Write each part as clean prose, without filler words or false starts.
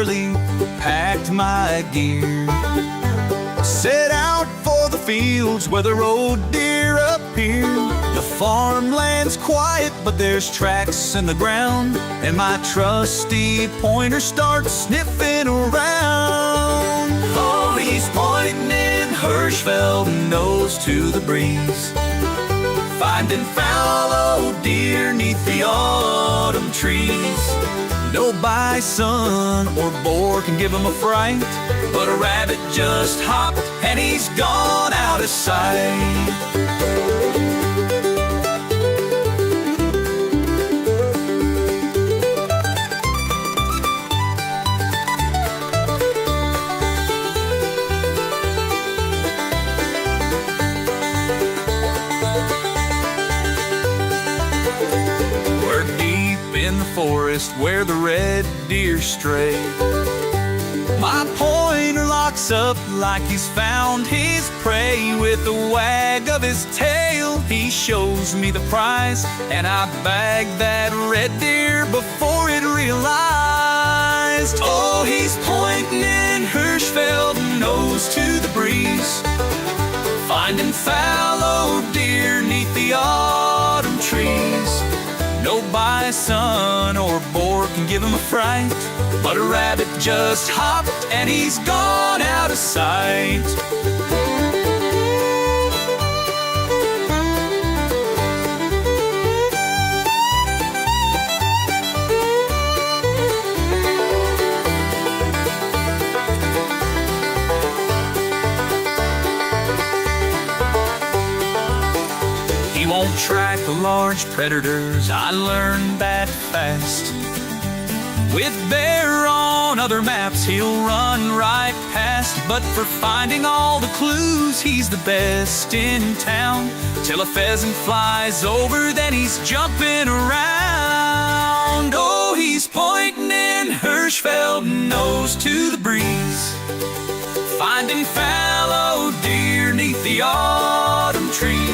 early, packed my gear, set out for the fields where the road deer appear. The farmland's quiet, but there's tracks in the ground, and my trusty pointer starts sniffing around. Oh, he's pointing in Hirschfeld, nose to the breeze, finding fallow deer neath the autumn trees. No bison or boar can give him a fright, but a rabbit just hopped and he's gone out of sight. In the forest where the red deer stray, my pointer locks up like he's found his prey. With a wag of his tail, he shows me the prize, and I bag that red deer before it realized. Oh, he's pointing in Hirschfeld, nose to the breeze, finding fallow deer neath the autumn trees. No bison or boar can give him a fright, but a rabbit just hopped and he's gone out of sight. Won't track the large predators, I learned that fast. With bear on other maps, he'll run right past. But for finding all the clues, he's the best in town. Till a pheasant flies over, then he's jumping around. Oh, he's pointing in Hirschfeld, nose to the breeze, finding fallow deer neath the autumn trees.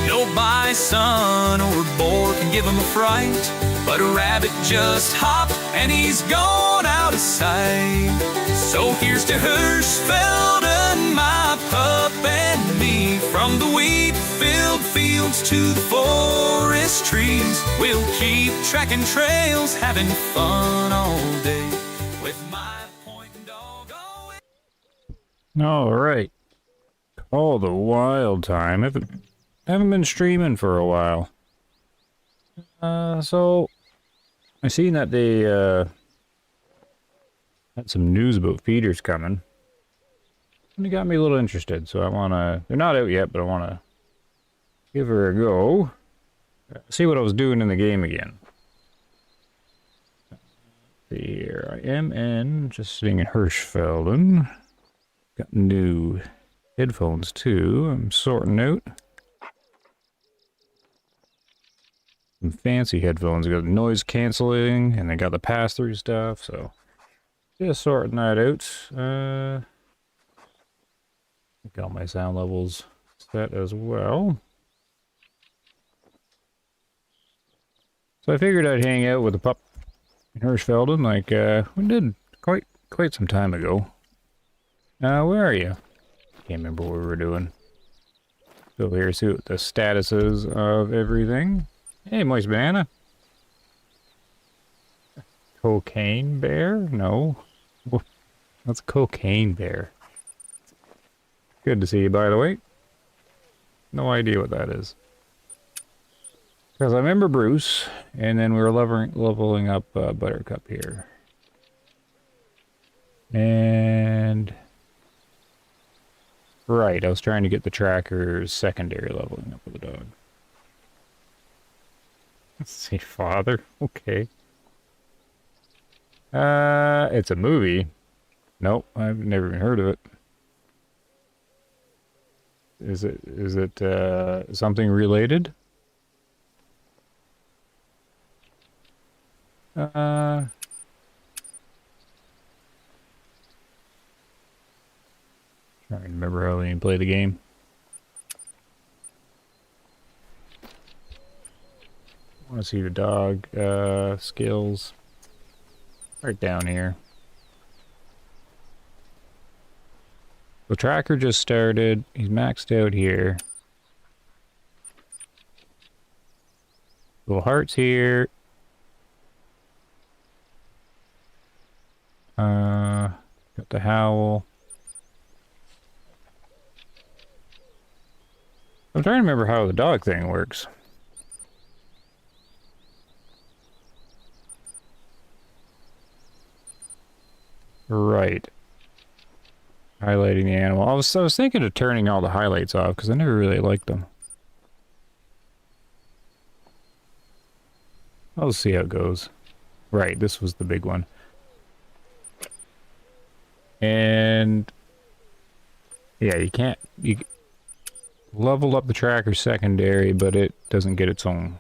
No bison or boar can give him a fright, but a rabbit just hopped and he's gone out of sight. So here's to Hirschfeld and my pup and me, from the wheat-filled fields to the forest trees. We'll keep tracking trails, having fun all day with my pointing dog. All right. All the wild time. Haven't been streaming for a while. So I seen that they had some news about feeders coming, and it got me a little interested. So I wanna. They're not out yet, but I wanna give her a go. See what I was doing in the game again. Here I am, and just sitting in Hirschfelden. Got new headphones too. I'm sorting out. Some fancy headphones. They got noise canceling, and they got the pass-through stuff, so just sorting that out. Got my sound levels set as well. So I figured I'd hang out with the pup in Hirschfelden, like we did quite some time ago. Where are you? Can't remember what we were doing. Go here, see what the status is of everything. Hey, Moist Banana. Cocaine Bear? No. That's Cocaine Bear. Good to see you, by the way. No idea what that is. Because I remember Bruce, and then we were leveling up Buttercup here. And... right, I was trying to get the tracker's secondary leveling up with the dog. Let's see, Father. Okay. It's a movie. Nope, I've never even heard of it. Is it something related? Trying to remember how we play the game. I want to see the dog skills right down here. The tracker just started. He's maxed out here. Little hearts here. Got the howl. I'm trying to remember how the dog thing works. Right. Highlighting the animal. I was thinking of turning all the highlights off because I never really liked them. I'll see how it goes. Right, this was the big one. And yeah, you level up the tracker secondary, but it doesn't get its own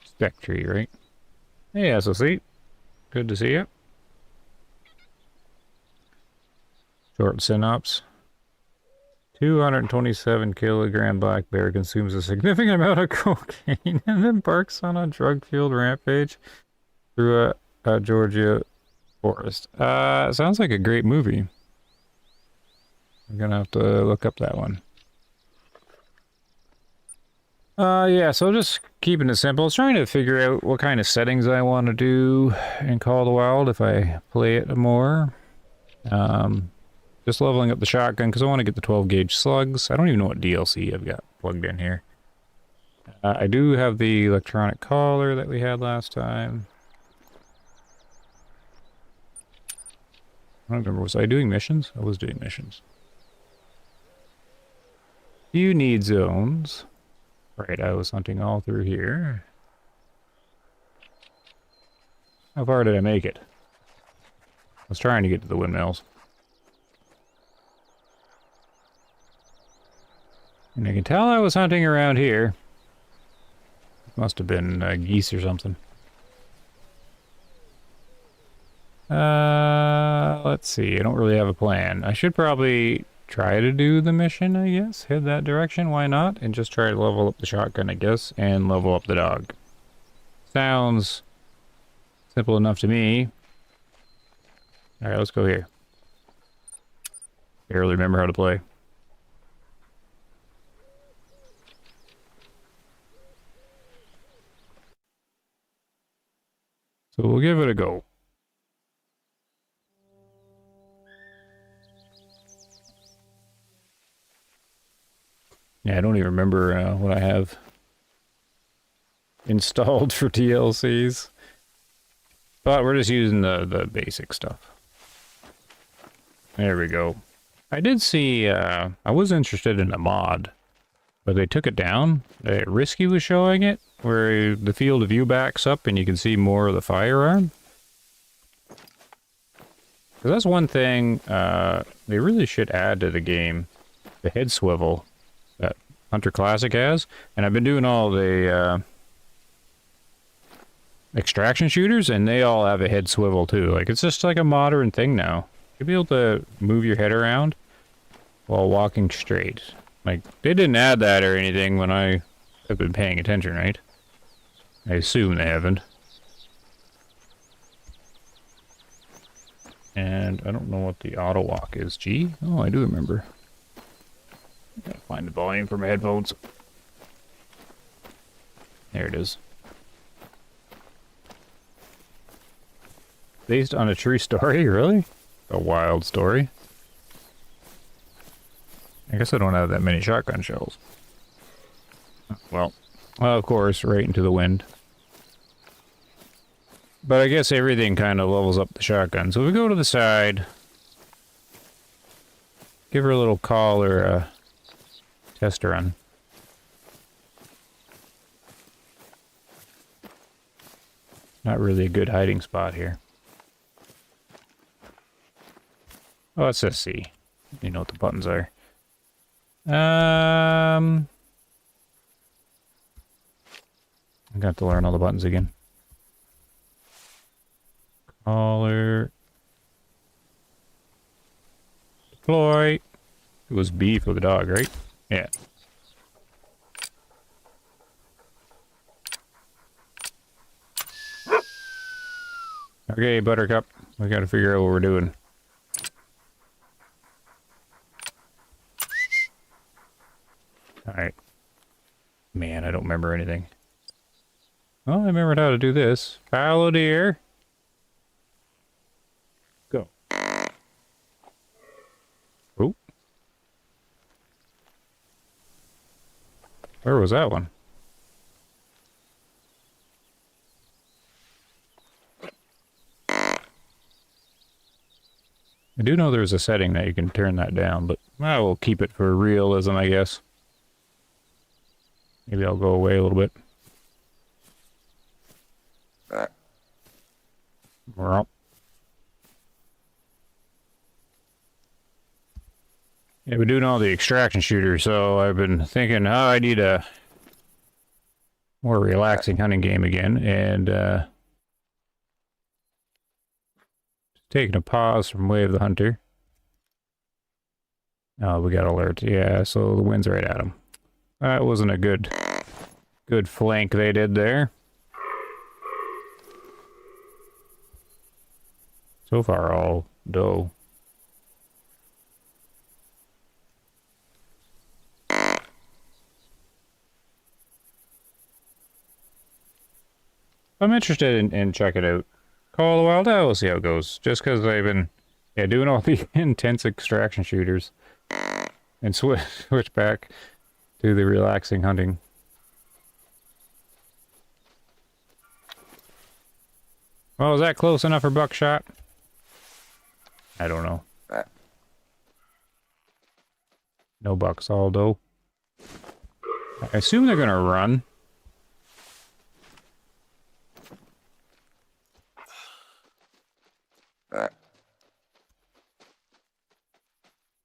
spec tree, right? Hey, SOC. Good to see you. Short synopsis. 227 kilogram black bear consumes a significant amount of cocaine and embarks on a drug-fueled rampage through a Georgia forest. Sounds like a great movie. I'm gonna have to look up that one. Yeah, so just keeping it simple. I was trying to figure out what kind of settings I want to do in Call of the Wild if I play it more. Just leveling up the shotgun because I want to get the 12 gauge slugs. I don't even know what DLC I've got plugged in here. I do have the electronic collar that we had last time. I don't remember, was I doing missions? I was doing missions. You need zones. Right, I was hunting all through here. How far did I make it? I was trying to get to the windmills. And I can tell I was hunting around here. Must have been geese or something. Let's see. I don't really have a plan. I should probably try to do the mission, I guess. Head that direction, why not? And just try to level up the shotgun, I guess, and level up the dog. Sounds simple enough to me. Alright, let's go here. Barely remember how to play. So we'll give it a go. Yeah, I don't even remember what I have installed for DLCs. But we're just using the basic stuff. There we go. I did see, I was interested in a mod, but they took it down. Risky was showing it, where the field of view backs up and you can see more of the firearm. Because that's one thing they really should add to the game, the head swivel that Hunter Classic has. And I've been doing all the extraction shooters, and they all have a head swivel too. Like, it's just like a modern thing now. You'll be able to move your head around while walking straight. Like, they didn't add that or anything when I have been paying attention, right? I assume they haven't. And I don't know what the auto walk is. G? Oh, I do remember. Gotta find the volume for my headphones. There it is. Based on a true story, really? A wild story. I guess I don't have that many shotgun shells. Well, of course, right into the wind. But I guess everything kind of levels up the shotgun. So if we go to the side, give her a little call or a test run. Not really a good hiding spot here. Oh, it says C. You know what the buttons are. I'm gonna have to learn all the buttons again. Collar. Deploy. It was B for the dog, right? Yeah. Okay, Buttercup. We gotta figure out what we're doing. Alright. Man, I don't remember anything. Well, I remembered how to do this. Fallow deer. Go. Oh. Where was that one? I do know there's a setting that you can turn that down, but I will keep it for realism, I guess. Maybe I'll go away a little bit. Well. Yeah, we're doing all the extraction shooters, so I've been thinking, oh, I need a more relaxing hunting game again, and taking a pause from Way of the Hunter. Oh, we got alert. Yeah, so the wind's right at him. That wasn't a good flank they did there. So far, all doe. I'm interested in checking out Call of the Wild Owl, see how it goes. Just because I've been doing all the intense extraction shooters and switch back to the relaxing hunting. Well, is that close enough for buckshot? I don't know. No bucks, all doe. I assume they're gonna run.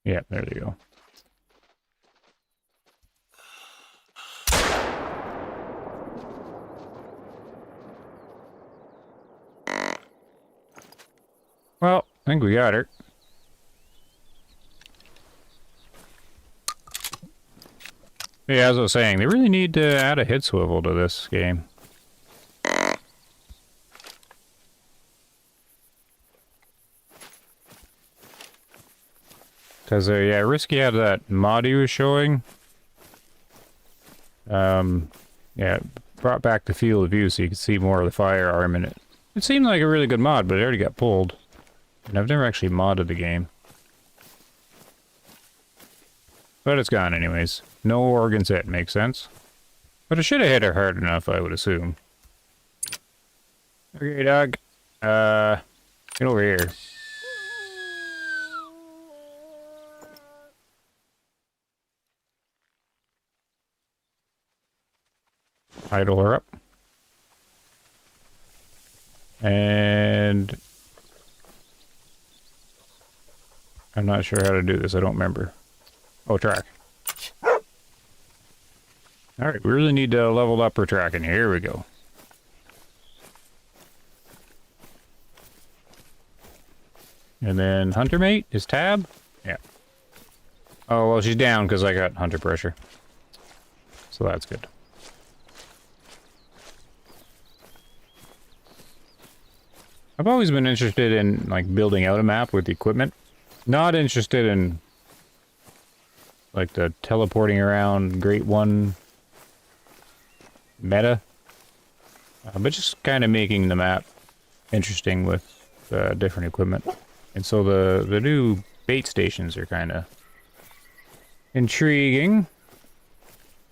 Yeah, there they go. Well, I think we got her. Yeah, as I was saying, they really need to add a head swivel to this game. Because, yeah, Risky had that mod he was showing. Yeah, brought back the field of view so you could see more of the firearm in it. It seemed like a really good mod, but it already got pulled. And I've never actually modded the game. But it's gone anyways. No organs hit, makes sense. But it should have hit her hard enough, I would assume. Okay, dog. Get over here. Idle her up. And I'm not sure how to do this, I don't remember. Oh, track. Alright, we really need to level up our tracking. Here we go. And then hunter mate is tab? Yeah. Oh, well, she's down because I got hunter pressure. So that's good. I've always been interested in, like, building out a map with equipment. Not interested in, like, the teleporting around Great One meta. But just kind of making the map interesting with different equipment. And so the new bait stations are kind of intriguing.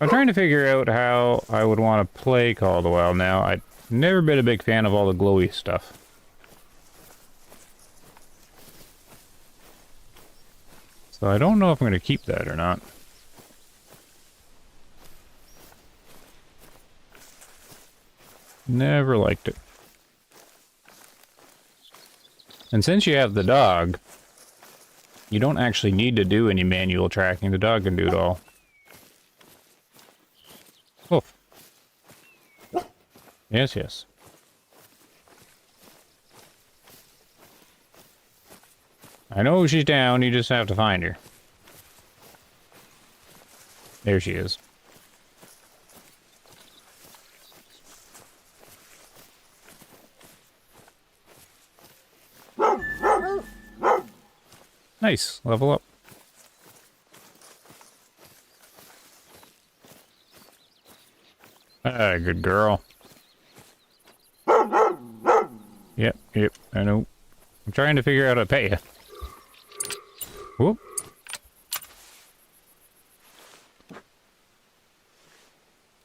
I'm trying to figure out how I would want to play Call of the Wild now. I've never been a big fan of all the glowy stuff. So I don't know if I'm going to keep that or not. Never liked it. And since you have the dog, you don't actually need to do any manual tracking. The dog can do it all. Oh. Yes, yes. I know she's down, you just have to find her. There she is. Nice, level up. good girl. Yep, I know. I'm trying to figure out how to pay you. Whoop.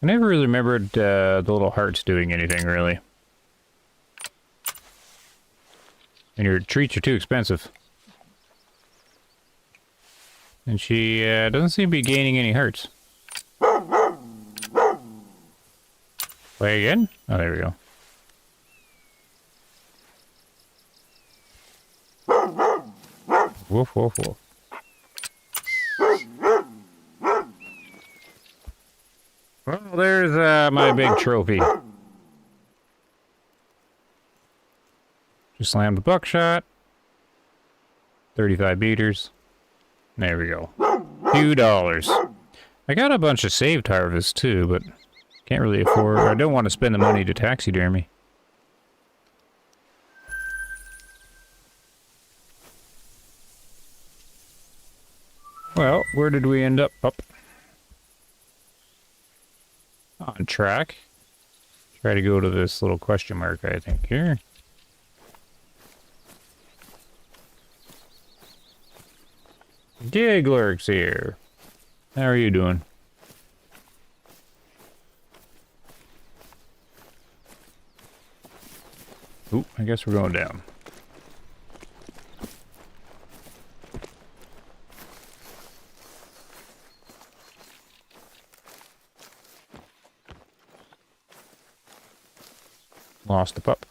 I never really remembered the little hearts doing anything, really. And your treats are too expensive. And she doesn't seem to be gaining any hearts. Play again? Oh, there we go. Woof, woof, woof. Well, there's my big trophy. Just slammed the buckshot. 35 meters. There we go. $2. I got a bunch of saved harvests too, but can't really afford. I don't want to spend the money to taxidermy. Well, where did we end up? Up. On track. Try to go to this little question mark, I think, here. Gig lurks here. How are you doing? Ooh, I guess we're going down. Lost the pup.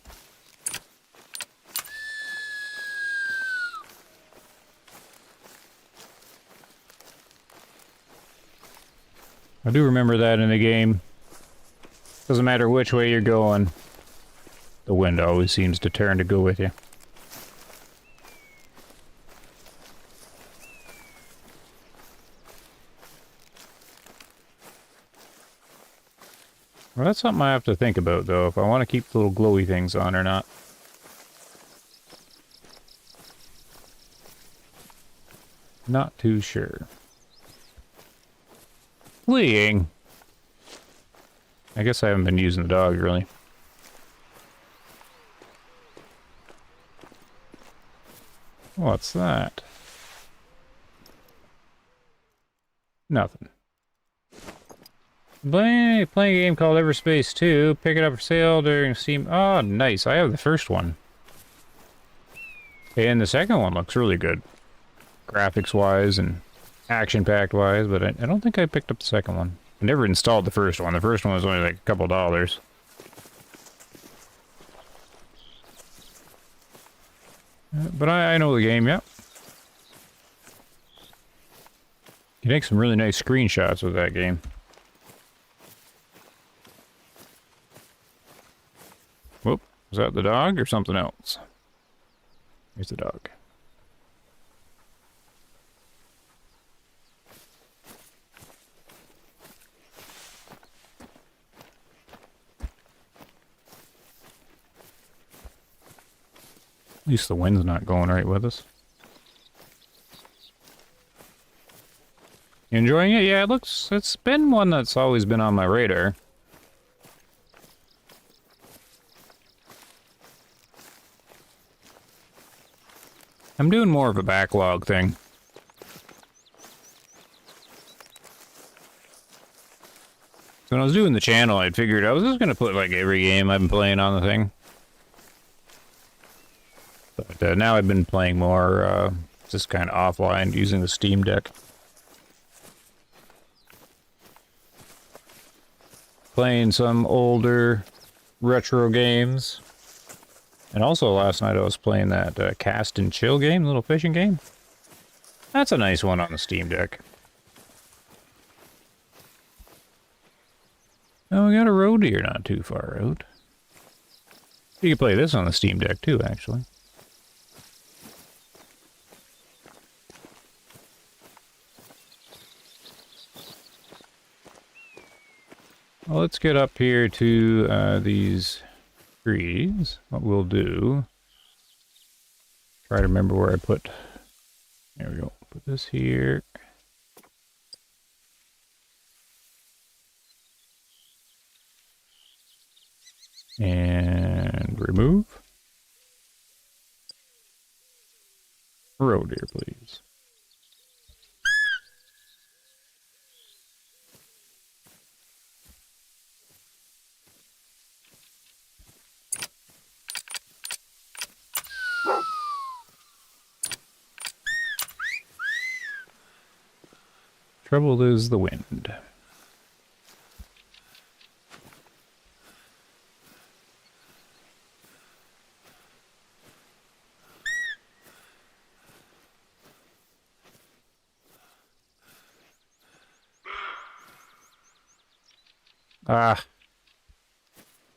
I do remember that in the game. Doesn't matter which way you're going, the wind always seems to turn to go with you. Well, that's something I have to think about, though, if I want to keep the little glowy things on or not. Not too sure. Fleeing. I guess I haven't been using the dog, really. What's that? Nothing. Playing a game called Everspace 2. Pick it up for sale during Steam. Oh, nice. I have the first one. And the second one looks really good. Graphics-wise and action-packed-wise, but I don't think I picked up the second one. I never installed the first one. The first one was only like a couple $. But I know the game, yep. You take some really nice screenshots with that game. Whoop, was that the dog or something else? Here's the dog. At least the wind's not going right with us. You enjoying it? Yeah, it's been one that's always been on my radar. I'm doing more of a backlog thing. So when I was doing the channel, I figured I was just gonna put like every game I've been playing on the thing. But now I've been playing more just kind of offline using the Steam Deck. Playing some older retro games. And also last night I was playing that Cast and Chill game, little fishing game. That's a nice one on the Steam Deck. Oh, we got a road here not too far out. You can play this on the Steam Deck too, actually. Well, let's get up here to these trees. What we'll do, try to remember where I put, there we go, put this here. And remove. Road here, please. Trouble is the wind. Ah,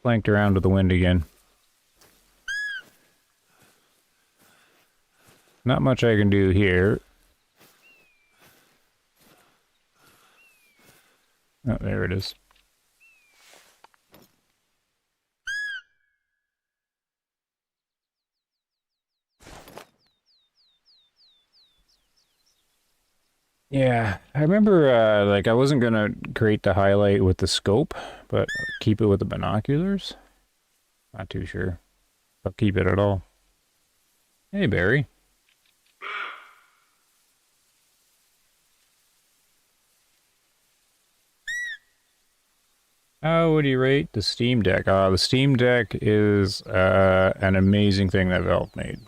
flanked around to the wind again. Not much I can do here. Oh, there it is. Yeah, I remember, like, I wasn't gonna create the highlight with the scope, but keep it with the binoculars. Not too sure. I'll keep it at all. Hey, Barry. What do you rate the Steam Deck? The Steam Deck is an amazing thing that Valve made.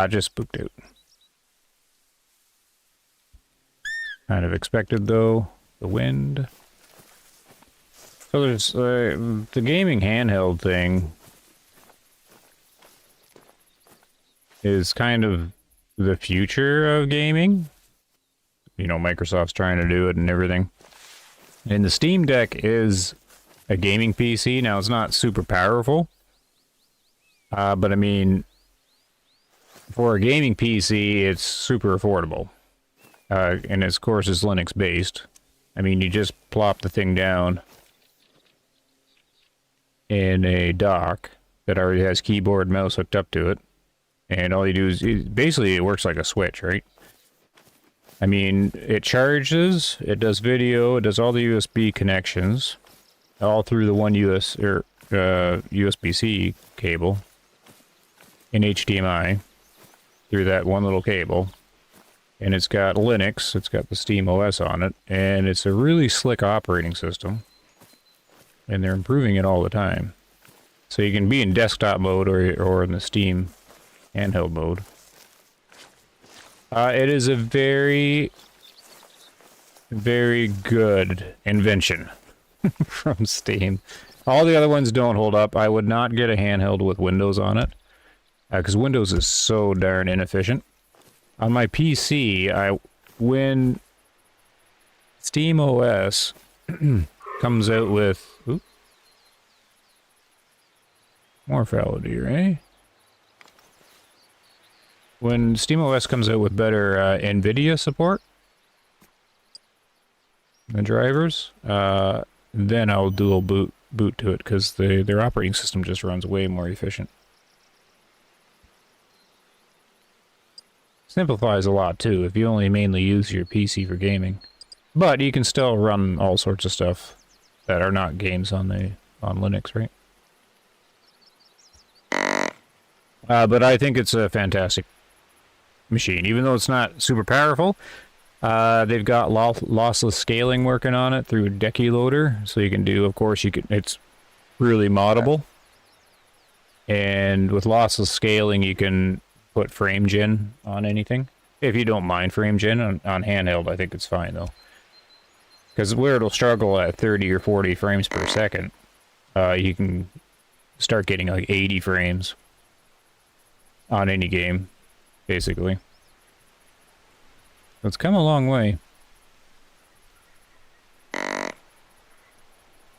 Just spooked out. Kind of expected, though. The wind. So there's the gaming handheld thing is kind of the future of gaming. You know, Microsoft's trying to do it and everything. And the Steam Deck is a gaming PC. Now, it's not super powerful. But I mean, for a gaming PC, it's super affordable. And of course, it's Linux based. I mean, you just plop the thing down in a dock that already has keyboard and mouse hooked up to it. And all you do is, basically, it works like a Switch, right? I mean, it charges, it does video, it does all the USB connections, all through the one USB-C cable in HDMI through that one little cable. And it's got Linux, it's got the Steam OS on it, and it's a really slick operating system. And they're improving it all the time. So you can be in desktop mode or in the Steam handheld mode. It is a very, very good invention from Steam. All the other ones don't hold up. I would not get a handheld with Windows on it, because Windows is so darn inefficient. On my PC, when Steam OS comes out with... Oops, more fallow deer, eh? When SteamOS comes out with better NVIDIA support, the drivers, then I'll dual boot to it, because their operating system just runs way more efficient. Simplifies a lot too, if you only mainly use your PC for gaming. But you can still run all sorts of stuff that are not games on Linux, right? But I think it's a fantastic machine, even though it's not super powerful. They've got lossless scaling working on it through Decky Loader, so you can do, of course, it's really moddable. And with lossless scaling, you can put frame gen on anything. If you don't mind frame gen on handheld, I think it's fine though. Because where it'll struggle at 30 or 40 frames per second, you can start getting like 80 frames on any game, basically. It's come a long way.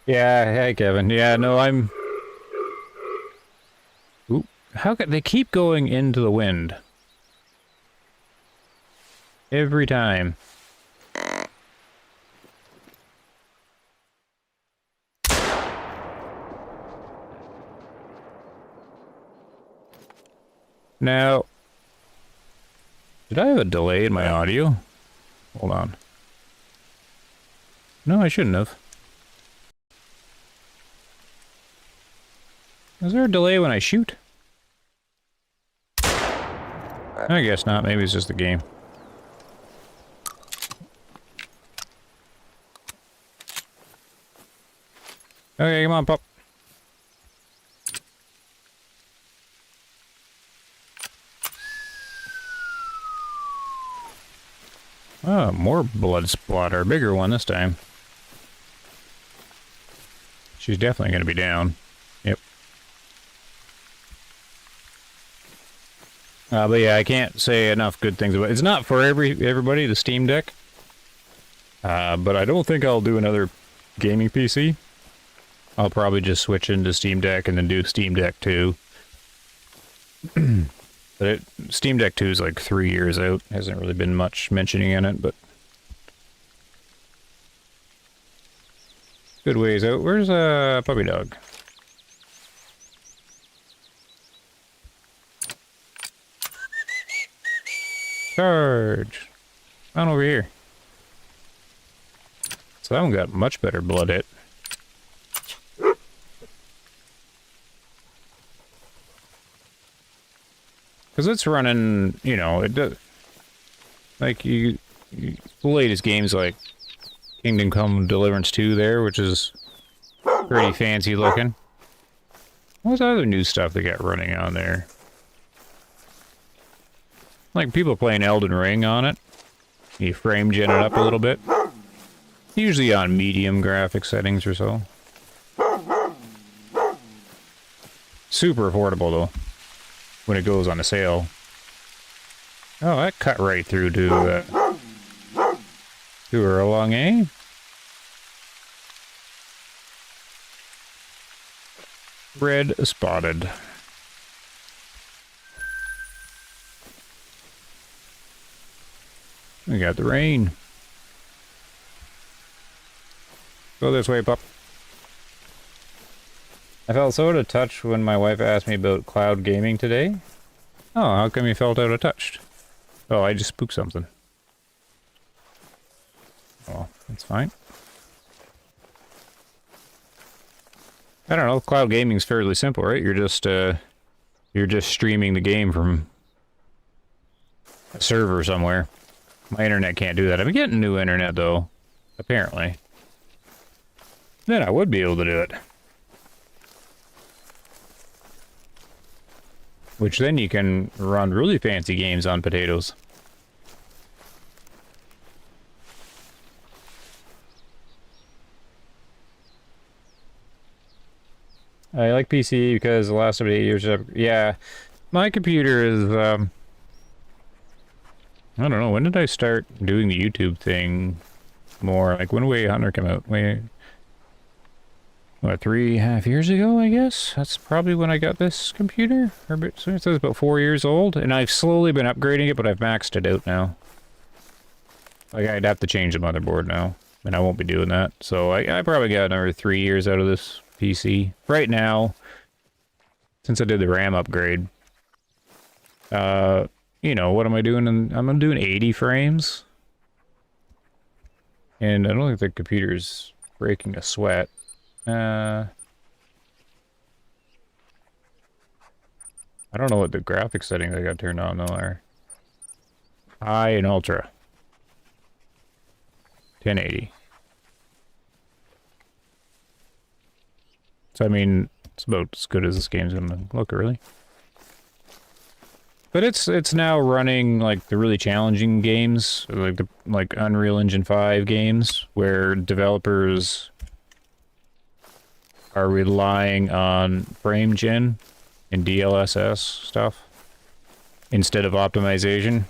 Yeah, hey Kevin. Yeah, no, I'm... Ooh, how could they keep going into the wind? Every time. Now, did I have a delay in my audio? Hold on. No, I shouldn't have. Is there a delay when I shoot? I guess not. Maybe it's just the game. Okay, come on, pup. Oh, more blood splatter. Bigger one this time. She's definitely going to be down. Yep. But yeah, I can't say enough good things about it. It's not for everybody, the Steam Deck. But I don't think I'll do another gaming PC. I'll probably just switch into Steam Deck and then do Steam Deck 2. But Steam Deck 2 is like 3 years out. Hasn't really been much mentioning in it, but... good ways out. Where's a puppy dog? Charge! On over here. So that one got much better blood hit. Because it's running, you know, it does... like, the latest games like Kingdom Come Deliverance 2 there, which is pretty fancy looking. What's the other new stuff they got running on there? Like people playing Elden Ring on it. You frame gen it up a little bit. Usually on medium graphic settings or so. Super affordable though, when it goes on a sale. Oh, that cut right through to her along, eh? Red spotted. We got the rain. Go this way, pup. I felt so out of touch when my wife asked me about cloud gaming today. Oh, how come you felt out of touch? Oh, I just spooked something. Oh, that's fine. I don't know, cloud gaming's fairly simple, right? You're just streaming the game from a server somewhere. My internet can't do that. I'm getting new internet though, apparently. Then I would be able to do it. Which then you can run really fancy games on potatoes. I like PC because the last 8 years, yeah, my computer is, I don't know, when did I start doing the YouTube thing more? Like, when did Hunter come out? What, 3.5 years ago, I guess? That's probably when I got this computer. So it says about 4 years old, and I've slowly been upgrading it, but I've maxed it out now. Like, I'd have to change the motherboard now, and I won't be doing that. So I probably got another 3 years out of this PC. Right now, since I did the RAM upgrade, you know, what am I doing? I'm doing 80 frames. And I don't think the computer's breaking a sweat. I don't know what the graphics settings I got turned on though are. High and ultra. 1080. So I mean, it's about as good as this game's gonna look, really. But it's now running like the really challenging games, like Unreal Engine 5 games, where developers are relying on frame gen and DLSS stuff instead of optimization,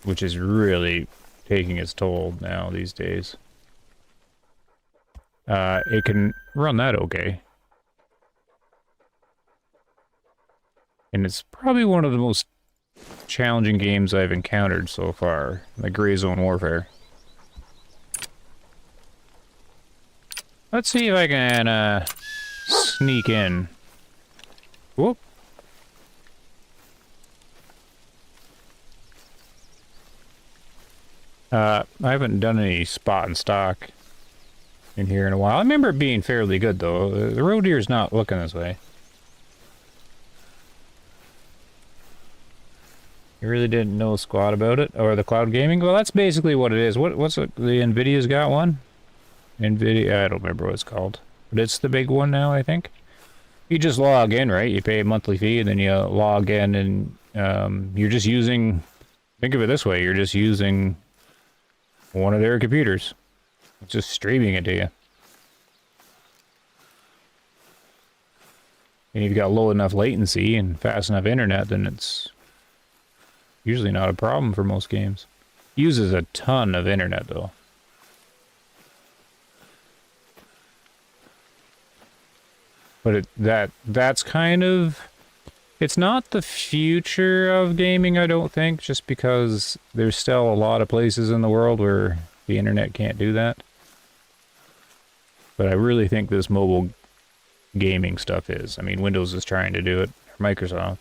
which is really taking its toll now these days. It can run that okay. And it's probably one of the most challenging games I've encountered so far, like Gray Zone Warfare. Let's see if I can sneak in. Whoop. I haven't done any spot and stock in here in a while. I remember it being fairly good though. The road here is not looking this way. You really didn't know squat about it? Or the cloud gaming? Well, that's basically what it is. What's it, the Nvidia's got one? Nvidia, I don't remember what it's called. But it's the big one now, I think. You just log in, right? You pay a monthly fee, and then you log in, and you're just using... Think of it this way. You're just using one of their computers. It's just streaming it to you. And if you've got low enough latency and fast enough internet, then it's usually not a problem for most games. Uses a ton of internet, though. But that's kind of... It's not the future of gaming, I don't think, just because there's still a lot of places in the world where the internet can't do that. But I really think this mobile gaming stuff is. I mean, Windows is trying to do it, or Microsoft.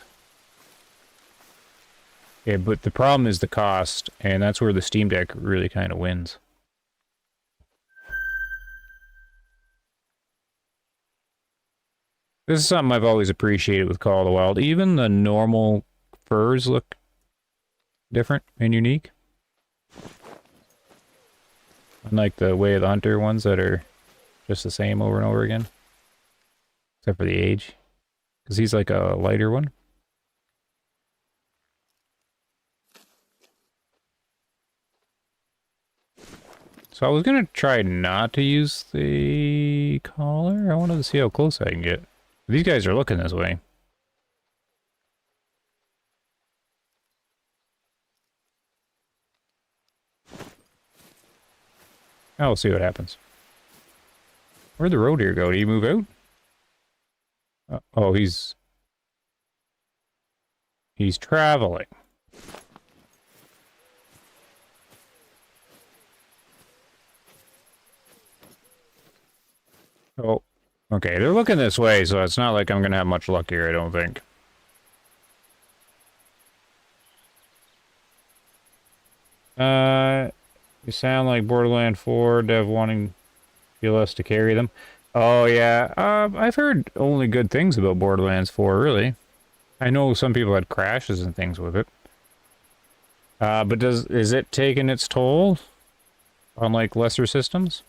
Yeah, but the problem is the cost, and that's where the Steam Deck really kind of wins. This is something I've always appreciated with Call of the Wild. Even the normal furs look different and unique. Unlike the Way of the Hunter ones that are just the same over and over again. Except for the age. Because he's like a lighter one. So I was going to try not to use the collar. I wanted to see how close I can get. These guys are looking this way. I'll see what happens. Where'd the road deer go? Did he move out? Oh, he's traveling. Oh, okay. They're looking this way, so it's not like I'm gonna have much luck here, I don't think. You sound like Borderlands 4 dev wanting PLS to carry them. Oh, yeah. I've heard only good things about Borderlands 4, really. I know some people had crashes and things with it. But is it taking its toll on, like, lesser systems?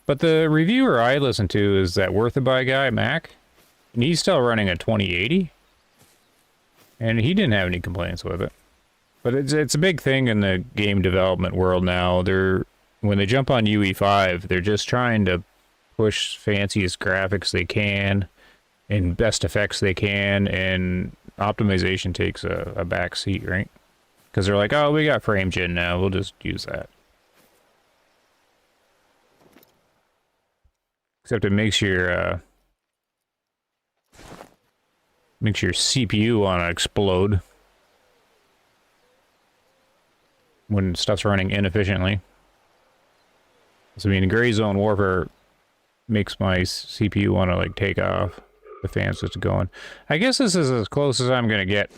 But the reviewer I listen to is that Worth It Buy guy, Mac. And he's still running a 2080. And he didn't have any complaints with it. But it's a big thing in the game development world now. When they jump on UE5, they're just trying to push fanciest graphics they can and best effects they can, and optimization takes a back seat, right? Because they're like, oh, we got FrameGen now, we'll just use that. Except it makes your CPU want to explode when stuff's running inefficiently. So, I mean, Gray Zone Warfare makes my CPU want to, like, take off. The fan's just going. I guess this is as close as I'm gonna get.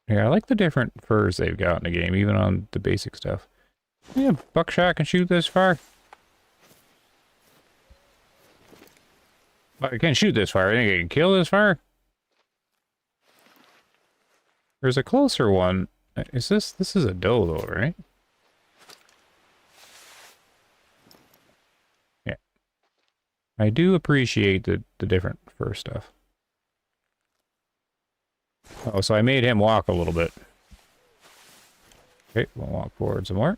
Yeah, I like the different furs they've got in the game, even on the basic stuff. Yeah, buckshot can shoot this far. I can't shoot this far. I think I can kill this far. There's a closer one. This is a doe though, right? Yeah. I do appreciate the different fur stuff. Oh, so I made him walk a little bit. Okay, we'll walk forward some more.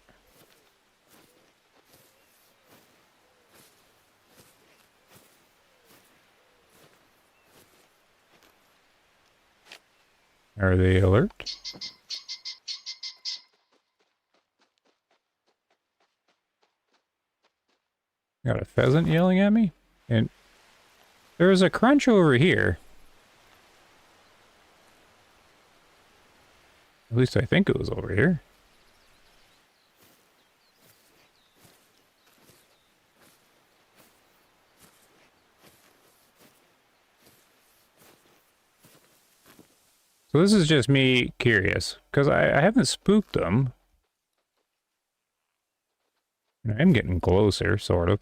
Are they alert? Got a pheasant yelling at me? And there's a crunch over here. At least I think it was over here. So this is just me curious, because I haven't spooked them. I'm getting closer, sort of.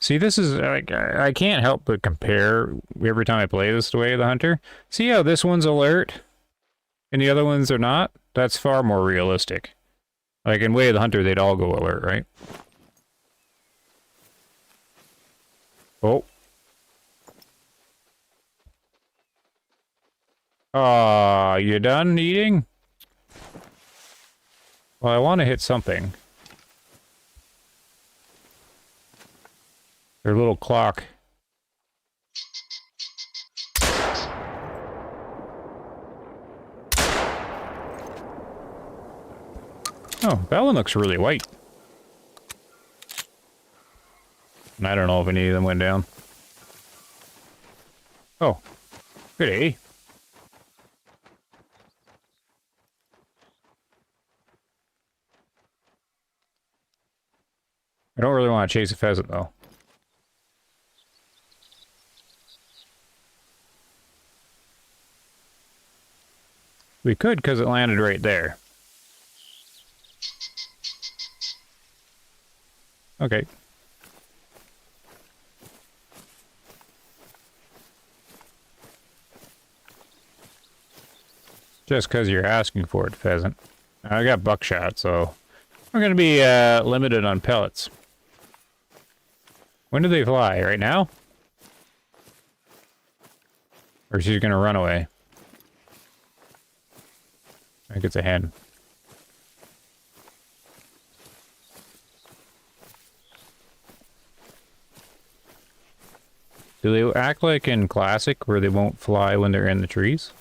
See, this is like I can't help but compare every time I play this to Way of the Hunter. See how this one's alert and the other ones are not? That's far more realistic. Like in Way of the Hunter, they'd all go alert, right? Oh. Aw, you done eating? Well, I want to hit something. Their little clock. Oh, that one looks really white. And I don't know if any of them went down. Oh, good, eh? I don't really want to chase a pheasant, though. We could, because it landed right there. Okay. Just because you're asking for it, pheasant. I got buckshot, so we're going to be limited on pellets. When do they fly? Right now? Or she's going to run away? I think it's a hen. Do they act like in Classic, where they won't fly when they're in the trees?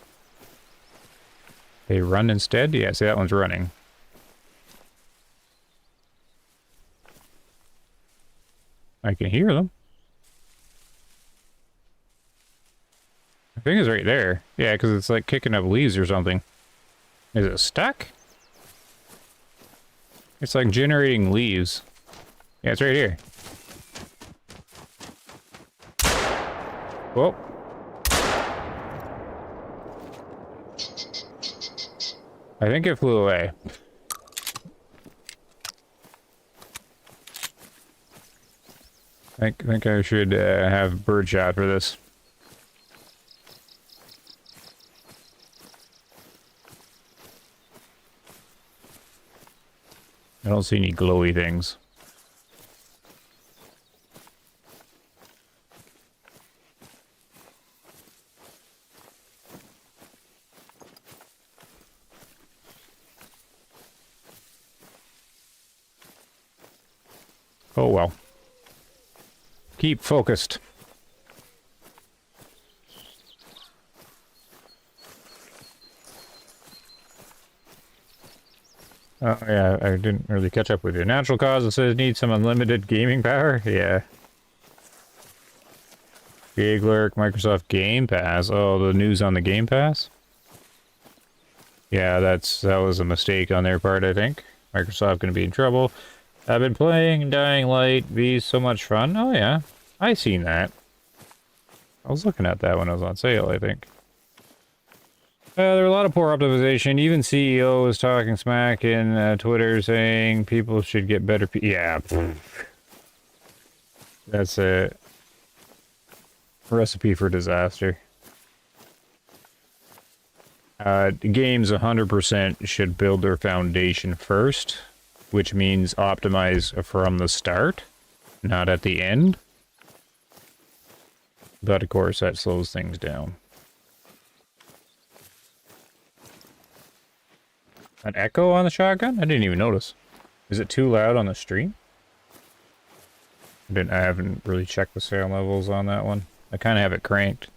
They run instead? Yeah, see, that one's running. I can hear them. I think it's right there. Yeah, because it's like kicking up leaves or something. Is it stuck? It's like generating leaves. Yeah, it's right here. Whoa. I think it flew away. I think I should have birdshot for this. I don't see any glowy things. Oh well. Keep focused. Oh yeah, I didn't really catch up with you. Natural Cause, it says need some unlimited gaming power? Yeah. Giglerk, Microsoft Game Pass. Oh, the news on the Game Pass? Yeah, that was a mistake on their part, I think. Microsoft gonna be in trouble. I've been playing Dying Light V, so much fun. Oh yeah, I seen that. I was looking at that when it was on sale, I think. There were a lot of poor optimization. Even CEO was talking smack in Twitter saying people should get better yeah. That's a recipe for disaster. Games 100% should build their foundation first, which means optimize from the start, not at the end. But of course, that slows things down. An echo on the shotgun? I didn't even notice. Is it too loud on the stream? I haven't really checked the sound levels on that one. I kind of have it cranked.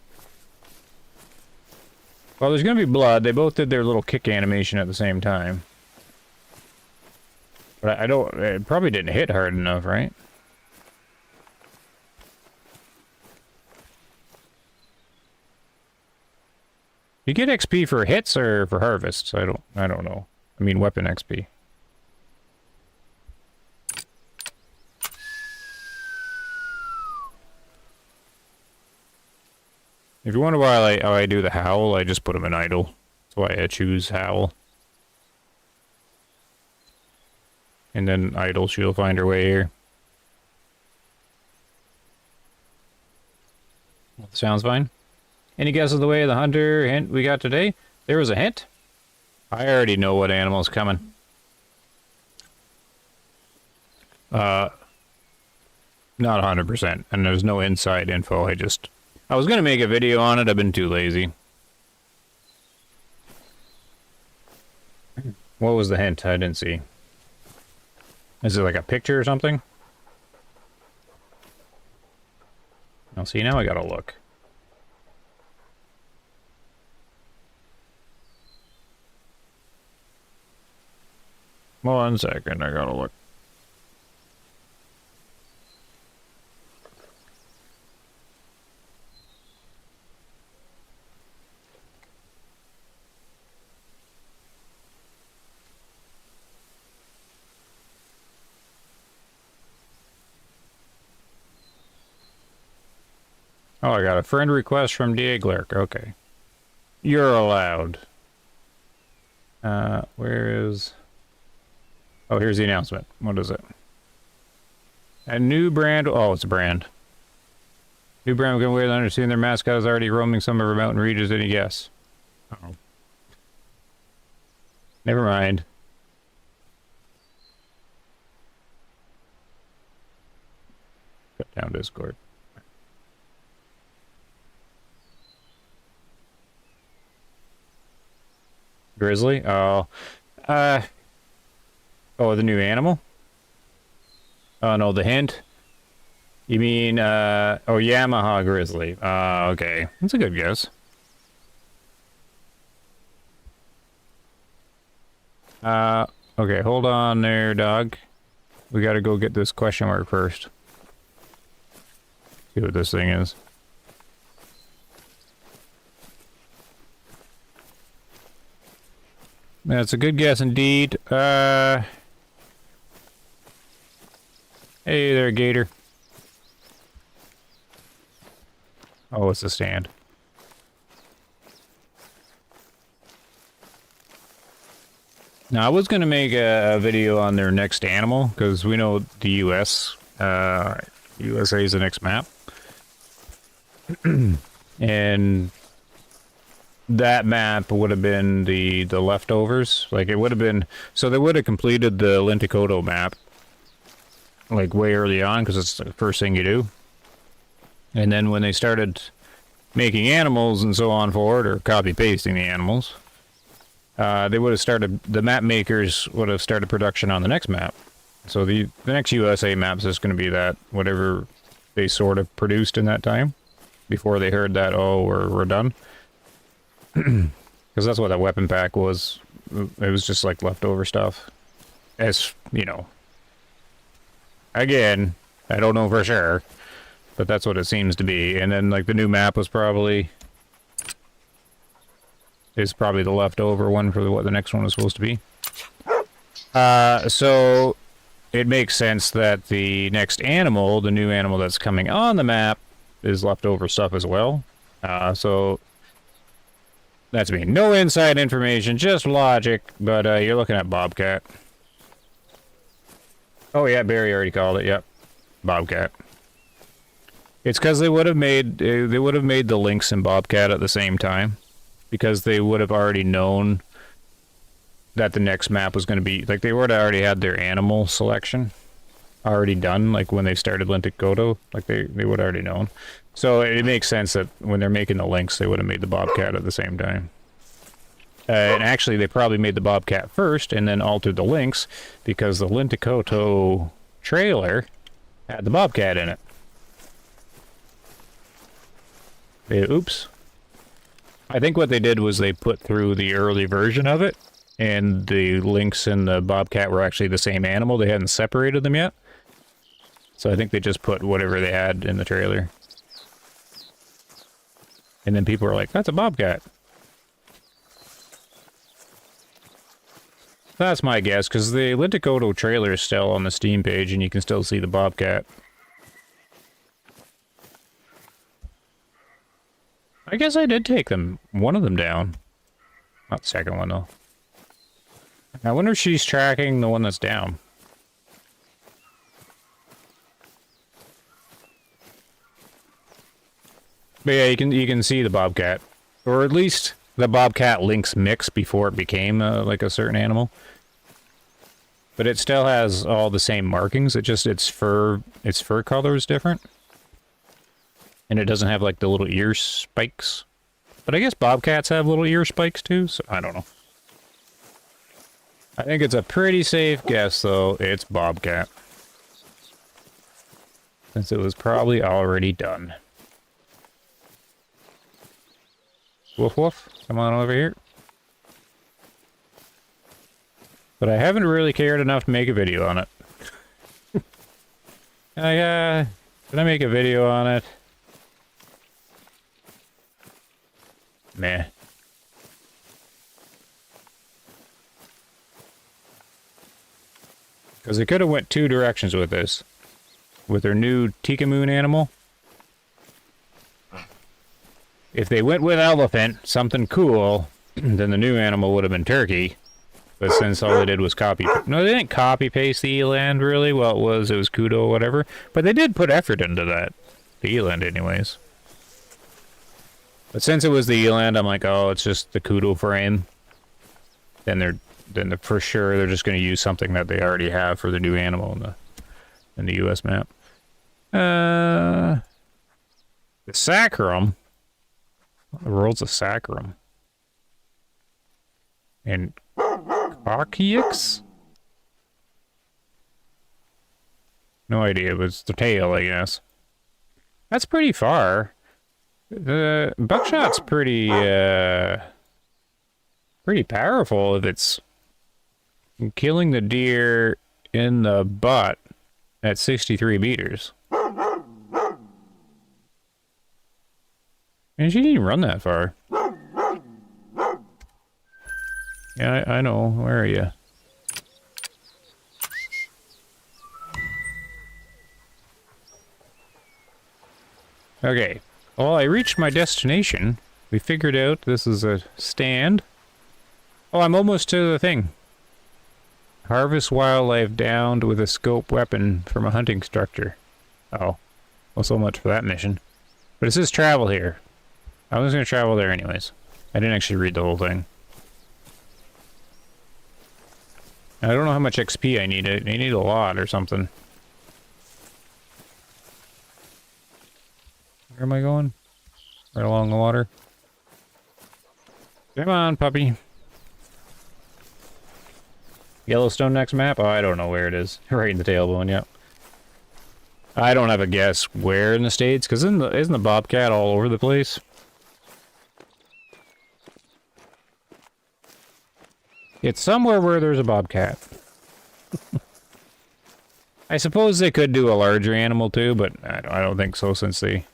Well, there's gonna be blood. They both did their little kick animation at the same time. But it probably didn't hit hard enough, right? You get XP for hits or for harvests? I don't know. I mean weapon XP. If you wonder why how I do the howl, I just put them in idle. That's why I choose howl. And then idle, she'll find her way here. Sounds fine. Any guesses the way the hunter hint we got today? There was a hint? I already know what animal's coming. Not 100%, and there's no inside info. I was gonna make a video on it, I've been too lazy. What was the hint? I didn't see. Is it like a picture or something? I'll see, now I gotta look. One second, I gotta look. Oh, I got a friend request from Dieglerk. Okay. You're allowed. Where is... Oh, here's the announcement. What is it? A new brand... Oh, it's a brand. New brand we're going to understand their mascot is already roaming some of our mountain regions. Any guess? Uh-oh. Never mind. Shut down Discord. Grizzly? Oh. Oh, the new animal? Oh, no, the hint? You mean, oh, Yamaha Grizzly. Okay. That's a good guess. Okay, hold on there, dog. We gotta go get this question mark first. See what this thing is. That's a good guess indeed. Hey there, Gator. Oh, it's a stand. Now, I was going to make a video on their next animal, because we know the US. USA is the next map. And that map would have been the leftovers. Like, it would have been... So they would have completed the Linticoto map, like, way early on, because it's the first thing you do. And then when they started making animals and so on for it, or copy-pasting the animals, they would have started... The map makers would have started production on the next map. So the next USA map is just going to be that, whatever they sort of produced in that time, before they heard that, oh, we're done. Because that's what that weapon pack was. It was just like leftover stuff. As, you know. Again, I don't know for sure. But that's what it seems to be. And then, like, the new map was probably... is probably the leftover one for what the next one was supposed to be. So... it makes sense that the next animal, the new animal that's coming on the map, is leftover stuff as well. So... that's me. No inside information, just logic, but you're looking at Bobcat. Oh yeah, Barry already called it, yep. Bobcat. It's because they would have made the Lynx and Bobcat at the same time. Because they would have already known that the next map was going to be... like, they would have already had their animal selection already done, like when they started Linticoto. Like, they would have already known. So it makes sense that when they're making the Lynx, they would have made the Bobcat at the same time. And actually, they probably made the Bobcat first, and then altered the Lynx, because the Linticoto trailer had the Bobcat in it. Oops. I think what they did was they put through the early version of it, and the Lynx and the Bobcat were actually the same animal. They hadn't separated them yet. So I think they just put whatever they had in the trailer. And then people were like, that's a Bobcat. That's my guess, because the Linticoto trailer is still on the Steam page, and you can still see the Bobcat. I guess I did take one of them down. Not the second one, though. I wonder if she's tracking the one that's down. But yeah, you can see the bobcat, or at least the bobcat lynx mix before it became like a certain animal. But it still has all the same markings. It just its fur color is different, and it doesn't have like the little ear spikes. But I guess bobcats have little ear spikes too. So I don't know. I think it's a pretty safe guess though. It's bobcat, since it was probably already done. Woof woof. Come on over here. But I haven't really cared enough to make a video on it. Did I make a video on it? Meh. Because they could have went two directions with this. With their new Tikamoon animal. If they went with elephant, something cool, then the new animal would have been turkey. But since all they did was copy... No, they didn't copy-paste the eland, really. Well, it was kudo or whatever. But they did put effort into that. The eland, anyways. But since it was the eland, I'm like, oh, it's just the kudo frame. Then for sure they're just going to use something that they already have for the new animal in the U.S. map. The sacrum. What in the world's a sacrum? And... Archeix? No idea, it was the tail, I guess. That's pretty far. The buckshot's pretty powerful if it's killing the deer in the butt at 63 meters. And she didn't run that far. Yeah, I know. Where are you? Okay. Well, I reached my destination. We figured out this is a stand. Oh, I'm almost to the thing. Harvest wildlife downed with a scope weapon from a hunting structure. Oh. Well, so much for that mission. But it says travel here. I was going to travel there anyways. I didn't actually read the whole thing. I don't know how much XP I need. I need a lot or something. Where am I going? Right along the water. Come on, puppy. Yellowstone next map? Oh, I don't know where it is. Right in the tailbone, yep. I don't have a guess where in the States, because isn't the bobcat all over the place? It's somewhere where there's a bobcat. I suppose they could do a larger animal too, but I don't think so, since they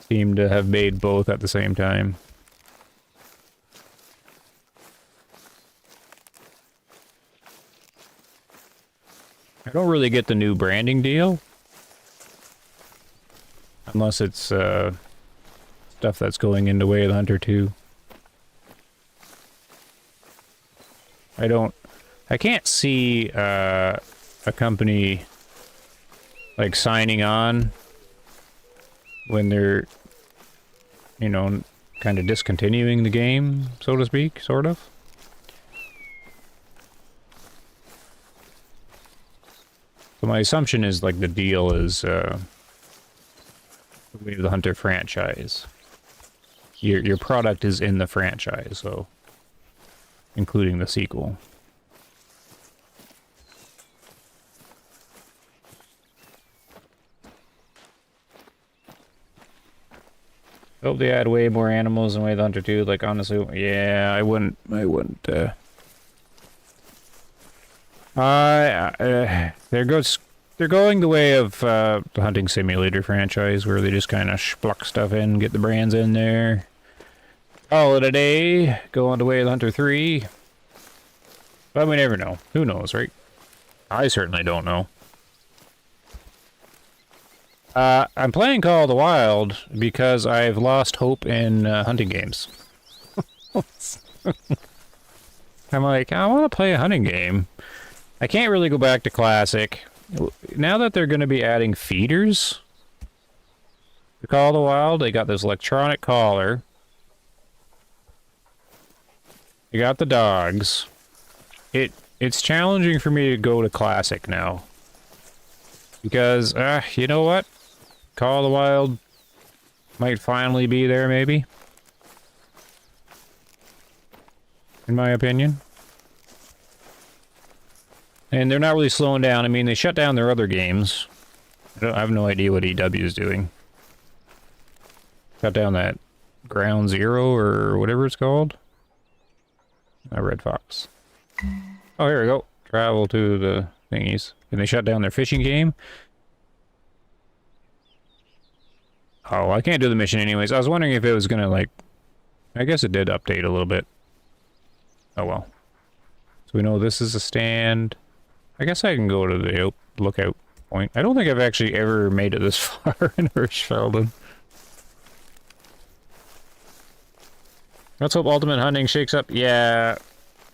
seem to have made both at the same time. I don't really get the new branding deal. Unless it's stuff that's going into Way of the Hunter 2. I can't see a company like signing on when they're, you know, kind of discontinuing the game, so to speak, sort of. So my assumption is like the deal is Way of the Hunter franchise. Your product is in the franchise, so including the sequel. Hope they add way more animals in Way of the Hunter 2. Like, honestly, yeah, I wouldn't, they're going the way of the Hunting Simulator franchise, where they just kind of spluck stuff in, get the brands in there. Call it a day, go on to Way of the Hunter 3. But we never know. Who knows, right? I certainly don't know. I'm playing Call of the Wild because I've lost hope in hunting games. I'm like, I want to play a hunting game. I can't really go back to Classic. Now that they're going to be adding feeders, The Call of the Wild, they got this electronic collar. You got the dogs. It's challenging for me to go to Classic now. Because, you know what? Call of the Wild might finally be there, maybe. In my opinion. And they're not really slowing down. I mean, they shut down their other games. I have no idea what EW is doing. Shut down that Ground Zero or whatever it's called. Red Fox. Oh, here we go. Travel to the thingies. And they shut down their fishing game. Oh, I can't do the mission anyways. I was wondering if it was gonna, like... I guess it did update a little bit. Oh, well. So we know this is a stand. I guess I can go to the lookout point. I don't think I've actually ever made it this far in Hirschfelden. Let's hope Ultimate Hunting shakes up. Yeah.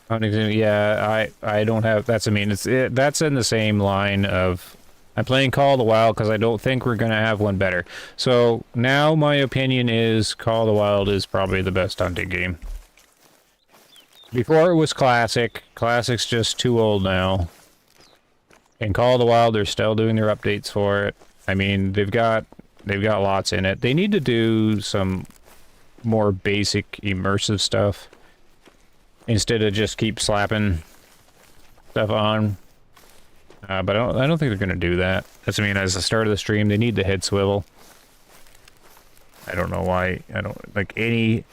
Hunting, yeah, I don't have... That's, I mean, that's in the same line of... I'm playing Call of the Wild because I don't think we're going to have one better. So, now my opinion is Call of the Wild is probably the best hunting game. Before it was Classic. Classic's just too old now. And Call of the Wild, they're still doing their updates for it. I mean, they've got lots in it. They need to do some more basic immersive stuff. Instead of just keep slapping stuff on. But I don't think they're going to do that. That's, I mean, as the start of the stream, they need the head swivel. I don't know why. I don't... Like, any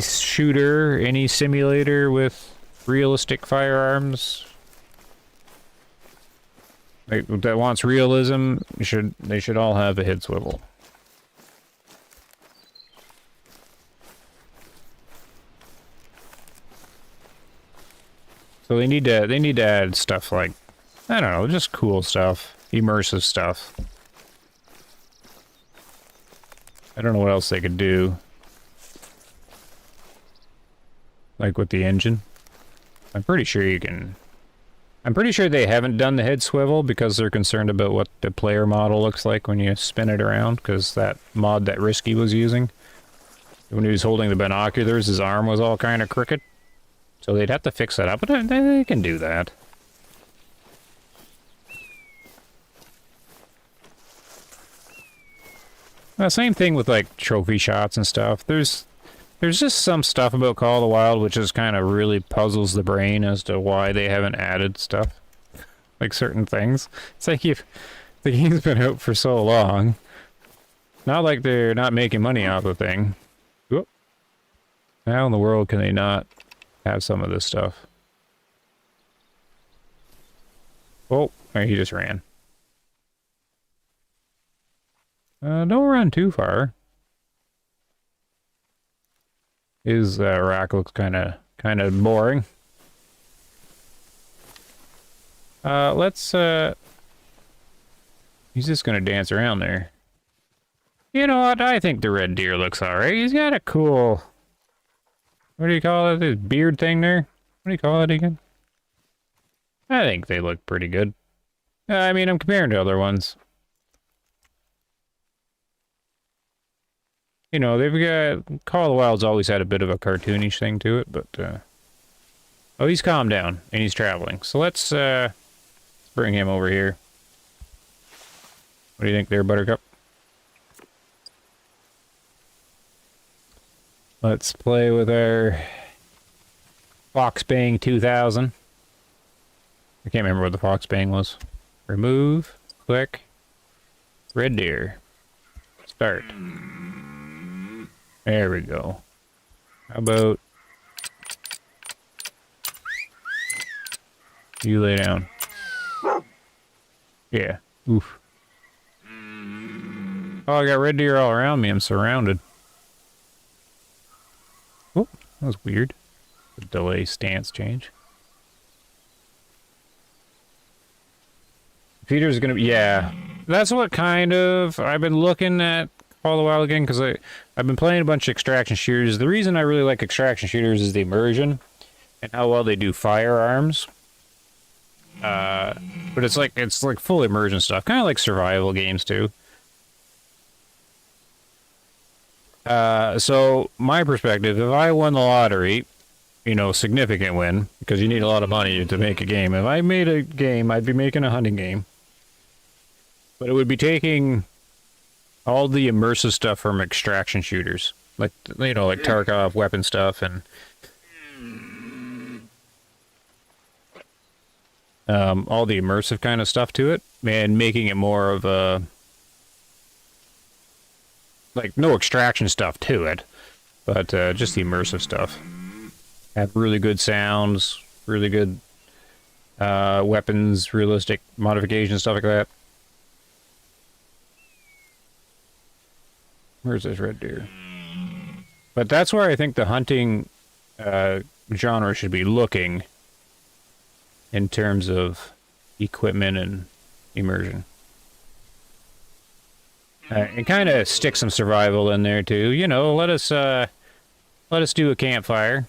shooter, any simulator with realistic firearms... that wants realism, they should all have a head swivel. So they need to add stuff like, I don't know, just cool stuff, immersive stuff. I don't know what else they could do. Like with the engine. I'm pretty sure you can... I'm pretty sure they haven't done the head swivel because they're concerned about what the player model looks like when you spin it around, because that mod that Risky was using, when he was holding the binoculars, his arm was all kind of crooked. So they'd have to fix that up, but they can do that. Same thing with like trophy shots and stuff. There's just some stuff about Call of the Wild which just kind of really puzzles the brain as to why they haven't added stuff. Like certain things. It's like if the game's been out for so long. Not like they're not making money off the thing. Whoop. How in the world can they not have some of this stuff? Oh, he just ran. Don't run too far. His rack looks kind of boring. Let's he's just gonna dance around there. You know what? I think the red deer looks alright. He's got a cool, what do you call it? This beard thing there? What do you call it again? I think they look pretty good. I mean, I'm comparing to other ones. You know, they've got... Call of the Wild's always had a bit of a cartoonish thing to it, but... Oh, he's calmed down, and he's traveling. So let's bring him over here. What do you think there, Buttercup? Let's play with our... Foxbang 2000. I can't remember what the Foxbang was. Remove. Click. Red deer. Start. There we go. How about... You lay down. Yeah. Oof. Oh, I got red deer all around me. I'm surrounded. Oh, that was weird. The delay stance change. Peter's gonna be... Yeah. That's what kind of... I've been looking at all the while again, because I've been playing a bunch of extraction shooters. The reason I really like extraction shooters is the immersion and how well they do firearms. But it's like full immersion stuff, kind of like survival games too. So my perspective, if I won the lottery, you know, significant win, because you need a lot of money to make a game. If I made a game, I'd be making a hunting game. But it would be taking all the immersive stuff from extraction shooters. Like, you know, like Tarkov weapon stuff and all the immersive kind of stuff to it, and making it more of a, like, no extraction stuff to it, but just the immersive stuff. Have really good sounds, really good weapons, realistic modifications, stuff like that. Where's this red deer? But that's where I think the hunting genre should be looking in terms of equipment and immersion. And kind of stick some survival in there too. You know, let us do a campfire.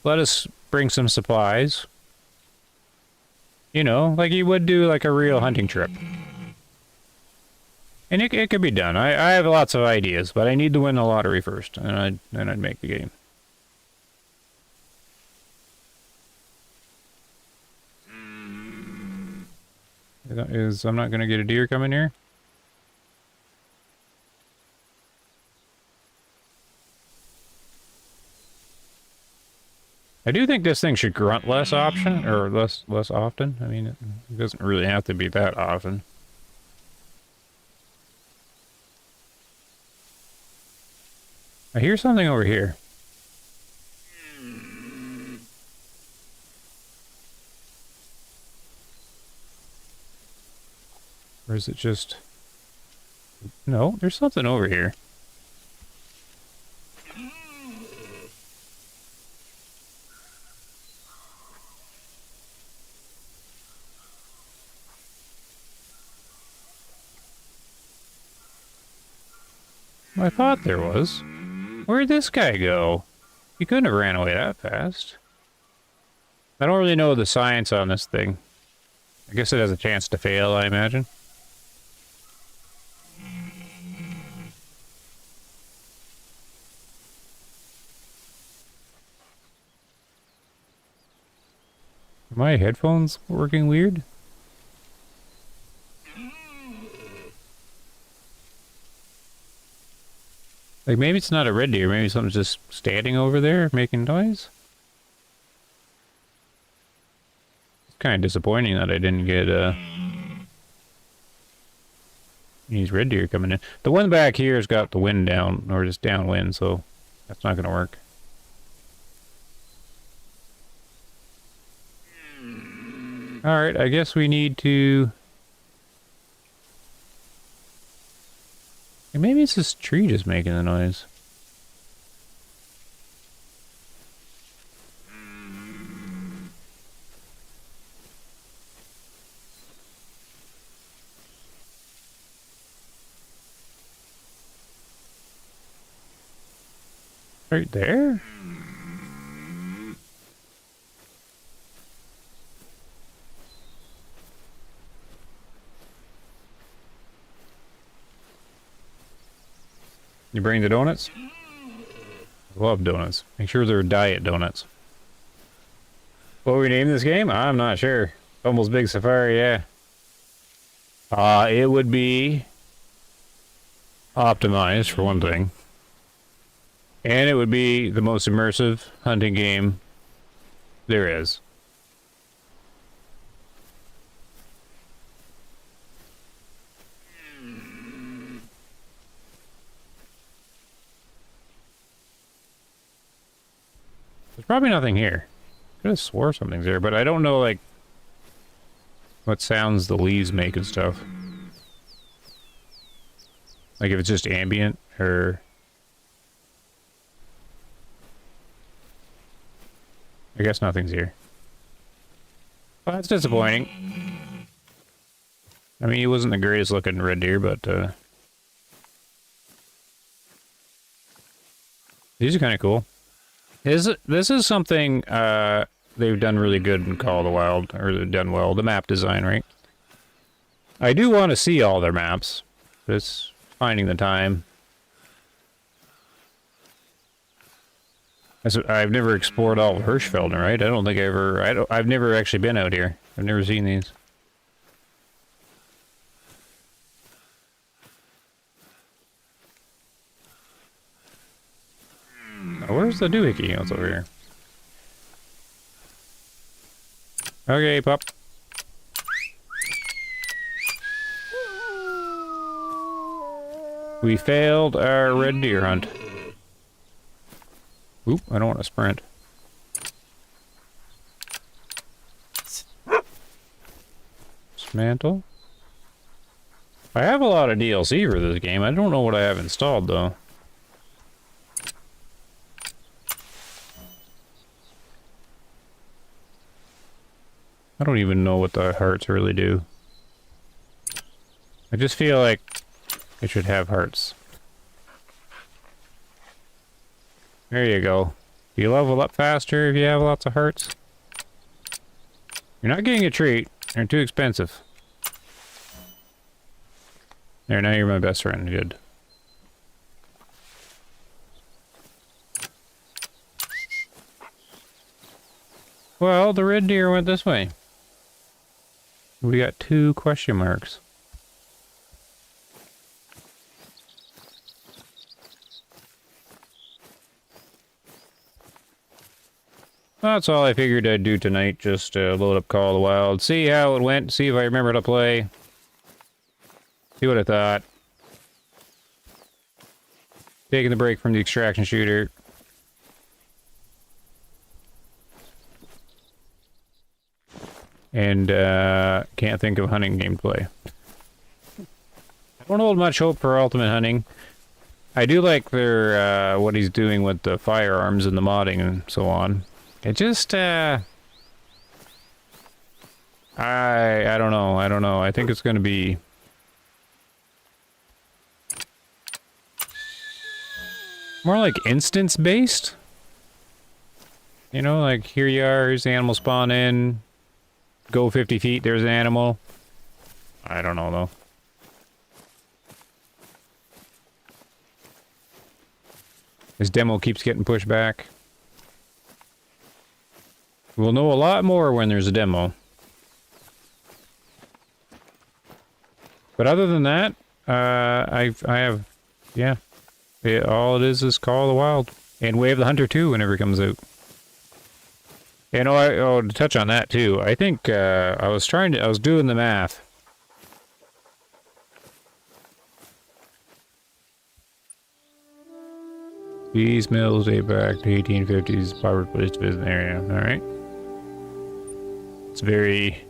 Let us bring some supplies. You know, like you would do like a real hunting trip. And it could be done. I have lots of ideas, but I need to win the lottery first, and I'd make the game. I'm not gonna get a deer coming here? I do think this thing should grunt less often. I mean, it doesn't really have to be that often. I hear something over here. Or is it just... No, there's something over here. I thought there was. Where'd this guy go? He couldn't have ran away that fast. I don't really know the science on this thing. I guess it has a chance to fail, I imagine. Are my headphones working weird? Like, maybe it's not a red deer, maybe something's just standing over there making noise? It's kind of disappointing that I didn't get, these red deer coming in. The one back here has got the wind down, or just downwind, so that's not gonna work. Alright, I guess we need to... Maybe it's this tree just making the noise. Right there? You bring the donuts? I love donuts. Make sure they're diet donuts. What we name this game? I'm not sure. Almost Big Safari, yeah. It would be optimized for one thing. And it would be the most immersive hunting game there is. There's probably nothing here. Could have swore something's there, but I don't know, like, what sounds the leaves make and stuff. Like, if it's just ambient, or... I guess nothing's here. Well, that's disappointing. I mean, he wasn't the greatest looking red deer, but, these are kind of cool. This is something they've done really good in Call of the Wild, or they've done well, the map design, right? I do want to see all their maps, but it's finding the time. I've never explored all of Hirschfelden, right? I don't think I've never actually been out here. I've never seen these. Oh, where's the doohickey? Oh, it's over here. Okay, pup. We failed our red deer hunt. Oop, I don't want to sprint. Dismantle. I have a lot of DLC for this game. I don't know what I have installed, though. I don't even know what the hearts really do. I just feel like it should have hearts. There you go. You level up faster if you have lots of hearts. You're not getting a treat. They're too expensive. There, now you're my best friend. Good. Well, the red deer went this way. We got 2 question marks. That's all I figured I'd do tonight, just load up Call of the Wild, see how it went, see if I remember to play, see what I thought. Taking the break from the extraction shooter. And can't think of hunting gameplay. I don't hold much hope for Ultimate Hunting. I do like their what he's doing with the firearms and the modding and so on. It just I don't know. I think it's going to be more like instance based. You know, like here you are, here's the animal spawn in. Go 50 feet, there's an animal. I don't know, though. This demo keeps getting pushed back. We'll know a lot more when there's a demo. But other than that, I have, yeah. All it is Call of the Wild. And Way of the Hunter 2 whenever it comes out. And to touch on that too, I think I was doing the math. These mills date back to 1850s, power placed business area. All right. It's very,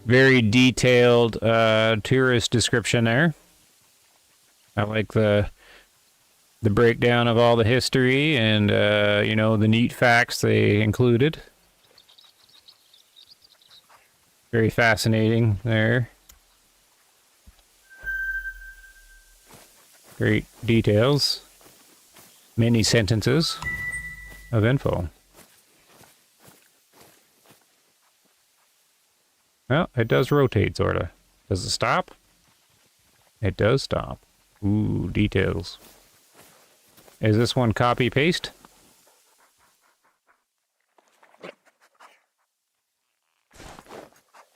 very detailed tourist description there. I like the breakdown of all the history and you know, the neat facts they included. Very fascinating there. Great details. Many sentences of info. Well, it does rotate, sorta. Does it stop? It does stop. Ooh, details. Is this one copy-paste?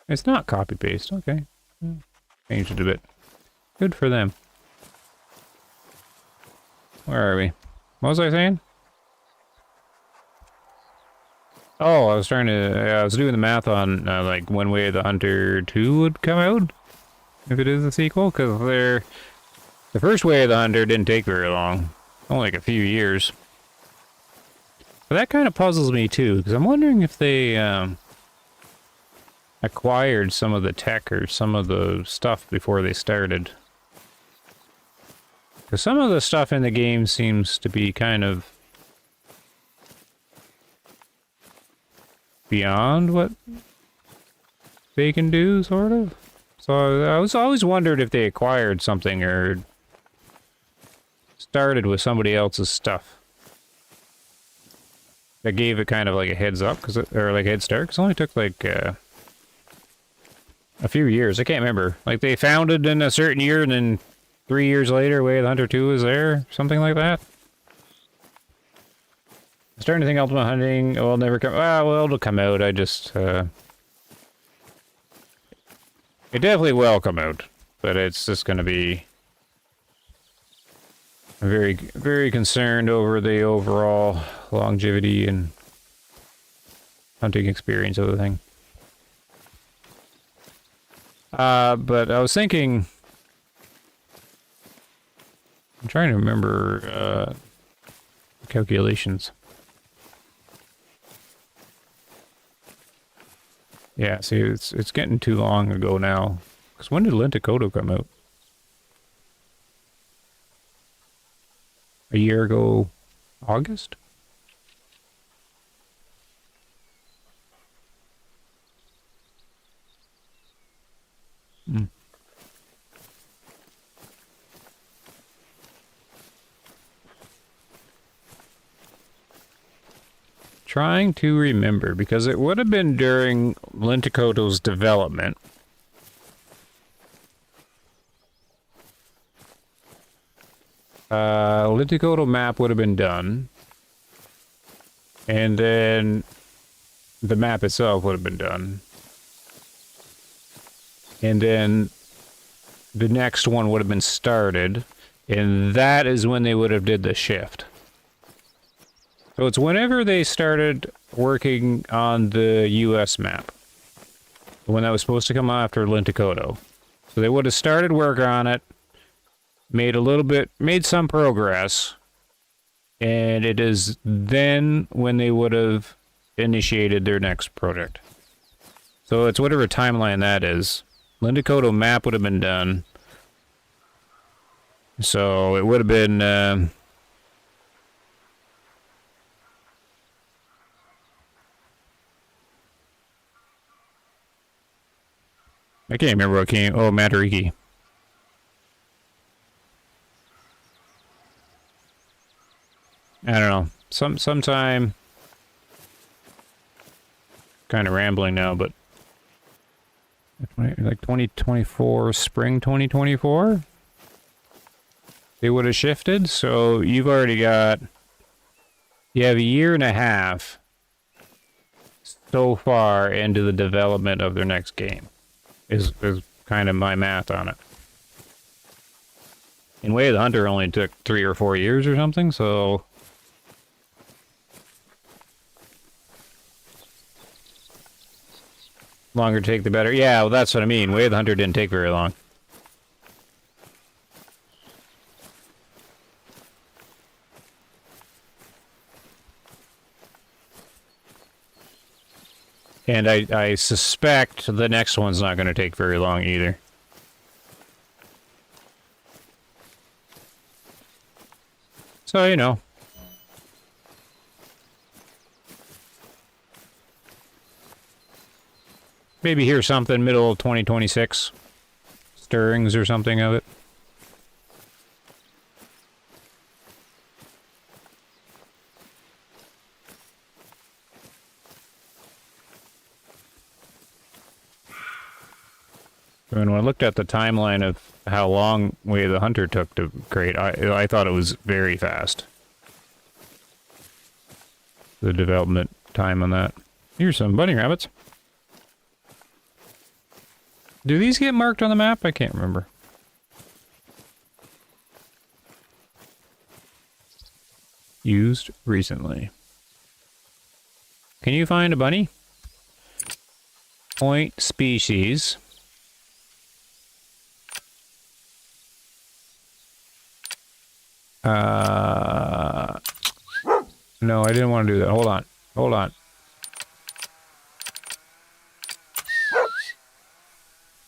It's not copy-paste, okay. Changed it a bit. Good for them. Where are we? What was I saying? Oh, I was doing the math on, like, when Way of the Hunter 2 would come out? If it is a sequel? Because the first Way of the Hunter didn't take very long. Only like a few years. But that kind of puzzles me, too, because I'm wondering if they, acquired some of the tech or some of the stuff before they started. Because some of the stuff in the game seems to be kind of beyond what they can do, sort of. So I was always wondered if they acquired something or started with somebody else's stuff. That gave it kind of like a heads up, or like a head start, because it only took like a few years. I can't remember. Like they founded in a certain year, and then 3 years later, Way of the Hunter 2 was there, something like that. starting to think ultimate hunting will never come. Well, it'll come out. I just it definitely will come out, but it's just going to be very, very concerned over the overall longevity and hunting experience of the thing. But I was thinking, I'm trying to remember calculations. Yeah, see, it's getting too long ago now. Because when did Lenticoto come out? A year ago, August? Hmm. Trying to remember, because it would have been during Lenticoto's development. Lenticoto map would have been done. And then the map itself would have been done. And then the next one would have been started. And that is when they would have did the shift. So it's whenever they started working on the US map. When that was supposed to come after Lenticoto. So they would have started work on it, made some progress, and it is then when they would have initiated their next project. So it's whatever timeline that is. Lenticoto map would have been done. So it would have been I can't remember what came. Oh, Matariki. I don't know. Sometime. Kind of rambling now, but like 2024, spring 2024. They would have shifted. So you've already got. You have a year and a half so far into the development of their next game. Is kind of my math on it. In Way of the Hunter only took 3 or 4 years or something, so longer take the better. Yeah, well, that's what I mean. Way of the Hunter didn't take very long. And I suspect the next one's not going to take very long either. So, you know. Maybe hear something middle of 2026. Stirrings or something of it. When I looked at the timeline of how long Way of the Hunter took to create, I thought it was very fast. The development time on that. Here's some bunny rabbits. Do these get marked on the map? I can't remember. Used recently. Can you find a bunny? Point species. No, I didn't want to do that. Hold on. Hold on.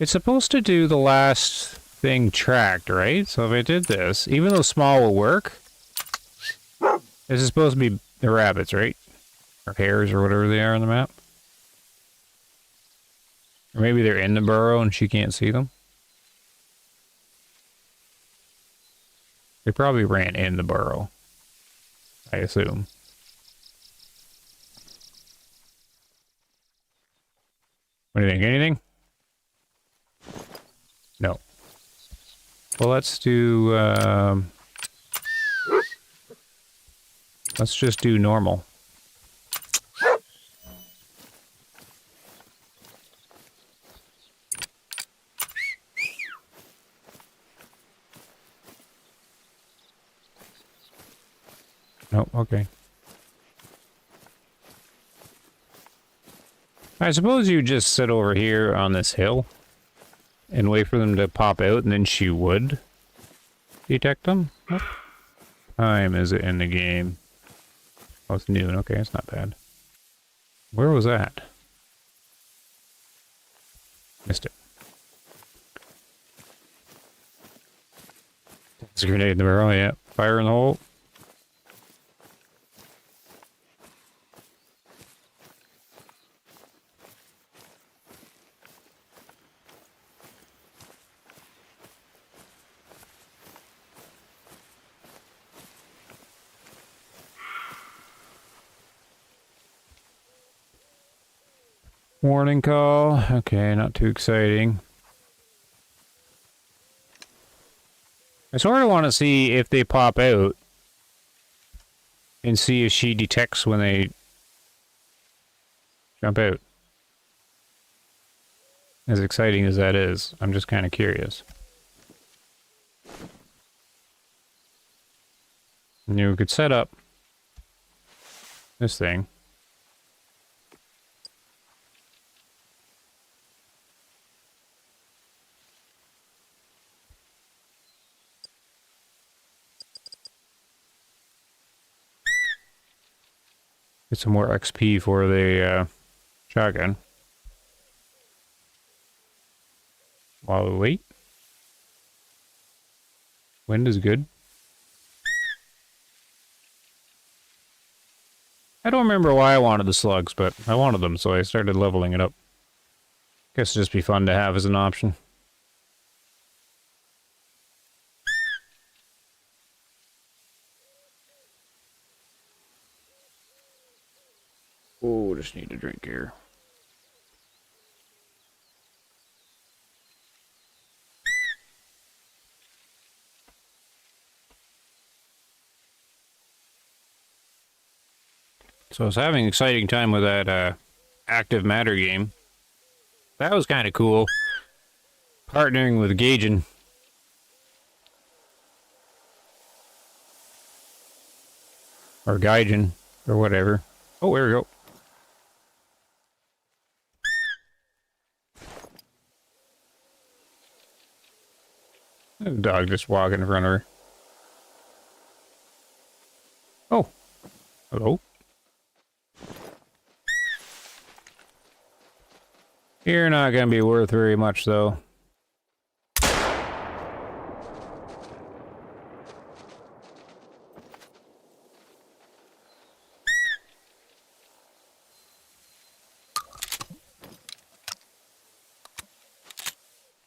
It's supposed to do the last thing tracked, right? So if I did this, even though small will work, this is supposed to be the rabbits, right? Or hares or whatever they are on the map. Or maybe they're in the burrow and she can't see them. They probably ran in the burrow, I assume. What do you think? Anything? No. Well, let's do, let's just do normal. Nope, okay. I suppose you just sit over here on this hill and wait for them to pop out, and then she would detect them. What time is it in the game? Oh, it's noon. Okay, it's not bad. Where was that? Missed it. It's a grenade in the barrel, yeah. Fire in the hole. Warning call. Okay, not too exciting. I sort of want to see if they pop out and see if she detects when they jump out. As exciting as that is, I'm just kind of curious. And you could set up this thing. Get some more XP for the shotgun. While we wait. Wind is good. I don't remember why I wanted the slugs, but I wanted them, so I started leveling it up. Guess it'd just be fun to have as an option. Oh, just need a drink here. So I was having an exciting time with that active matter game. That was kind of cool. Partnering with Gaijin. Or Gaijin, or whatever. Oh, there we go. There's a dog just walking in front of her. Oh. Hello. You're not gonna be worth very much, though.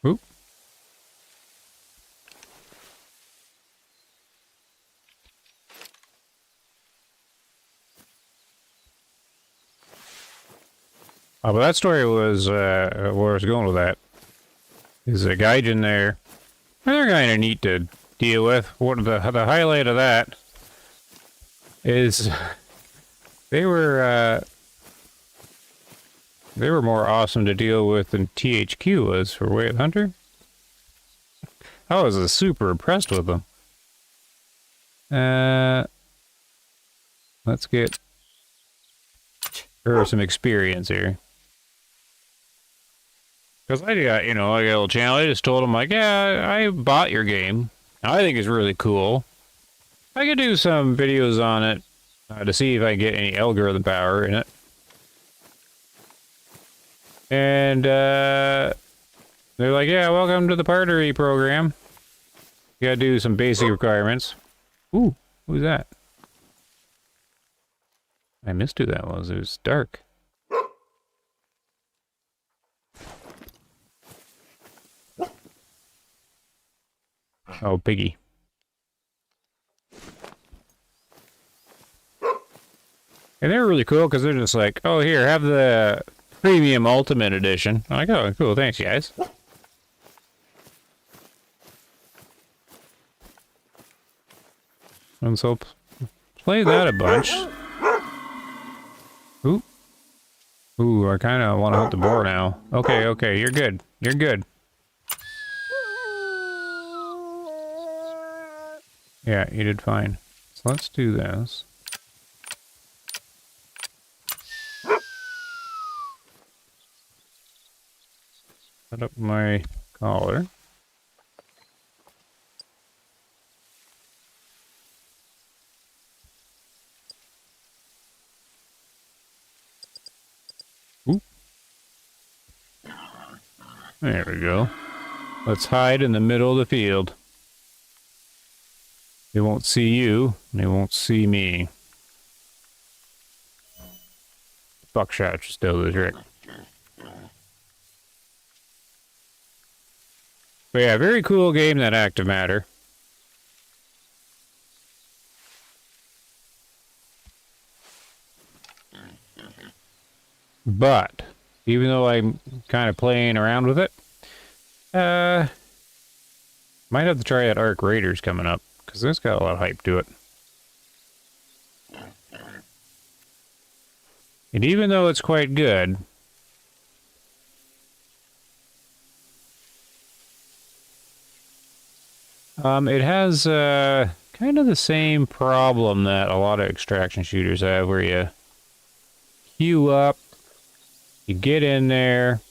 Oop. Oh, but that story was, where I was going with that. Is a Gaijin there. They're kind of neat to deal with. What the highlight of that is they were more awesome to deal with than THQ was for Way of the Hunter. I was super impressed with them. Let's get her some experience here. Because I got, I got a little channel. I just told him, like, yeah, I bought your game. I think it's really cool. I could do some videos on it to see if I can get any algorithm power in it. And they're like, yeah, welcome to the partnery program. You gotta do some basic requirements. Ooh, who's that? I missed who that was. It was dark. Oh, Piggy. And they're really cool because they're just like, oh, here, have the Premium Ultimate Edition. I'm like, oh, cool, thanks, guys. And so, play that a bunch. Ooh. Ooh, I kind of want to hit the boar now. Okay, okay, you're good. You're good. Yeah, you did fine. So let's do this. Set up my collar. Ooh. There we go. Let's hide in the middle of the field. They won't see you, and they won't see me. Buckshot just does the trick. But yeah, very cool game, that Active Matter. But, even though I'm kind of playing around with it, might have to try that Arc Raiders coming up, because it's got a lot of hype to it. And even though it's quite good, it has kind of the same problem that a lot of extraction shooters have, where you queue up, you get in there,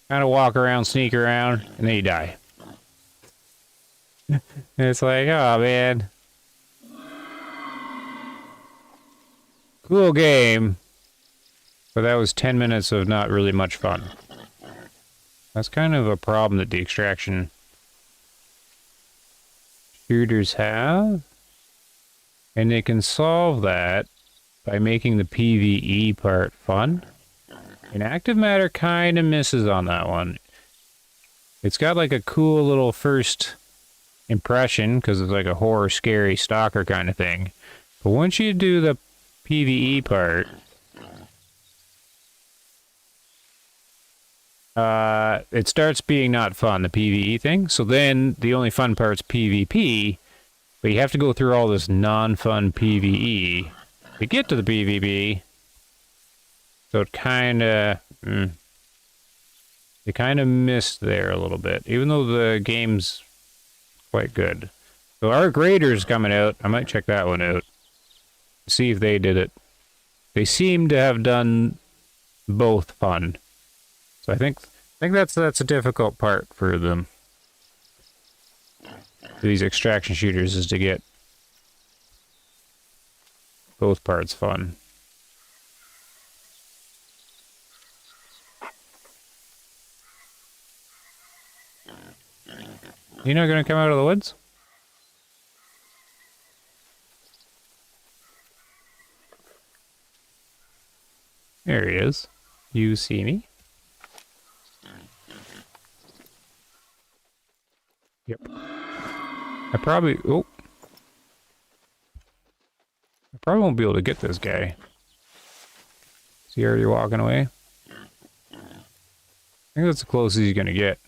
kind of walk around, sneak around, and then you die. And it's like, oh man. Cool game, but that was 10 minutes of not really much fun. That's kind of a problem that the extraction shooters have. And they can solve that by making the PvE part fun. And Active Matter kind of misses on that one. It's got like a cool little first impression, because it's like a horror, scary stalker kind of thing. But once you do the PvE part, it starts being not fun, the PvE thing. So then the only fun part's PvP, but you have to go through all this non-fun PvE to get to the PvP. So it kind of, they kind of missed there a little bit, even though the game's quite good. So Arc Raiders coming out, I might check that one out. See if they did it. They seem to have done both fun. So I think that's a difficult part for them. These extraction shooters is to get both parts fun. You not gonna come out of the woods? There he is. You see me? Yep. I probably won't be able to get this guy. Is he already walking away? I think that's the closest he's gonna get.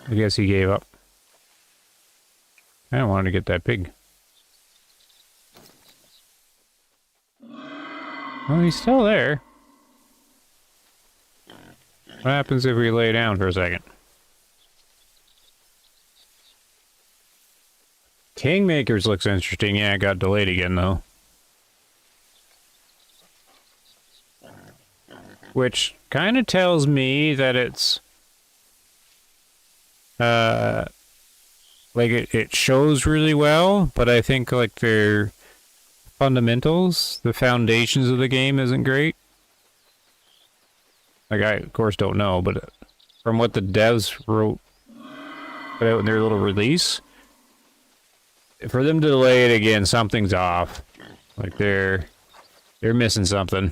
I guess he gave up. I don't want to get that pig. Well, he's still there. What happens if we lay down for a second? Kingmakers looks interesting. Yeah, it got delayed again, though. Which kind of tells me that it's... like it shows really well, but I think like their fundamentals, the foundations of the game isn't great. Like I of course don't know, but from what the devs put out in their little release, for them to delay it again, something's off. Like they're missing something.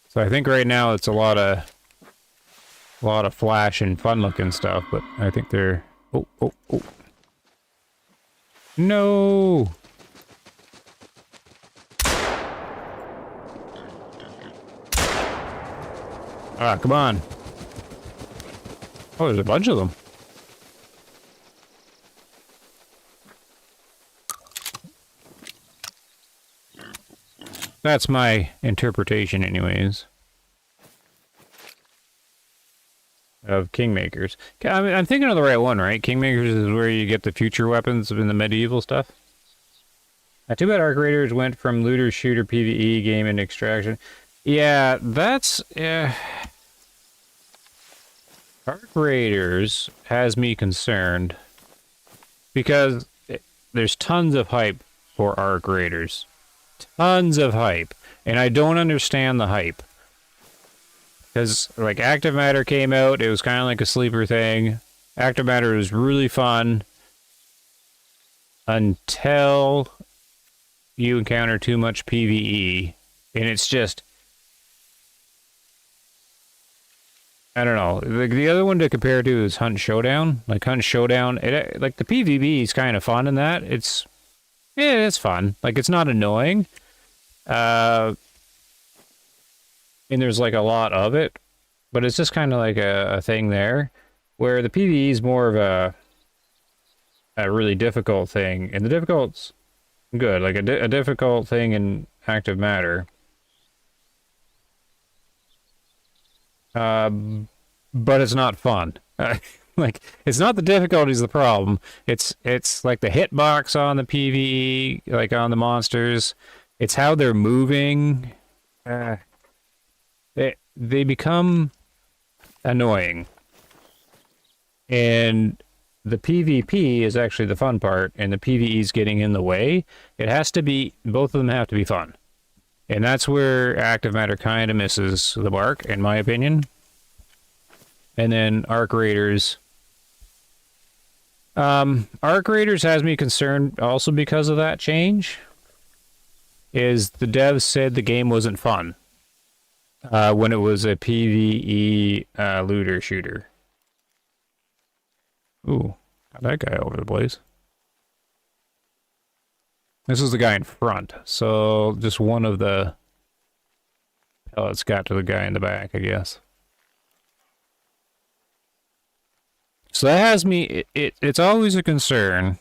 So I think right now it's a lot of flash and fun looking stuff, but I think they're oh. No. Ah, come on. Oh, there's a bunch of them. That's my interpretation, anyways, of Kingmakers. I mean, I'm thinking of the right one, right? Kingmakers is where you get the future weapons in the medieval stuff. Too bad Arc Raiders went from looter shooter PvE game into extraction. Yeah, that's... Arc Raiders has me concerned because there's tons of hype for Arc Raiders. Tons of hype. And I don't understand the hype. Because, like, Active Matter came out, it was kind of like a sleeper thing. Active Matter was really fun until you encounter too much PvE. And it's just... I don't know. The other one to compare to is Hunt Showdown. Like, Hunt Showdown, like, the PvP is kind of fun in that. Yeah, it's fun. Like, it's not annoying. And there's, like, a lot of it. But it's just kind of like a thing there. Where the PvE is more of a really difficult thing. And the difficult's good. Like, a difficult thing in Active Matter. But it's not fun. Like, it's not the difficulty's the problem. It's like the hitbox on the PvE, like on the monsters. It's how they're moving. They become annoying. And the PvP is actually the fun part, and the PvE is getting in the way. It has to be, both of them have to be fun. And that's where Active Matter kind of misses the mark, in my opinion. And then Arc Raiders. Arc Raiders has me concerned also because of that change. Is the devs said the game wasn't fun. When it was a PvE looter shooter. Ooh, got that guy over the place. This is the guy in front, so just one of the pellets got to the guy in the back, I guess. So that has me, it's always a concern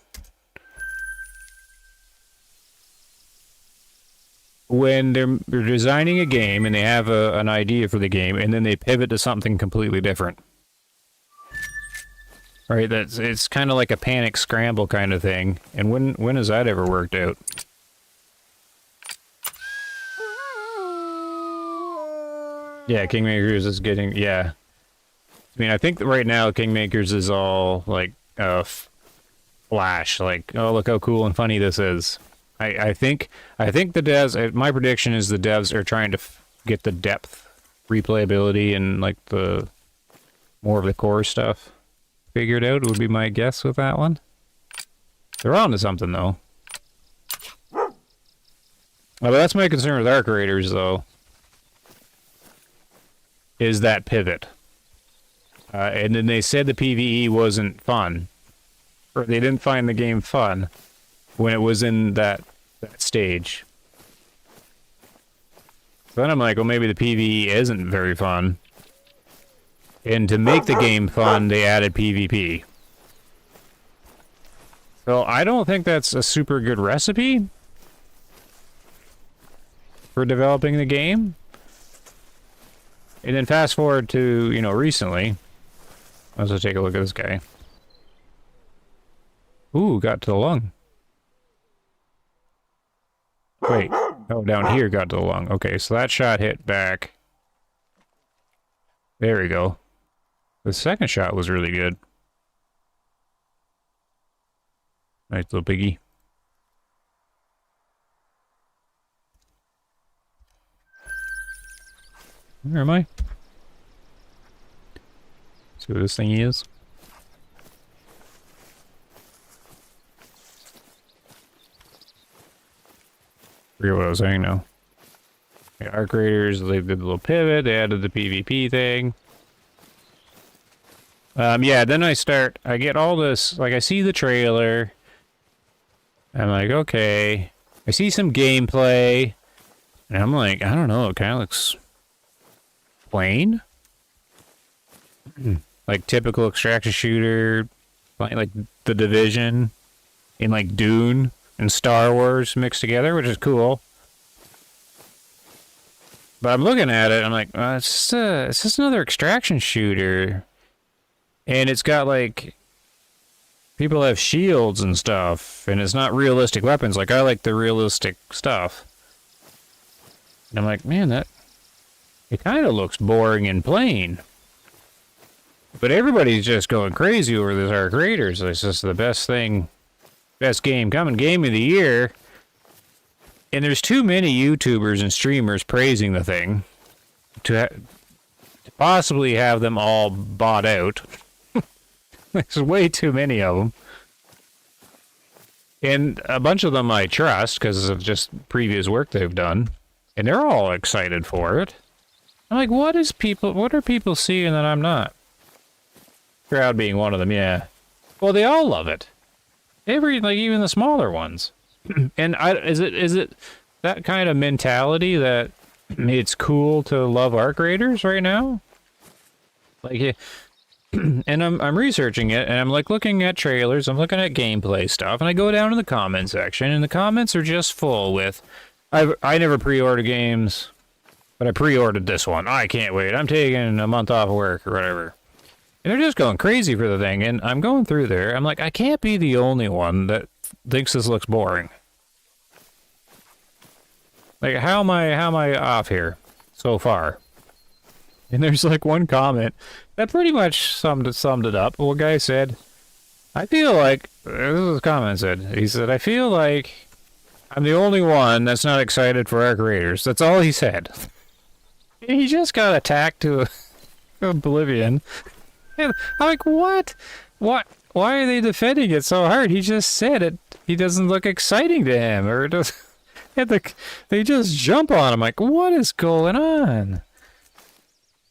when they're designing a game and they have an idea for the game and then they pivot to something completely different. Right, it's kind of like a panic scramble kind of thing. And when has that ever worked out? Yeah, Kingmakers is getting, yeah. I mean, I think that right now Kingmakers is all like flash, like, oh, look how cool and funny this is. I think the devs, my prediction is the devs are trying to get the depth, replayability, and like the more of the core stuff figured out, would be my guess with that one. They're on to something, though. Well, that's my concern with Arc Raiders, though. Is that pivot. And then they said the PvE wasn't fun. Or they didn't find the game fun when it was in that stage. So then I'm like, well, maybe the PvE isn't very fun. And to make the game fun, they added PvP. So I don't think that's a super good recipe for developing the game. And then fast forward to, you know, recently. Let's just take a look at this guy. Ooh, got to the lung. Wait. Oh, down here got to the lung. Okay, so that shot hit back. There we go. The second shot was really good. Nice little piggy. Where am I? See what this thing is. Forget what I was saying now. Yeah, Arc Raiders, they did the little pivot, they added the PvP thing. Yeah, then I get all this, like, I see the trailer. I'm like, okay. I see some gameplay. And I'm like, I don't know, it kind of looks plain. like typical extraction shooter, like The Division, in like Dune and Star Wars mixed together, which is cool. But I'm looking at it, I'm like, it's just another extraction shooter. And it's got like, people have shields and stuff, and it's not realistic weapons. Like, I like the realistic stuff. And I'm like, man, it kind of looks boring and plain. But everybody's just going crazy over this Arc Raiders. It's just the best thing, best game coming, game of the year. And there's too many YouTubers and streamers praising the thing to possibly have them all bought out. There's way too many of them. And a bunch of them I trust because of just previous work they've done. And they're all excited for it. I'm like, what are people seeing that I'm not? Crowd being one of them, yeah. Well, they all love it. Like even the smaller ones. And is it that kind of mentality that it's cool to love Arc Raiders right now? Like, and I'm researching it, and I'm like looking at trailers, I'm looking at gameplay stuff, and I go down to the comment section, and the comments are just full with, I never pre-order games, but I pre-ordered this one. I can't wait. I'm taking a month off of work or whatever. And they're just going crazy for the thing, and I'm going through there. I'm like, I can't be the only one that thinks this looks boring. Like, how am I off here so far? And there's like one comment that pretty much summed it up. One guy said, I feel like, this is what the comment said. He said, I feel like I'm the only one that's not excited for Arc Raiders. That's all he said. He just got attacked to oblivion. And I'm like, what? What? Why are they defending it so hard? He just said it. He doesn't look exciting to him, or does? They just jump on him. Like, what is going on?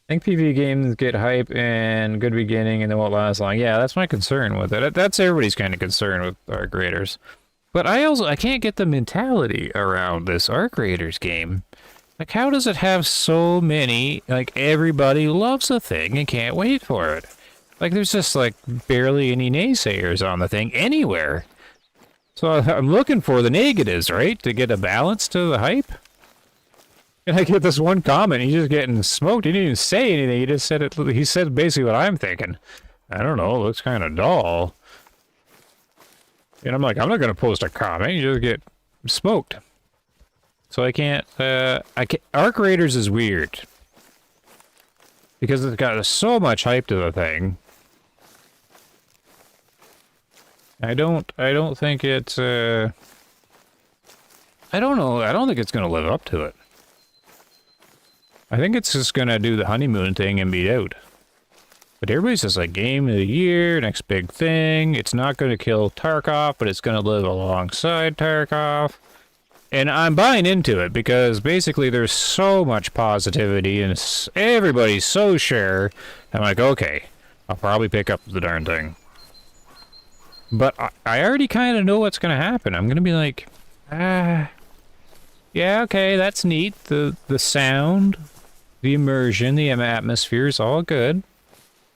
I think PvP games get hype and good beginning and they won't last long. Yeah, that's my concern with it. That's everybody's kind of concern with Arc Raiders. But I can't get the mentality around this Arc Raiders game. Like, how does it have so many, like, everybody loves the thing and can't wait for it? Like, there's just, like, barely any naysayers on the thing anywhere. So I'm looking for the negatives, right? To get a balance to the hype. And I get this one comment, he's just getting smoked. He didn't even say anything, he just said it. He said basically what I'm thinking. I don't know, it looks kind of dull. And I'm like, I'm not going to post a comment, you just get smoked. So I can't, Arc Raiders is weird. Because it's got so much hype to the thing. I don't think it's, I don't know, I don't think it's going to live up to it. I think it's just going to do the honeymoon thing and be out. But everybody's just like, game of the year, next big thing. It's not going to kill Tarkov, but it's going to live alongside Tarkov. And I'm buying into it because basically there's so much positivity and everybody's so sure. I'm like, okay, I'll probably pick up the darn thing. But I already kind of know what's going to happen. I'm going to be like, yeah, okay, that's neat. The sound, the immersion, the atmosphere is all good.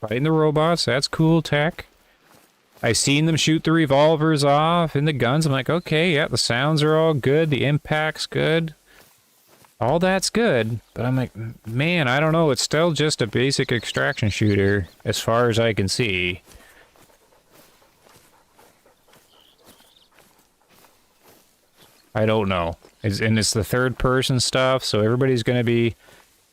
Fighting the robots, that's cool tech. I seen them shoot the revolvers off and the guns. I'm like, okay, yeah, the sounds are all good. The impact's good. All that's good. But I'm like, man, I don't know. It's still just a basic extraction shooter as far as I can see. I don't know. And it's the third person stuff, so everybody's going to be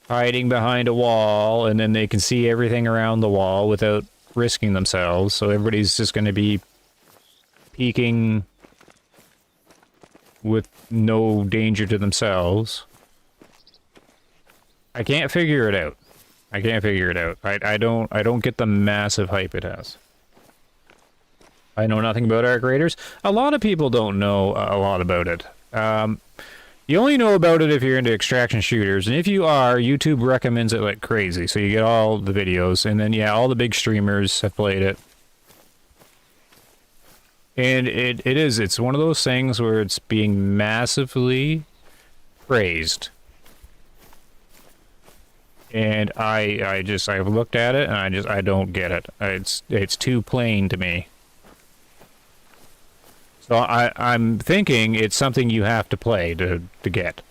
hiding behind a wall, and then they can see everything around the wall without risking themselves, so everybody's just going to be peeking with no danger to themselves. I can't figure it out. I can't figure it out. I don't get the massive hype it has. I know nothing about Arc Raiders. A lot of people don't know a lot about it. You only know about it if you're into extraction shooters, and if you are, YouTube recommends it like crazy, so you get all the videos, and then, yeah, all the big streamers have played it. And it's one of those things where it's being massively praised. And I've looked at it and I don't get it. It's too plain to me. So I'm thinking it's something you have to play to get.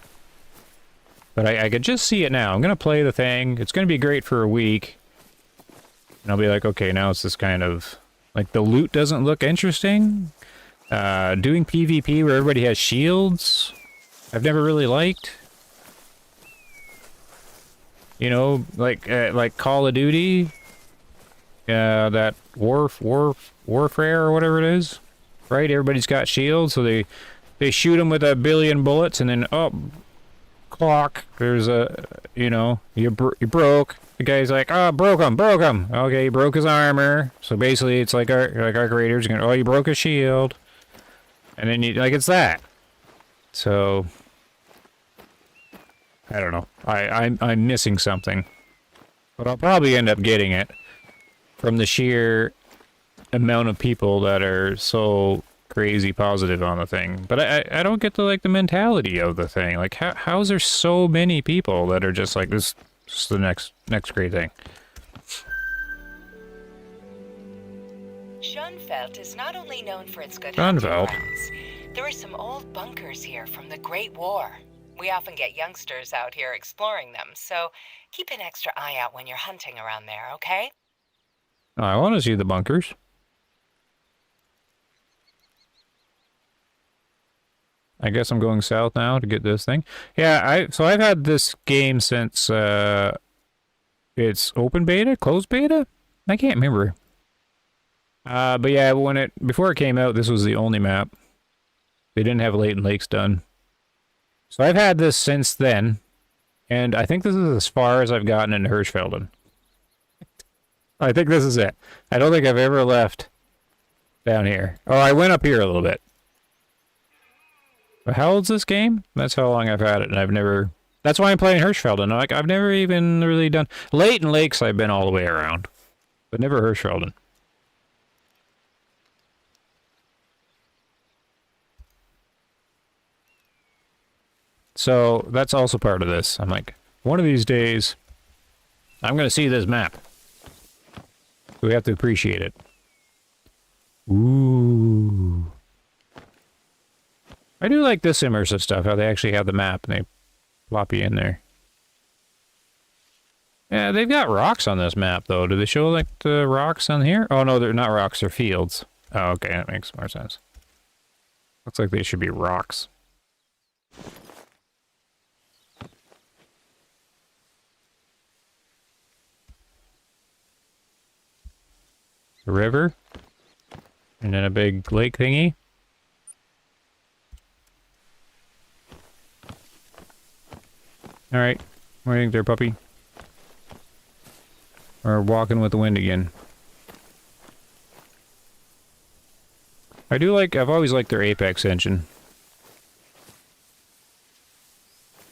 But I could just see it now. I'm gonna play the thing. It's gonna be great for a week. And I'll be like, okay, now it's this kind of... Like, the loot doesn't look interesting. Doing PvP where everybody has shields, I've never really liked. You know, like Call of Duty, that Warfare or whatever it is, right? Everybody's got shields, so they shoot them with 1 billion bullets, and then clock. There's a, you know, you broke. The guy's like, oh, broke him. Okay, he broke his armor. So basically, it's like our creators going, oh, you broke his shield, and then it's that. So I don't know. I'm missing something, but I'll probably end up getting it from the sheer amount of people that are so crazy positive on the thing. But I don't get the mentality of the thing. Like, how is there so many people that are just like, this is the next great thing? Schoenfeld is not only known for its good Schoenfeld. hunting grounds. There are some old bunkers here from the Great War. We often get youngsters out here exploring them, so keep an extra eye out when you're hunting around there, okay? I want to see the bunkers. I guess I'm going south now to get this thing. Yeah, so I've had this game since it's open beta, closed beta? I can't remember. But yeah, before it came out, this was the only map. They didn't have Latent Lakes done. So I've had this since then, and I think this is as far as I've gotten into Hirschfelden. I think this is it. I don't think I've ever left down here. Oh, I went up here a little bit. But how old's this game? That's how long I've had it, and I've never... That's why I'm playing Hirschfelden. I've never even really done... Latent Lakes I've been all the way around, but never Hirschfelden. So that's also part of this. I'm like, one of these days, I'm going to see this map. We have to appreciate it. Ooh. I do like this immersive stuff, how they actually have the map and they plop you in there. Yeah, they've got rocks on this map, though. Do they show, like, the rocks on here? Oh, no, they're not rocks, they're fields. Oh, okay, that makes more sense. Looks like they should be rocks. A river, and then a big lake thingy. Alright, what do you think there, puppy? Or walking with the wind again. I've always liked their Apex engine.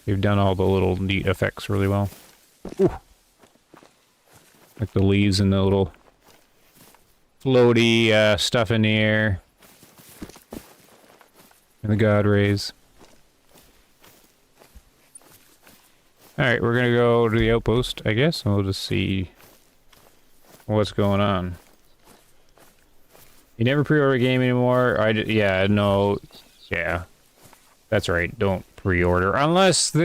They've done all the little neat effects really well. Ooh. Like the leaves and the little floaty stuff in the air. And the god rays. Alright, we're gonna go to the outpost, I guess, and we'll just see what's going on. You never pre-order a game anymore? Yeah, no. Yeah. That's right, don't pre-order. Unless,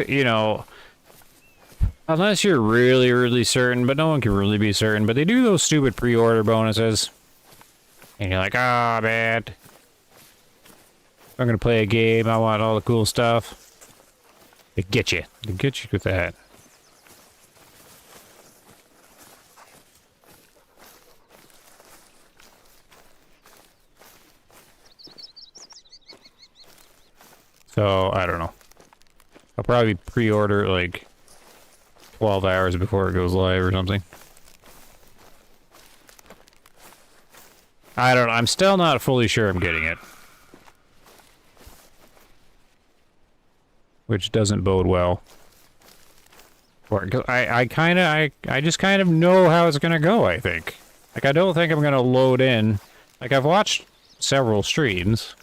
unless you're really, really certain, but no one can really be certain. But they do those stupid pre-order bonuses. And you're like, ah, man. I'm gonna play a game, I want all the cool stuff. They get you. They get you with that. So, I don't know. I'll probably pre-order, like, 12 hours before it goes live or something. I don't know. I'm still not fully sure I'm getting it. Which doesn't bode well. Because I just kind of know how it's gonna go, I think. Like, I don't think I'm gonna load in. Like, I've watched several streams.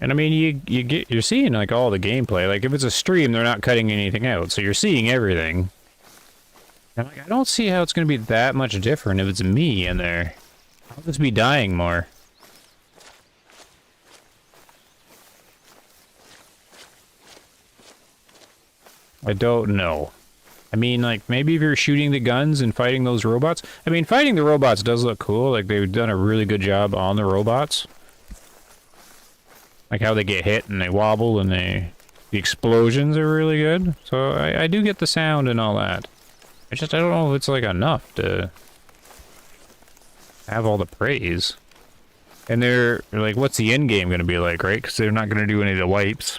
And I mean, you're seeing like all the gameplay. Like if it's a stream, they're not cutting anything out, so you're seeing everything. And like, I don't see how it's gonna be that much different if it's me in there. I'll just be dying more. I don't know. I mean, like, maybe if you're shooting the guns and fighting those robots. I mean, fighting the robots does look cool. Like, they've done a really good job on the robots. Like how they get hit and they wobble and the explosions are really good. So I do get the sound and all that. I don't know if it's like enough to have all the praise. And they're like, what's the end game going to be like, right? Because they're not going to do any of the wipes.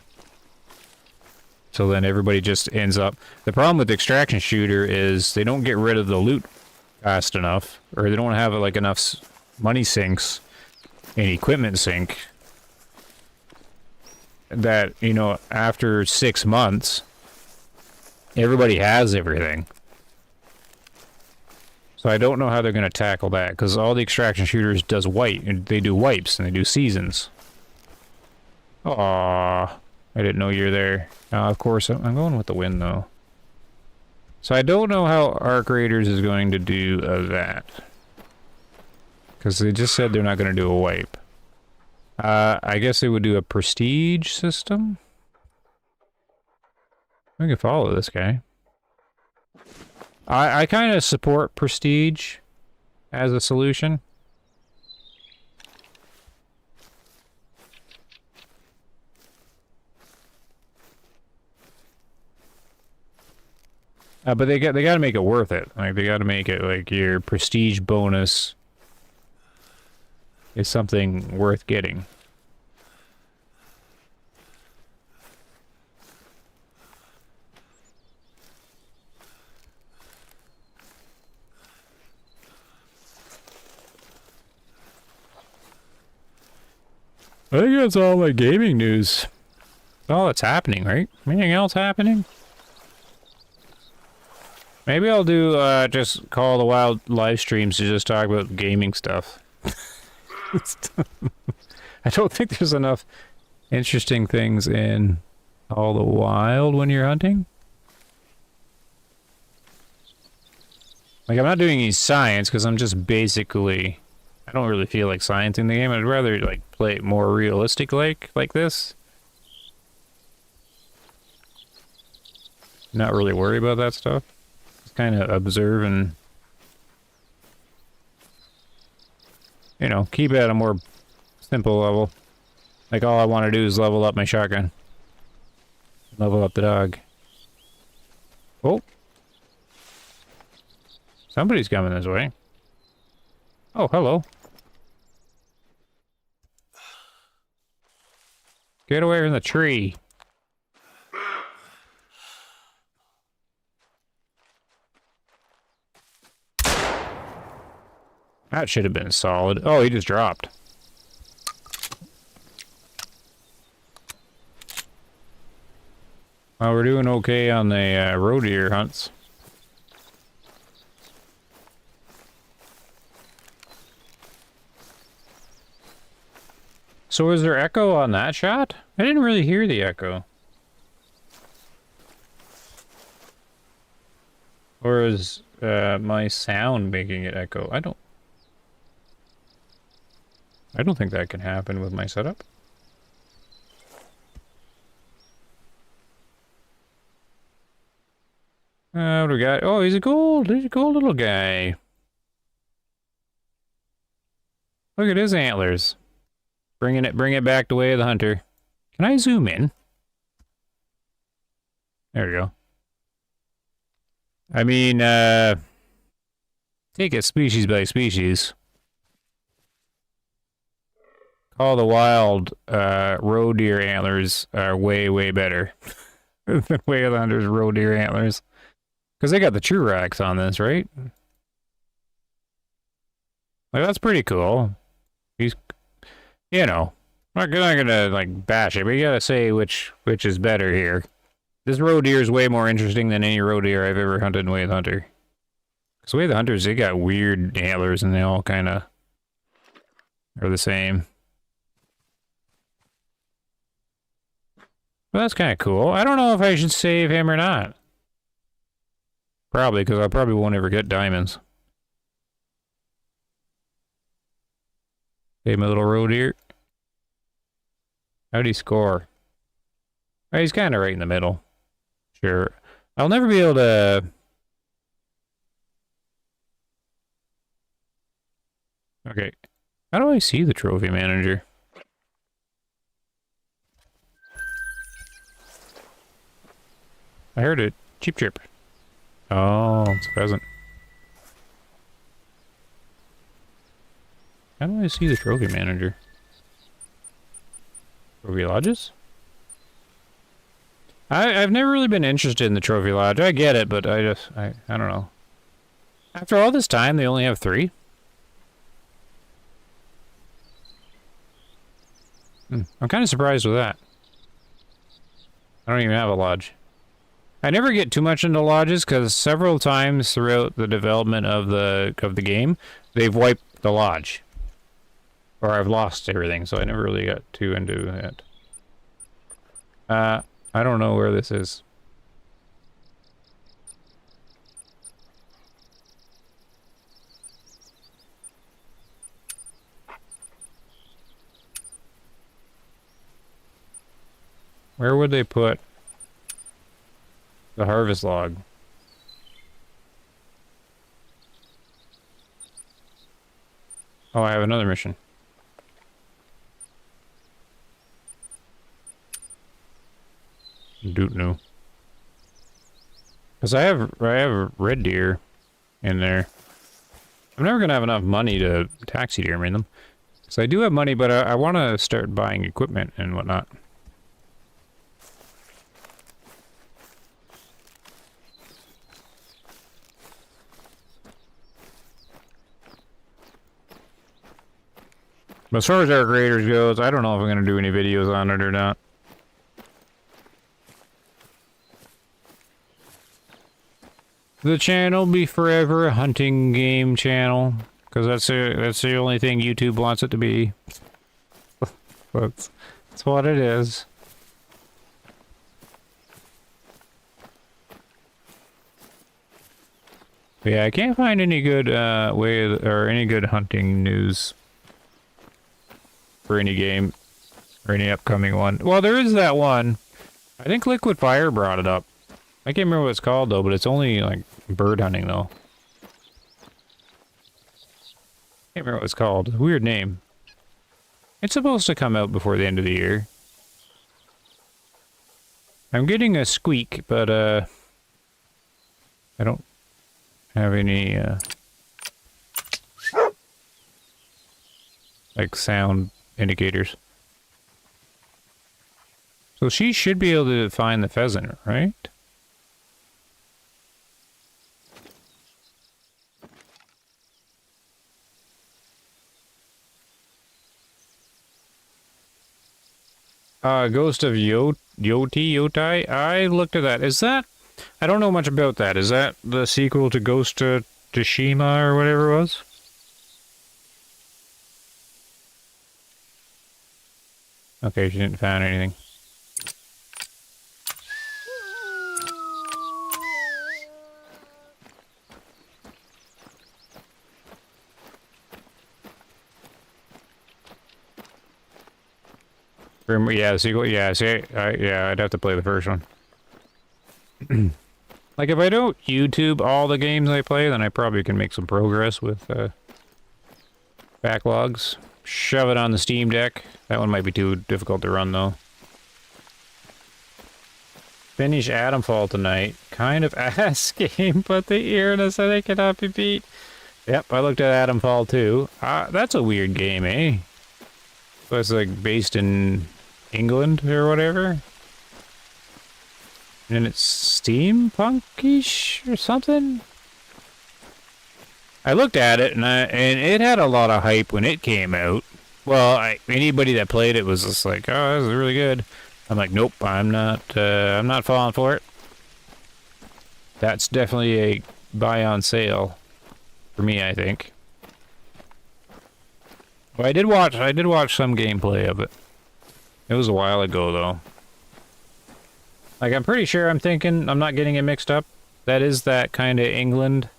So then everybody just ends up... The problem with the extraction shooter is they don't get rid of the loot fast enough. Or they don't have like enough money sinks and equipment sink. That, you know, after 6 months, everybody has everything. So I don't know how they're going to tackle that, because all the extraction shooters does wipe, and they do wipes, and they do seasons. Aww, I didn't know you're there. Of course, I'm going with the wind, though. So I don't know how Arc Raiders is going to do that. Because they just said they're not going to do a wipe. I guess they would do a prestige system. We can follow this guy. I kind of support prestige as a solution. But they got to make it worth it. Like they got to make it like your prestige bonus is something worth getting. I think that's all my gaming news. That's all that's happening, right? Anything else happening? Maybe I'll do just Call of the Wild live streams to just talk about gaming stuff. I don't think there's enough interesting things in Call of the Wild when you're hunting. Like, I'm not doing any science because I'm just basically... I don't really feel like sciencing the game. I'd rather, like, play it more realistic like this. Not really worry about that stuff. Just kind of observe and... You know, keep it at a more simple level. Like, all I want to do is level up my shotgun. Level up the dog. Oh. Somebody's coming this way. Oh, hello. Get away from the tree. That should have been solid. Oh, he just dropped. Well, we're doing okay on the roe deer hunts. So is there echo on that shot? I didn't really hear the echo. Or is my sound making it echo? I don't think that can happen with my setup. What do we got? Oh, he's a gold little guy. Look at his antlers. Bring it back the way of the hunter. Can I zoom in? There we go. I mean, take it species by species. Call of the Wild, roe deer antlers are way, way better than Way of the Hunter's roe deer antlers. Because they got the true racks on this, right? Like, that's pretty cool. He's... You know, I'm not gonna like bash it, but you gotta say which is better here. This roe deer is way more interesting than any roe deer I've ever hunted in Way of the Hunter. Because Way of the Hunters, they got weird antlers and they all kind of are the same. Well, that's kind of cool. I don't know if I should save him or not. Probably, because I probably won't ever get diamonds. Okay, my little road here. How'd he score? Oh, he's kind of right in the middle. Sure. I'll never be able to... Okay. How do I see the trophy manager? I heard it. Cheep chirp. Oh, it's a pheasant. How do I see the trophy manager? Trophy lodges? I've never really been interested in the trophy lodge. I get it, but I don't know. After all this time, they only have 3? I'm kind of surprised with that. I don't even have a lodge. I never get too much into lodges because several times throughout the development of the game, they've wiped the lodge. Or I've lost everything, so I never really got too into it. I don't know where this is. Where would they put the harvest log? Oh, I have another mission. Doot no. Because I have red deer in there. I'm never gonna have enough money to taxidermy them. So I do have money, but I want to start buying equipment and whatnot. But as far as our creators goes, I don't know if I'm gonna do any videos on it or not. The channel be forever a hunting game channel, because that's the only thing YouTube wants it to be. that's what it is. But yeah, I can't find any good any good hunting news for any game or any upcoming one. Well, there is that one. I think Liquid Fire brought it up. I can't remember what it's called though, but it's only like bird hunting though. Can't remember what it's called. Weird name. It's supposed to come out before the end of the year. I'm getting a squeak, but I don't have any like sound indicators. So she should be able to find the pheasant, right? Ghost of Yotai? I looked at that. Is that... I don't know much about that. Is that the sequel to Ghost of Tsushima or whatever it was? Okay, she didn't find anything. Yeah, the sequel. Yeah, see, yeah, I'd have to play the first one. Like, if I don't YouTube all the games I play, then I probably can make some progress with backlogs. Shove it on the Steam Deck. That one might be too difficult to run, though. Finish Atomfall tonight. Kind of ass game, but the eeriness I think cannot be beat. Yep, I looked at Atomfall too. That's a weird game, eh? So it's like based in England or whatever. And it's steampunkish or something. I looked at it and it had a lot of hype when it came out. Well, anybody that played it was just like, "Oh, this is really good." I'm like, "Nope, I'm not falling for it." That's definitely a buy on sale for me, I think. Well, I did watch some gameplay of it. It was a while ago though. Like, I'm pretty sure I'm thinking, I'm not getting it mixed up. That is that kind of England.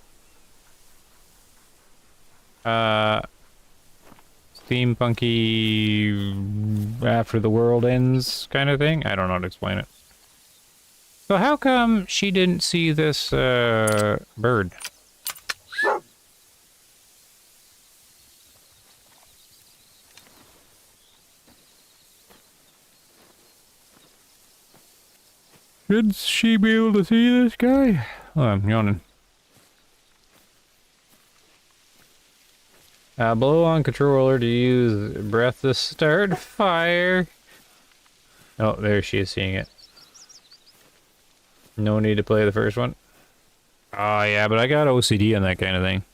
Steampunky after the world ends kind of thing. I don't know how to explain it. So how come she didn't see this, bird? Should she be able to see this guy? Oh, I'm yawning. Blow on controller to use breath to start fire. Oh, there she is seeing it. No need to play the first one. Oh, yeah, but I got OCD on that kind of thing.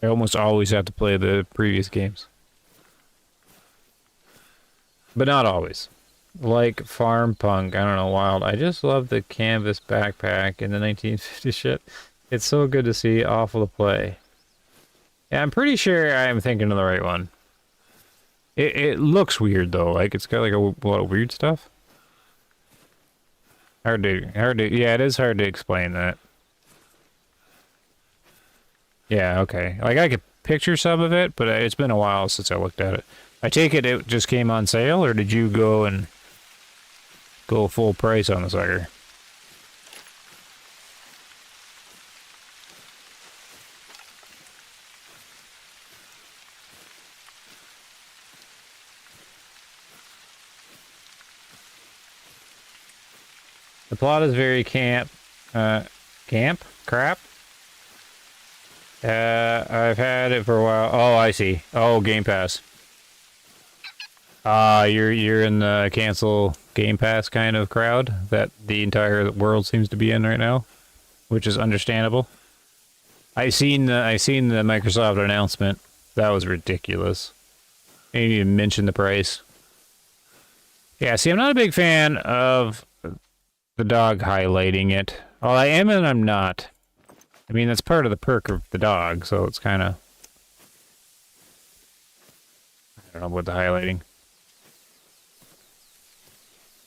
I almost always have to play the previous games. But not always. Like Farm Punk, I don't know, Wild. I just love the canvas backpack in the 1950s shit. It's so good to see, awful to play. Yeah, I'm pretty sure I'm thinking of the right one. It looks weird though, like it's got like a lot of weird stuff. Hard to, yeah, it is hard to explain that. Yeah, okay. Like I could picture some of it, but it's been a while since I looked at it. I take it just came on sale, or did you go and go full price on the sucker? The plot is very camp. Crap? I've had it for a while. Oh, I see. Oh, Game Pass. You're in the cancel Game Pass kind of crowd that the entire world seems to be in right now, which is understandable. I seen the Microsoft announcement. That was ridiculous. They didn't even mention the price. Yeah, see, I'm not a big fan of the dog highlighting it. Well, I am and I'm not. I mean, that's part of the perk of the dog, so it's kind of... I don't know about the highlighting.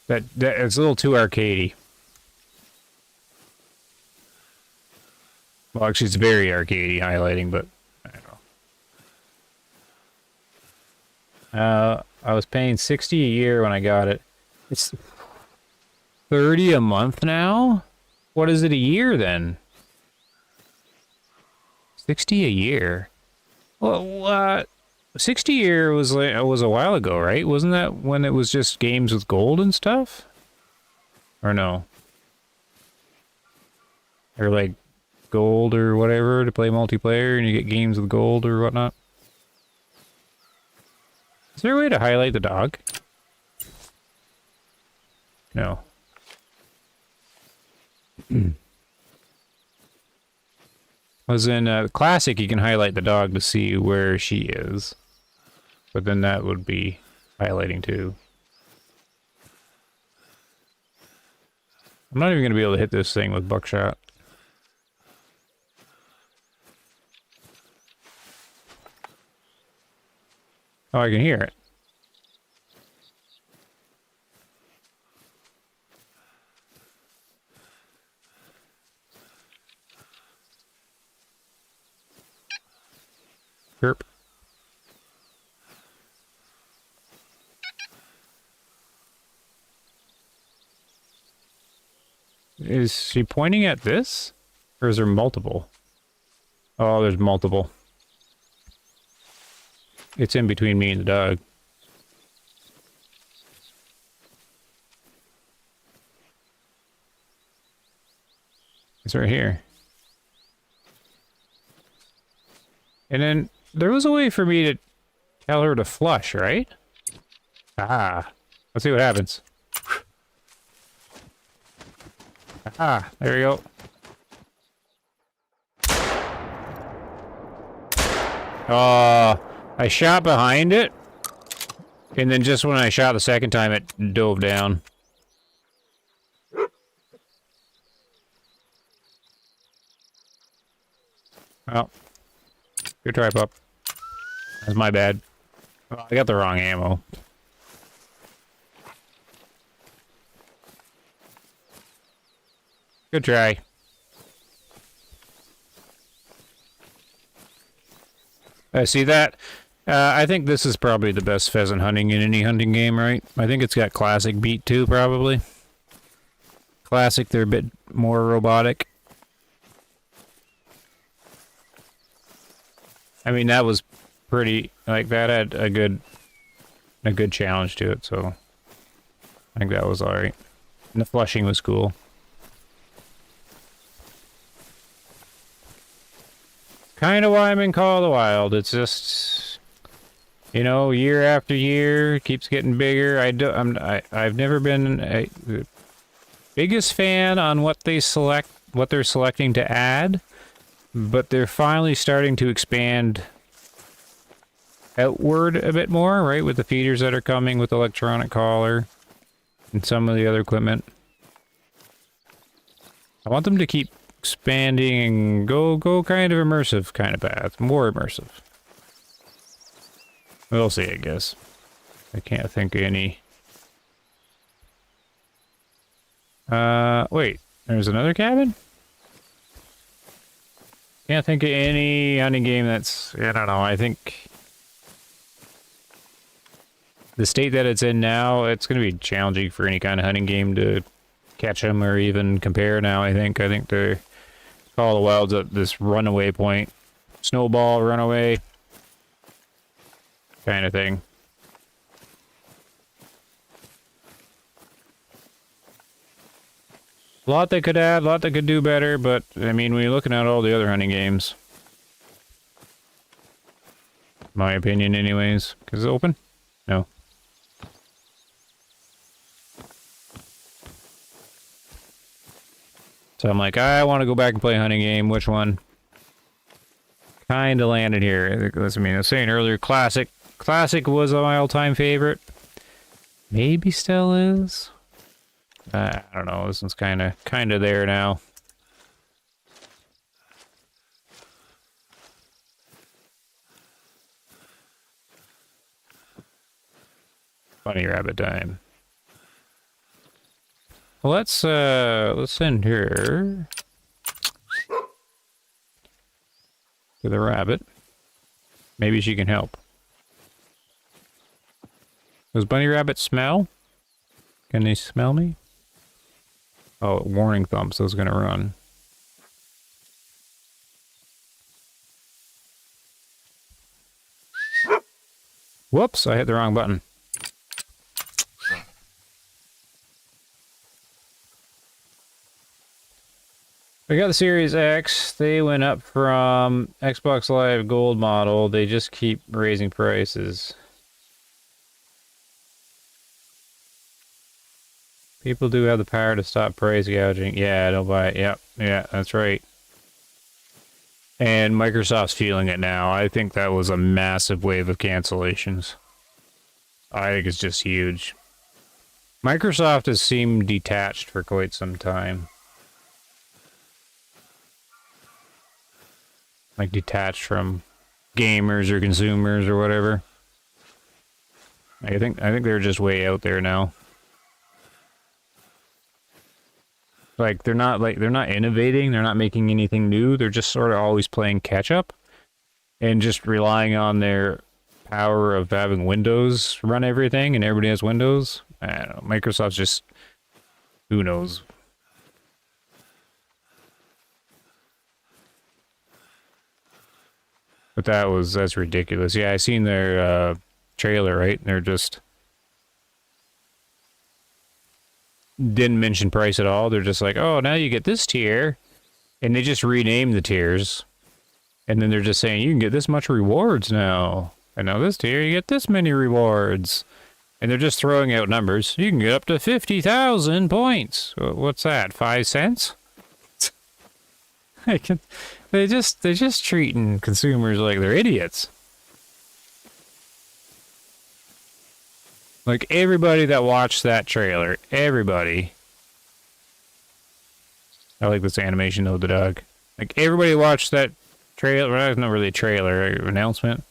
That it's a little too arcadey. Well, actually, it's very arcadey highlighting, but I don't know. I was paying $60 a year when I got it. It's $30 a month now? What is it a year then? $60 a year? Well, 60 year was a while ago, right? Wasn't that when it was just games with gold and stuff? Or no? Or like gold or whatever to play multiplayer and you get games with gold or whatnot? Is there a way to highlight the dog? No. Was in Classic, you can highlight the dog to see where she is. But then that would be highlighting too. I'm not even going to be able to hit this thing with buckshot. Oh, I can hear it. Chirp. Is she pointing at this? Or is there multiple? Oh, there's multiple. It's in between me and the dog. It's right here. And then there was a way for me to tell her to flush, right? Ah. Let's see what happens. Ah, there we go. I shot behind it, and then just when I shot the second time, it dove down. Oh. Good try, pup. That's my bad. Oh, I got the wrong ammo. Good try. See that? I think this is probably the best pheasant hunting in any hunting game, right? I think it's got classic beat too, probably. Classic, they're a bit more robotic. I mean, that was pretty, like, that had a good challenge to it, so I think that was alright. And the flushing was cool. Kind of why I'm in Call of the Wild. It's just, you know, year after year, it keeps getting bigger. I've never been a biggest fan on what they're selecting to add, but they're finally starting to expand outward a bit more, right? With the feeders that are coming with electronic collar and some of the other equipment. I want them to keep expanding and go kind of immersive kind of path. More immersive. We'll see, I guess. I can't think of any. Wait. There's another cabin? Can't think of any hunting game that's... I don't know, I think... The state that it's in now, it's going to be challenging for any kind of hunting game to catch them or even compare now, I think. I think the Call of the Wild's at this runaway point. Snowball, runaway. Kind of thing. A lot they could add, a lot they could do better, but, I mean, when you're looking at all the other hunting games. My opinion, anyways. Is it open? No. So I'm like, I want to go back and play a hunting game. Which one? Kind of landed here. I mean, I was saying earlier, Classic. Classic was my all-time favorite. Maybe still is. I don't know. This one's kind of there now. Bunny rabbit time. Well, let's send her to the rabbit. Maybe she can help. Does bunny rabbit smell? Can they smell me? Oh, warning thumb, so it's gonna run. Whoops, I hit the wrong button. We got the Series X. They went up from Xbox Live Gold model. They just keep raising prices. People do have the power to stop price gouging. Yeah, don't buy it. Yep. Yeah, that's right. And Microsoft's feeling it now. I think that was a massive wave of cancellations. I think it's just huge. Microsoft has seemed detached for quite some time. Like detached from gamers or consumers or whatever. I think they're just way out there now. Like they're not innovating, they're not making anything new, they're just sort of always playing catch up and just relying on their power of having Windows run everything and everybody has Windows. I don't know, Microsoft's just, who knows. But that's ridiculous. Yeah, I seen their trailer, right? They're just didn't mention price at all. They're just like, oh, now you get this tier, and they just rename the tiers, and then they're just saying you can get this much rewards now, and now this tier you get this many rewards, and they're just throwing out numbers. You can get up to 50,000 points. What's that? 5 cents? They're just treating consumers like they're idiots. Like everybody that watched that trailer, everybody. I like this animation of the dog. Like everybody watched that trailer, well, it's not really a trailer, announcement,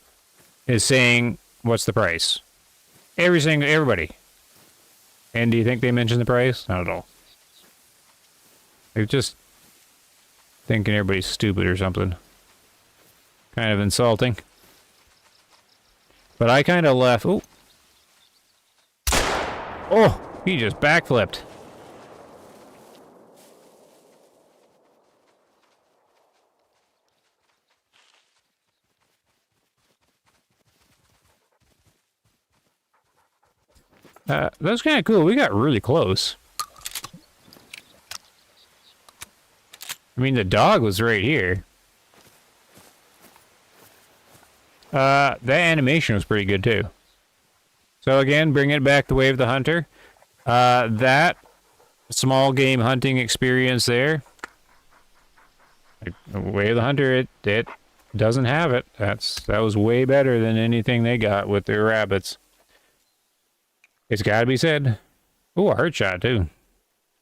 is saying, what's the price? Everybody. And do you think they mentioned the price? Not at all. They're just thinking everybody's stupid or something. Kind of insulting. But I kind of left. Oh. Oh, he just backflipped. That was kind of cool. We got really close. I mean, the dog was right here. That animation was pretty good, too. So again, bring it back the way of the hunter. That small game hunting experience there. Like, the way of the hunter, it doesn't have it. That was way better than anything they got with their rabbits. It's got to be said. Oh, a heart shot, too.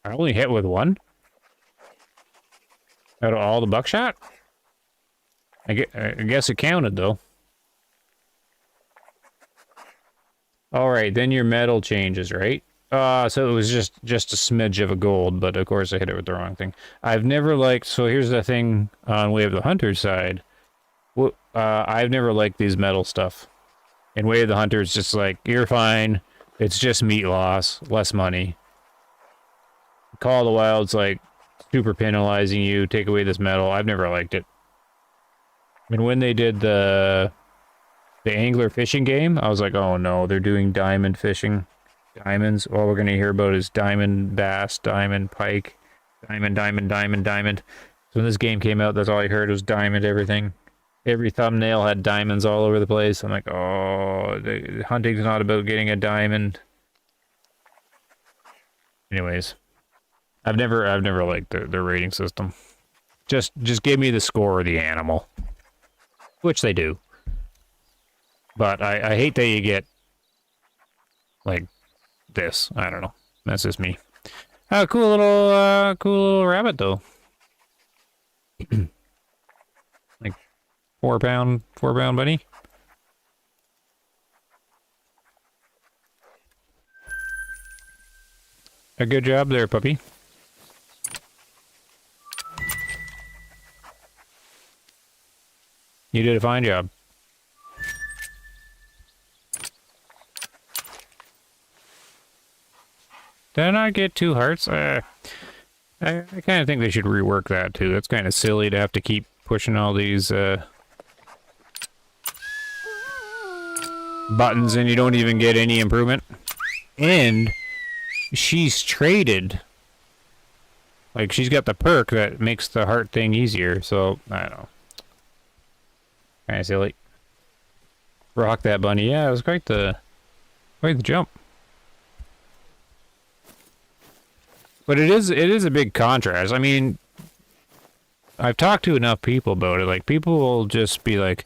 I only hit with one. Out of all the buckshot? I guess it counted, though. Alright, then your metal changes, right? So it was just a smidge of a gold, but of course I hit it with the wrong thing. I've never liked... So here's the thing on Way of the Hunter's side. I've never liked these metal stuff. In Way of the Hunter, it's just like, you're fine. It's just meat loss, less money. Call of the Wild's like super penalizing you, take away this metal. I've never liked it. I mean, when they did the angler fishing game, I was like, oh no, they're doing diamond fishing. Diamonds. All we're going to hear about is diamond bass, diamond pike, diamond. So when this game came out, that's all I heard was diamond everything. Every thumbnail had diamonds all over the place. I'm like, oh, hunting's not about getting a diamond. Anyways, I've never liked their rating system. Just give me the score of the animal, which they do. But I hate that you get like this. I don't know. That's just me. Oh, cool little rabbit though. Like 4 pound bunny. A good job there, puppy. You did a fine job. Did I not get 2 hearts? I kind of think they should rework that too. That's kind of silly to have to keep pushing all these buttons and you don't even get any improvement. And she's traded. Like, she's got the perk that makes the heart thing easier, so, I don't know. Kind of silly. Rock that bunny. Yeah, it was quite the jump. But it is a big contrast. I mean, I've talked to enough people about it. Like, people will just be like,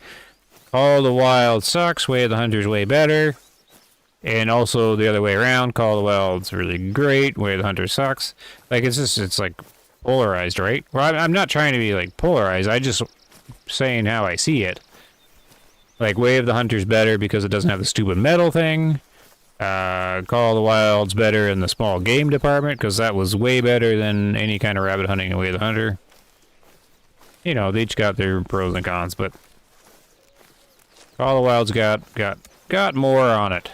Call of the Wild sucks, Way of the Hunter's way better. And also the other way around, Call of the Wild's really great, Way of the Hunter sucks. Like, it's like polarized, right? Well, I'm not trying to be like polarized. I just saying how I see it. Like, Way of the Hunter's better because it doesn't have the stupid metal thing. Call of the Wild's better in the small game department because that was way better than any kind of rabbit hunting in Way of the Hunter. You know, they each got their pros and cons, but Call of the Wild's got more on it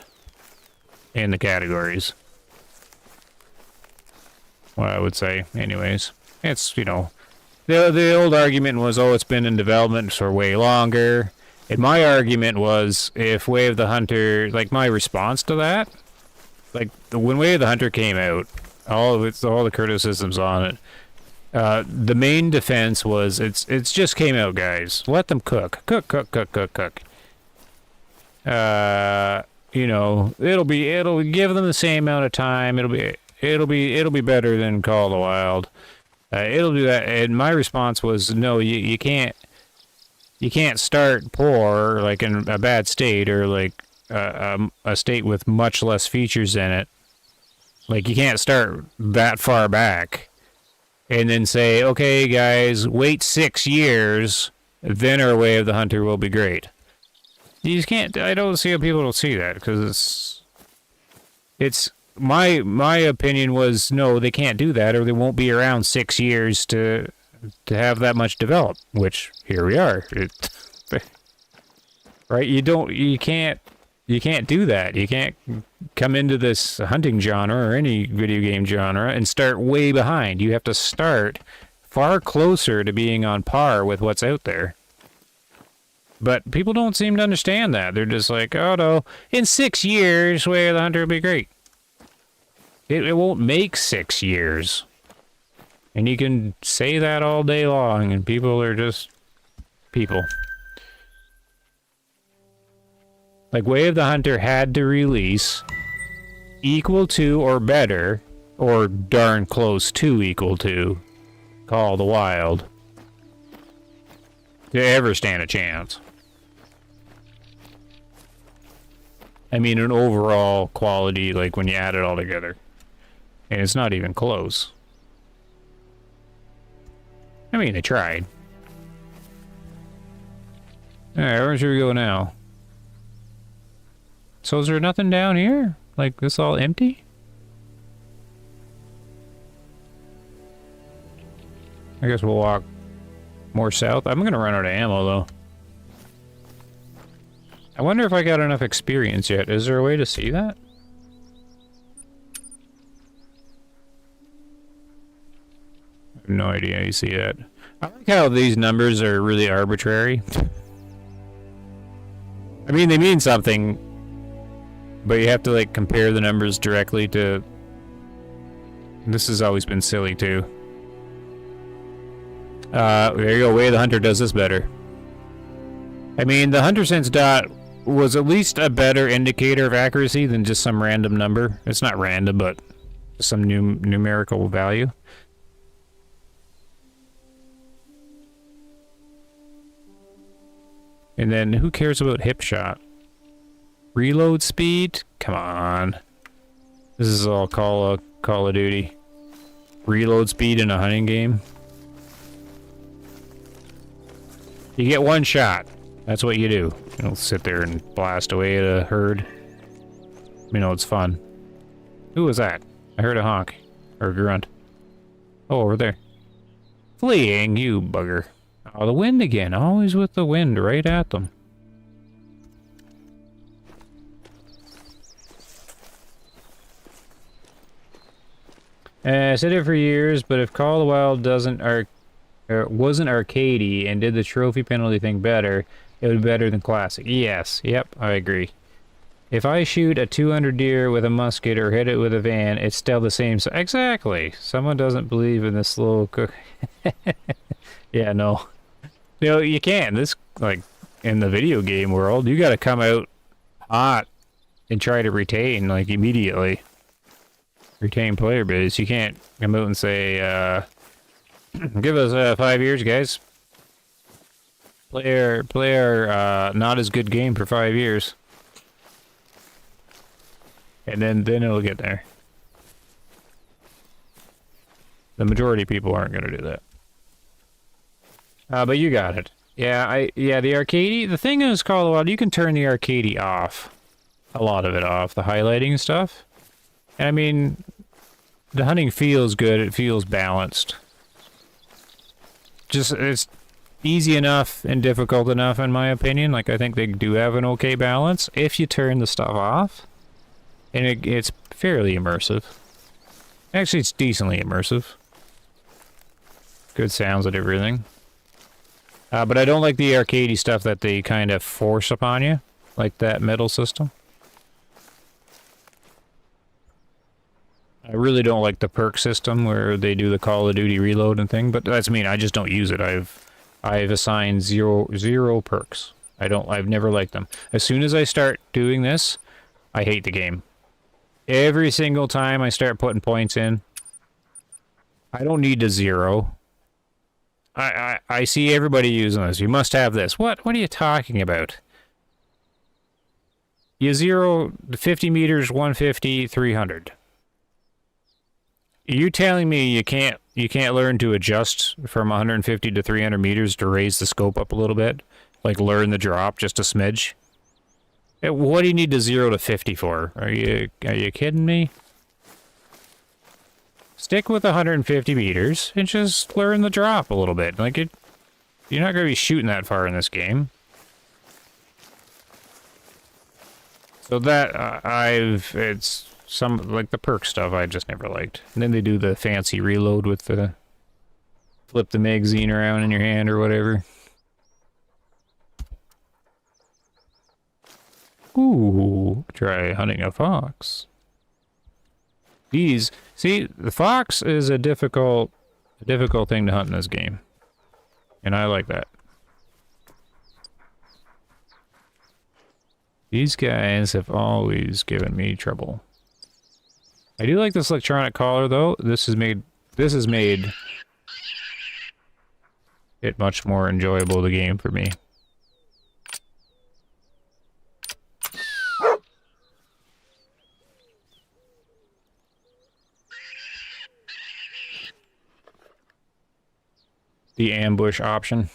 in the categories. Well, I would say, anyways. It's, you know, the old argument was, oh, it's been in development for way longer. And my argument was, if Way of the Hunter, like, my response to that, like, when Way of the Hunter came out, all the criticisms on it, the main defense was, it's just came out, guys. Let them cook. Cook. You know, it'll give them the same amount of time. It'll be better than Call of the Wild. It'll do that. And my response was, no, you can't start poor, like in a bad state, or like a state with much less features in it. Like, you can't start that far back and then say, okay, guys, wait 6 years, then our Way of the Hunter will be great. You just can't. I don't see how people don't see that, because my opinion was, no, they can't do that, or they won't be around 6 years to have that much developed, which here we are. Right? You can't do that. You can't come into this hunting genre or any video game genre and start way behind. You have to start far closer to being on par with what's out there. But people don't seem to understand that. They're just like, oh no, in 6 years, Way of the Hunter will be great. It won't make 6 years. And you can say that all day long, and people are just people. Like, Way of the Hunter had to release equal to or better, or darn close to equal to, Call of the Wild to ever stand a chance. I mean, an overall quality, like, when you add it all together. And it's not even close. I mean, they tried. Alright, where should we go now? So is there nothing down here? Like, this all empty? I guess we'll walk more south. I'm gonna run out of ammo, though. I wonder if I got enough experience yet. Is there a way to see that? I have no idea how you see that. I like how these numbers are really arbitrary. I mean, they mean something, but you have to, like, compare the numbers directly to... This has always been silly, too. There you go. Way of the Hunter does this better. I mean, the Hunter Sense dot was at least a better indicator of accuracy than just some random number. It's not random, but some numerical value. And then, who cares about hip shot? Reload speed? Come on. This is all Call of Duty. Reload speed in a hunting game. You get one shot. That's what you do. You don't sit there and blast away at a herd. You know, it's fun. Who was that? I heard a honk. Or a grunt. Oh, over there. Fleeing, you bugger. Oh, the wind again. Always with the wind right at them. I said it for years, but if Call of the Wild wasn't arcadey and did the trophy penalty thing better, it would be better than classic. Yes, yep, I agree. If I shoot a 200 deer with a musket or hit it with a van, it's still the same. Exactly. Someone doesn't believe in this slow cook. Yeah, no. You know, you can. This, like, in the video game world, you gotta come out hot and try to retain, like, immediately. Retain player base. You can't come out and say, give us 5 years, guys. Play our not as good game for 5 years. And then it'll get there. The majority of people aren't going to do that. But you got it. Yeah, the arcadey. The thing is, Call of the Wild, you can turn the arcadey off. A lot of it off. The highlighting and stuff. And I mean, the hunting feels good. It feels balanced. Just, it's easy enough and difficult enough, in my opinion. Like, I think they do have an okay balance if you turn the stuff off. And it's fairly immersive. Actually, it's decently immersive. Good sounds and everything. But I don't like the arcadey stuff that they kind of force upon you. Like that metal system. I really don't like the perk system where they do the Call of Duty reload and thing, but that's me. I just don't use it. I've assigned zero perks. I've never liked them. As soon as I start doing this, I hate the game. Every single time I start putting points in, I don't need to zero. I see everybody using this. You must have this. What are you talking about? You zero 50 meters, 150, 300. Are you telling me you can't learn to adjust from 150 to 300 meters to raise the scope up a little bit? Like learn the drop just a smidge? What do you need to 0 to 50 for? Are you kidding me? stick with 150 meters and just learn the drop a little bit. Like, you're not going to be shooting that far in this game. So that, it's some, like the perk stuff I just never liked. And then they do the fancy reload with the, flip the magazine around in your hand or whatever. Ooh, try hunting a fox. These, see, the fox is a difficult thing to hunt in this game. And I like that. These guys have always given me trouble. I do like this electronic collar though. This has made it much more enjoyable the game for me. The ambush option.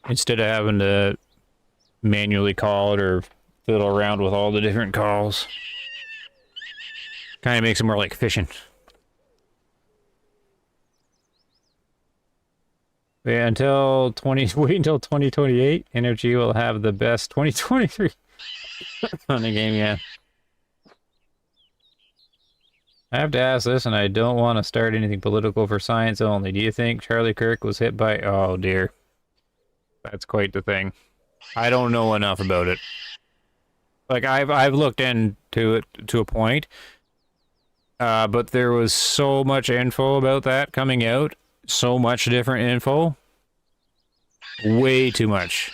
Instead of having to manually call it or fiddle around with all the different calls. Kind of makes it more like fishing. Yeah, wait until 2028. Energy will have the best 2023 on the game, yeah. I have to ask this, and I don't want to start anything political for science only. Do you think Charlie Kirk was hit by... Oh, dear. That's quite the thing. I don't know enough about it. Like, I've looked into it to a point, but there was so much info about that coming out. So much different info. Way too much.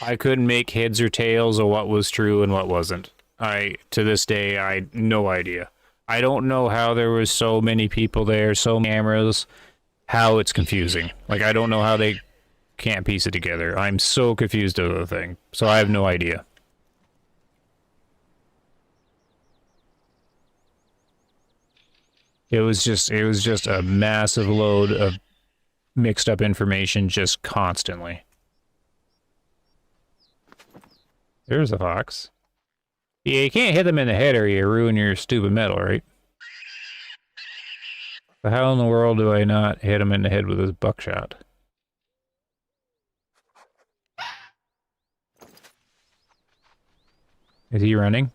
I couldn't make heads or tails of what was true and what wasn't. To this day, I no idea. I don't know how there was so many people there, so many cameras, how it's confusing. Like, I don't know how they can't piece it together. I'm so confused over the thing, so I have no idea. It was just a massive load of mixed up information just constantly. There's a fox. Yeah, you can't hit them in the head or you ruin your stupid metal, right? So how in the world do I not hit him in the head with his buckshot? Is he running?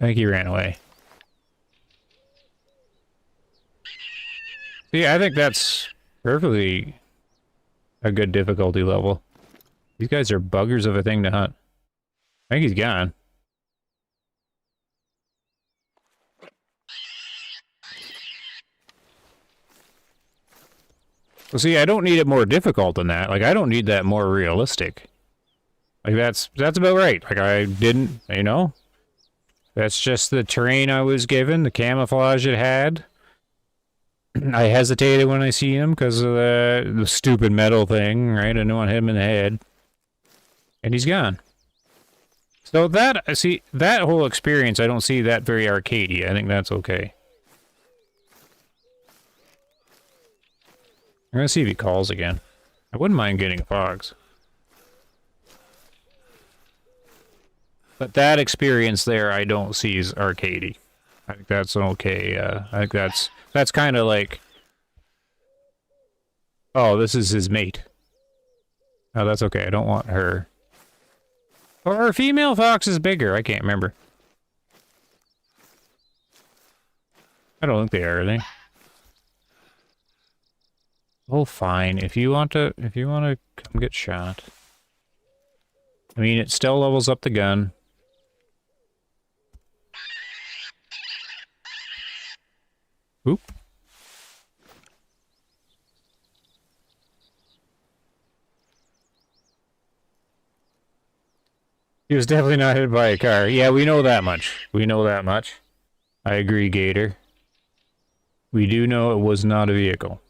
I think he ran away. Yeah, I think that's perfectly a good difficulty level. These guys are buggers of a thing to hunt. I think he's gone. Well, see, I don't need it more difficult than that. Like, I don't need that more realistic. Like, that's about right. Like, I didn't, you know? That's just the terrain I was given, the camouflage it had. I hesitated when I see him because of the stupid metal thing, right? I didn't want to hit him in the head. And he's gone. So that whole experience, I don't see that very arcadey. I think that's okay. I'm gonna see if he calls again. I wouldn't mind getting a fox. But that experience there, I don't see as arcadey. I think that's okay. I think that's kind of like, oh, this is his mate. Oh, that's okay. I don't want her. Or our female fox is bigger. I can't remember. I don't think they are they? Oh, fine. If you want to come get shot. I mean, it still levels up the gun. Oop. He was definitely not hit by a car. Yeah, we know that much. We know that much. I agree, Gator. We do know it was not a vehicle.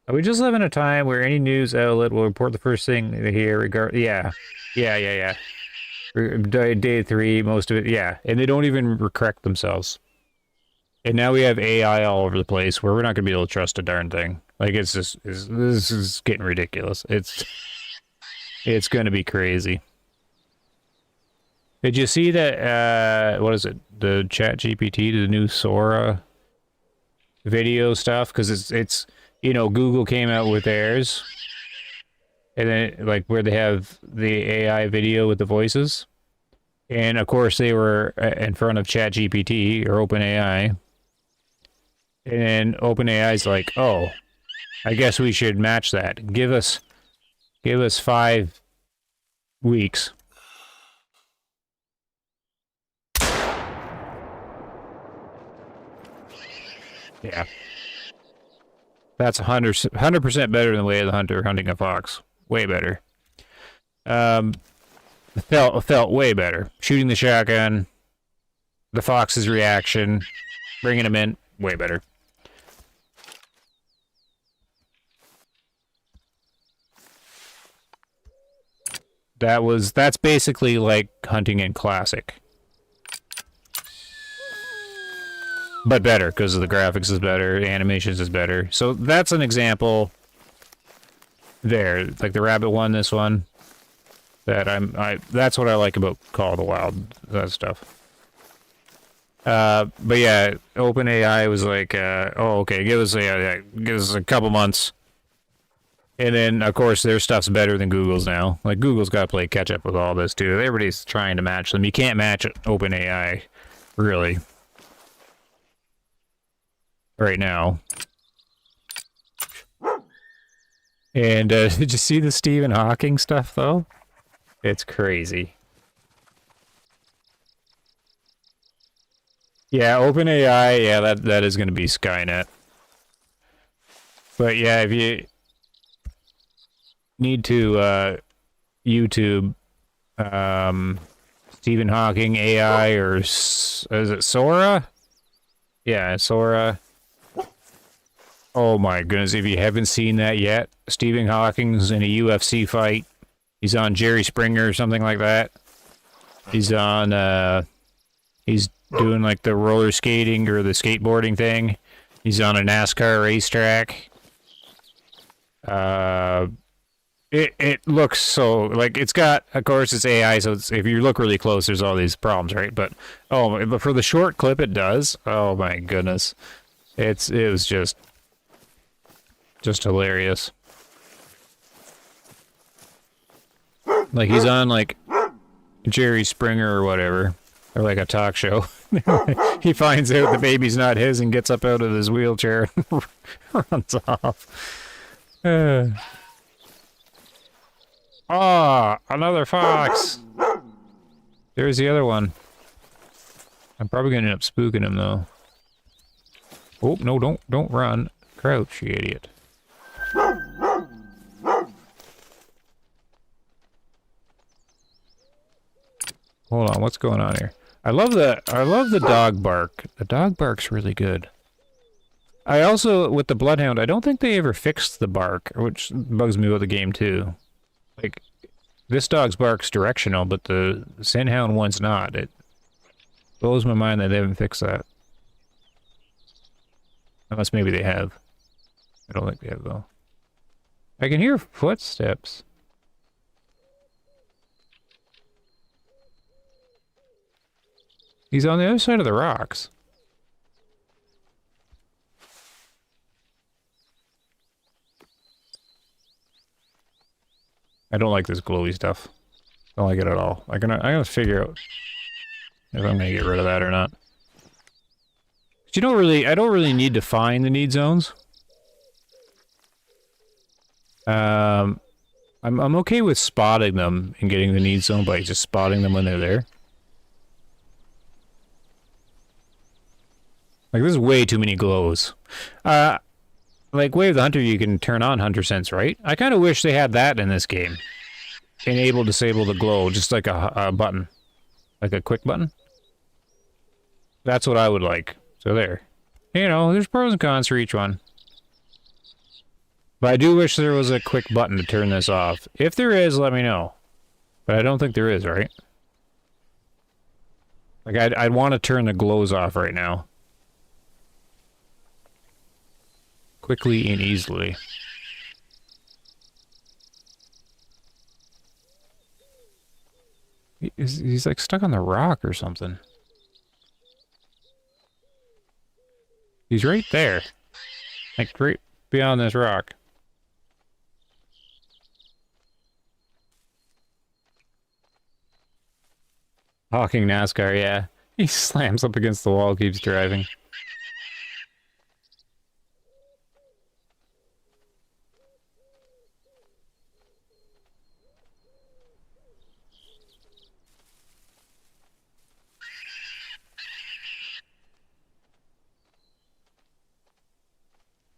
We just live in a time where any news outlet will report the first thing they hear Yeah. Day 3, most of it, yeah. And they don't even correct themselves. And now we have AI all over the place where we're not going to be able to trust a darn thing. Like, it's just, this is getting ridiculous. It's going to be crazy. Did you see that, what is it? The Chat GPT, the new Sora video stuff? Because it's, you know, Google came out with theirs. And then, like, where they have the AI video with the voices. And, of course, they were in front of Chat GPT, or OpenAI. And then OpenAI's like, oh, I guess we should match that. Give us 5 weeks. Yeah. That's 100% better than the way of the hunter hunting a fox. Way better. Felt way better. Shooting the shotgun, the fox's reaction, bringing him in, way better. That's basically like hunting in classic. But better, because the graphics is better, the animations is better. So that's an example there. Like the rabbit one, this one. That's what I like about Call of the Wild, that stuff. But yeah, OpenAI was like, oh, okay, give us a couple months. And then, of course, their stuff's better than Google's now. Like, Google's got to play catch-up with all this, too. Everybody's trying to match them. You can't match OpenAI, really. Right now. And, did you see the Stephen Hawking stuff, though? It's crazy. Yeah, OpenAI, yeah, that is going to be Skynet. But, yeah, if you need to YouTube Stephen Hawking AI, or is it Sora? Yeah, Sora. Oh my goodness, if you haven't seen that yet, Stephen Hawking's in a UFC fight. He's on Jerry Springer or something like that. He's on he's doing like the roller skating or the skateboarding thing. He's on a NASCAR racetrack. It looks so, like, it's got, of course, it's AI, so if you look really close, there's all these problems, right? But for the short clip, it does. Oh my goodness, it was just hilarious. Like, he's on like Jerry Springer or whatever, or like a talk show. He finds out the baby's not his and gets up out of his wheelchair and runs off. Another fox. There's the other one. I'm probably gonna end up spooking him though. Oh no! Don't run! Crouch, you idiot! Hold on, what's going on here? I love the dog bark. The dog bark's really good. I also, with the Bloodhound, I don't think they ever fixed the bark, which bugs me about the game too. Like, this dog's bark's directional, but the Sandhound one's not. It blows my mind that they haven't fixed that. Unless maybe they have. I don't think they have, though. I can hear footsteps. He's on the other side of the rocks. I don't like this glowy stuff. Don't like it at all. I'm gonna figure out if I'm gonna get rid of that or not. But I don't really need to find the need zones. I'm okay with spotting them and getting the need zone by just spotting them when they're there. Like, this is way too many glows. Like, Way of the Hunter, you can turn on Hunter Sense, right? I kind of wish they had that in this game. Enable, disable the glow, just like a button. Like a quick button. That's what I would like. So there. You know, there's pros and cons for each one. But I do wish there was a quick button to turn this off. If there is, let me know. But I don't think there is, right? Like, I'd want to turn the glows off right now. quickly and easily. He's like stuck on the rock or something. He's right there. Like right beyond this rock. Hawking NASCAR, yeah. He slams up against the wall, keeps driving.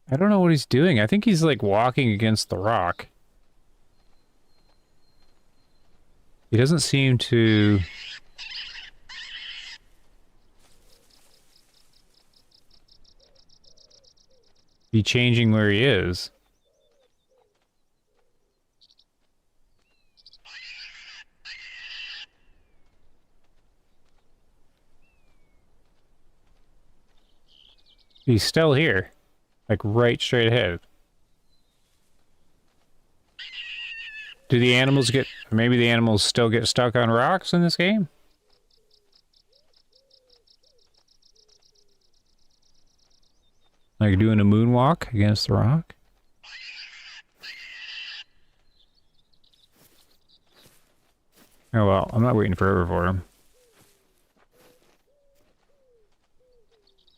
I don't know what he's doing. I think he's like walking against the rock. He doesn't seem to... be changing where he is. He's still here. Like right straight ahead. Do the animals get... maybe the animals still get stuck on rocks in this game? Like doing a moonwalk against the rock? Oh well, I'm not waiting forever for him.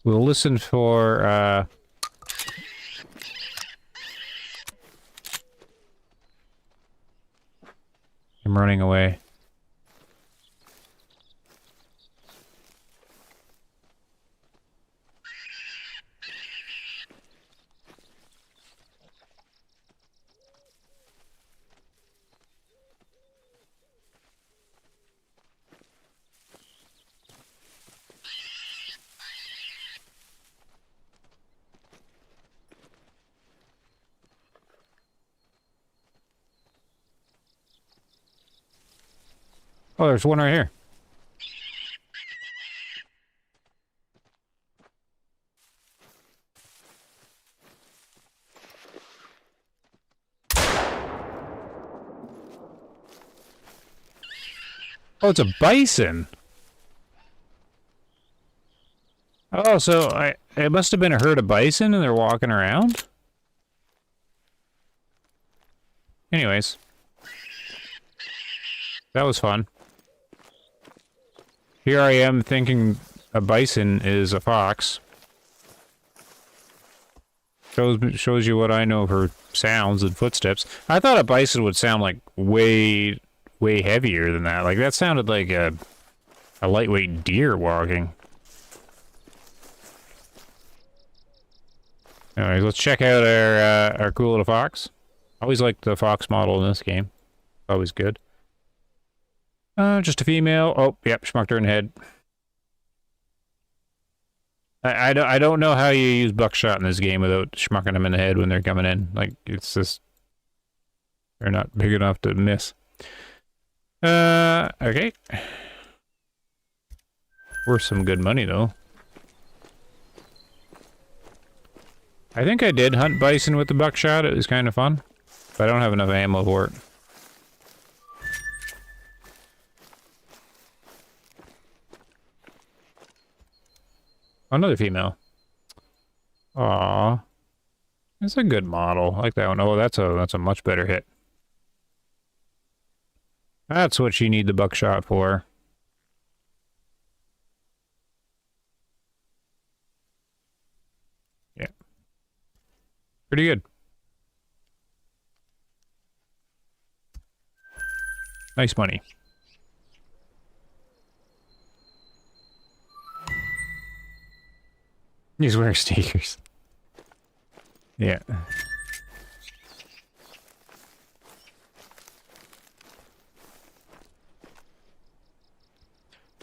We'll listen for, him running away. Oh, there's one right here. Oh, it's a bison. Oh, so it must have been a herd of bison and they're walking around? Anyways. That was fun. Here I am thinking a bison is a fox. Shows you what I know for sounds and footsteps. I thought a bison would sound like way heavier than that. Like that sounded like a lightweight deer walking. Anyways, let's check out our cool little fox. Always liked the fox model in this game. Always good. Just a female. Oh, yep, schmucked her in the head. I don't know how you use buckshot in this game without schmucking them in the head when they're coming in. Like, it's just... they're not big enough to miss. Okay. Worth some good money, though. I think I did hunt bison with the buckshot. It was kind of fun. But I don't have enough ammo for it. Another female. Aww. It's a good model. I like that one. Oh, that's a much better hit. That's what you need the buckshot for. Yeah. Pretty good. Nice money. He's wearing sneakers. Yeah.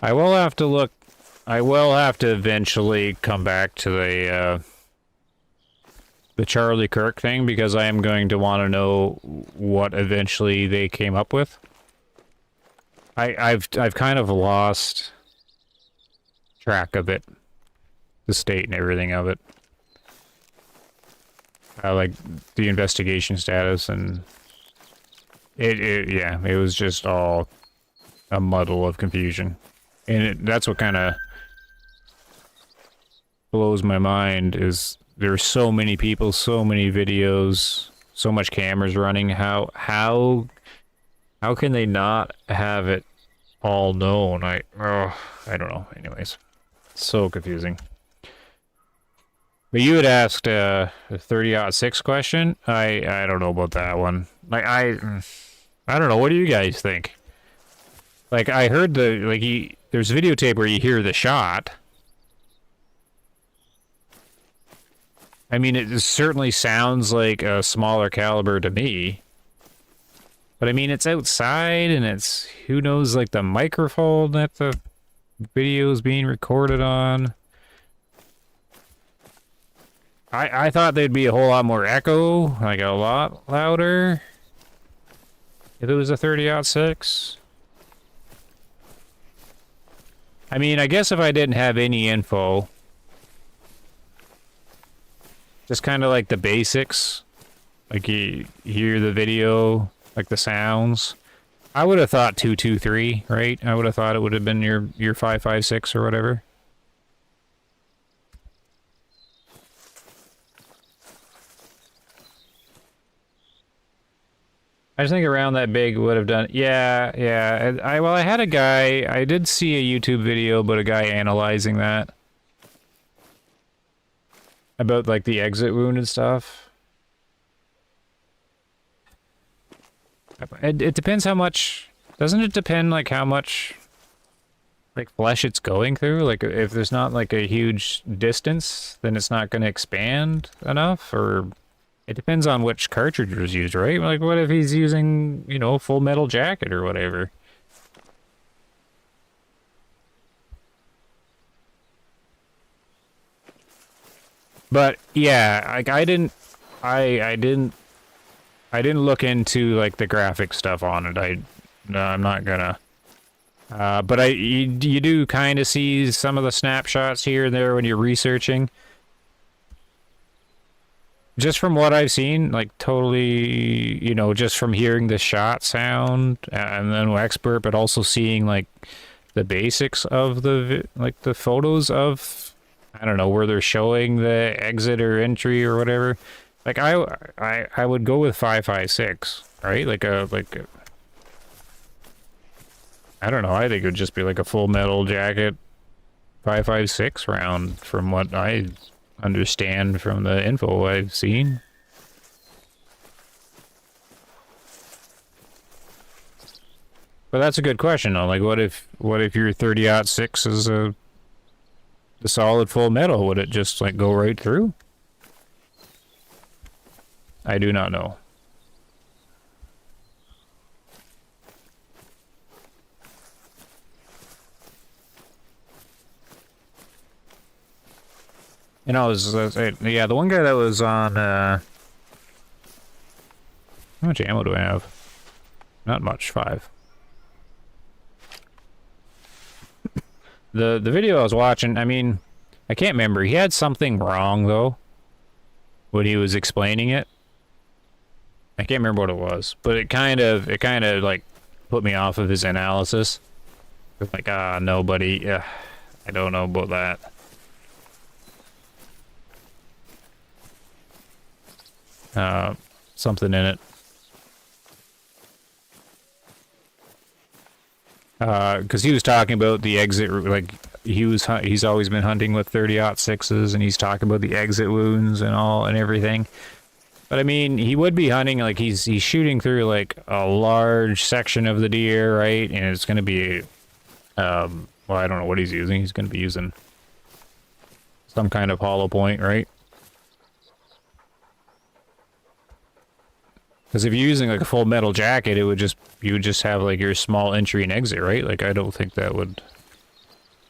I will have to look... I will have to eventually come back to the Charlie Kirk thing, because I am going to want to know what eventually they came up with. I've kind of lost track of it. The state and everything of it. like the investigation status, and yeah, it was just all a muddle of confusion. And that's what kind of blows my mind is there's so many people, so many videos, so much cameras running. How can they not have it all known? I don't know. Anyways, so confusing. But you had asked a 30-06 question. I don't know about that one. Like I don't know. What do you guys think? Like I heard there's a videotape where you hear the shot. I mean, it certainly sounds like a smaller caliber to me. But I mean, it's outside, and it's who knows, like the microphone that the video is being recorded on. I thought there'd be a whole lot more echo, like a lot louder, if it was a 30-06. I mean, I guess if I didn't have any info, just kind of like the basics, like you hear the video, like the sounds, I would have thought 223, right? I would have thought it would have been your 556 or whatever. I just think around that big would have done. Yeah. I had a guy. I did see a YouTube video, but a guy analyzing that about like the exit wound and stuff. It depends how much. Doesn't it depend like how much like flesh it's going through? Like if there's not like a huge distance, then it's not going to expand enough, or. It depends on which cartridge was used, right? Like, what if he's using, you know, Full Metal Jacket or whatever? But yeah, like I didn't look into like the graphic stuff on it. I'm not gonna. But you do kind of see some of the snapshots here and there when you're researching. Just from what I've seen, like totally, you know, just from hearing the shot sound and then expert, but also seeing like the basics of the photos of, I don't know, where they're showing the exit or entry or whatever. Like I would go with 556, right? I don't know. I think it would just be like a Full Metal Jacket 556 round from what I understand from the info I've seen. But that's a good question though. Like what if your 30-06 is the solid full metal? Would it just like go right through? I do not know. You know, yeah, the one guy that was on, how much ammo do I have? Not much, 5. The video I was watching, I mean, I can't remember. He had something wrong, though, when he was explaining it. I can't remember what it was, but it kind of, like, put me off of his analysis. Like, nobody, I don't know about that. Something in it. Because he was talking about the exit, like he's always been hunting with 30-06s, and he's talking about the exit wounds and all and everything. But I mean, he would be hunting like he's shooting through like a large section of the deer, right? And it's going to be, well, I don't know what he's using. He's going to be using some kind of hollow point, right? Because if you're using like a Full Metal Jacket, you would just have like your small entry and exit, right? Like I don't think that would,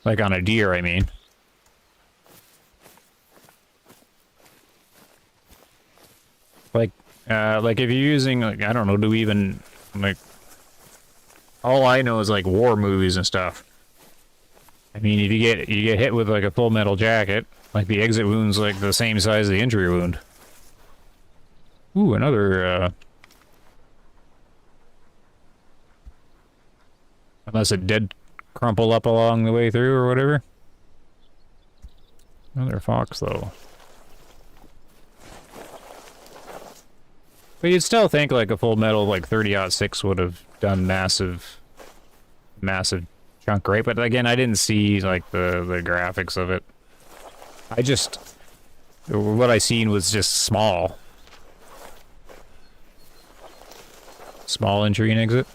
like on a deer, I mean. Like if you're using like, I don't know, do we even like, all I know is like war movies and stuff. I mean, if you get hit with like a Full Metal Jacket, like the exit wound's like the same size as the entry wound. Ooh, another, unless it did crumple up along the way through or whatever. Another fox, though. But you'd still think, like, a full metal, like, 30-06 would have done massive chunk, right? But again, I didn't see, like, the graphics of it. I just... What I seen was just small. Small entry and exit.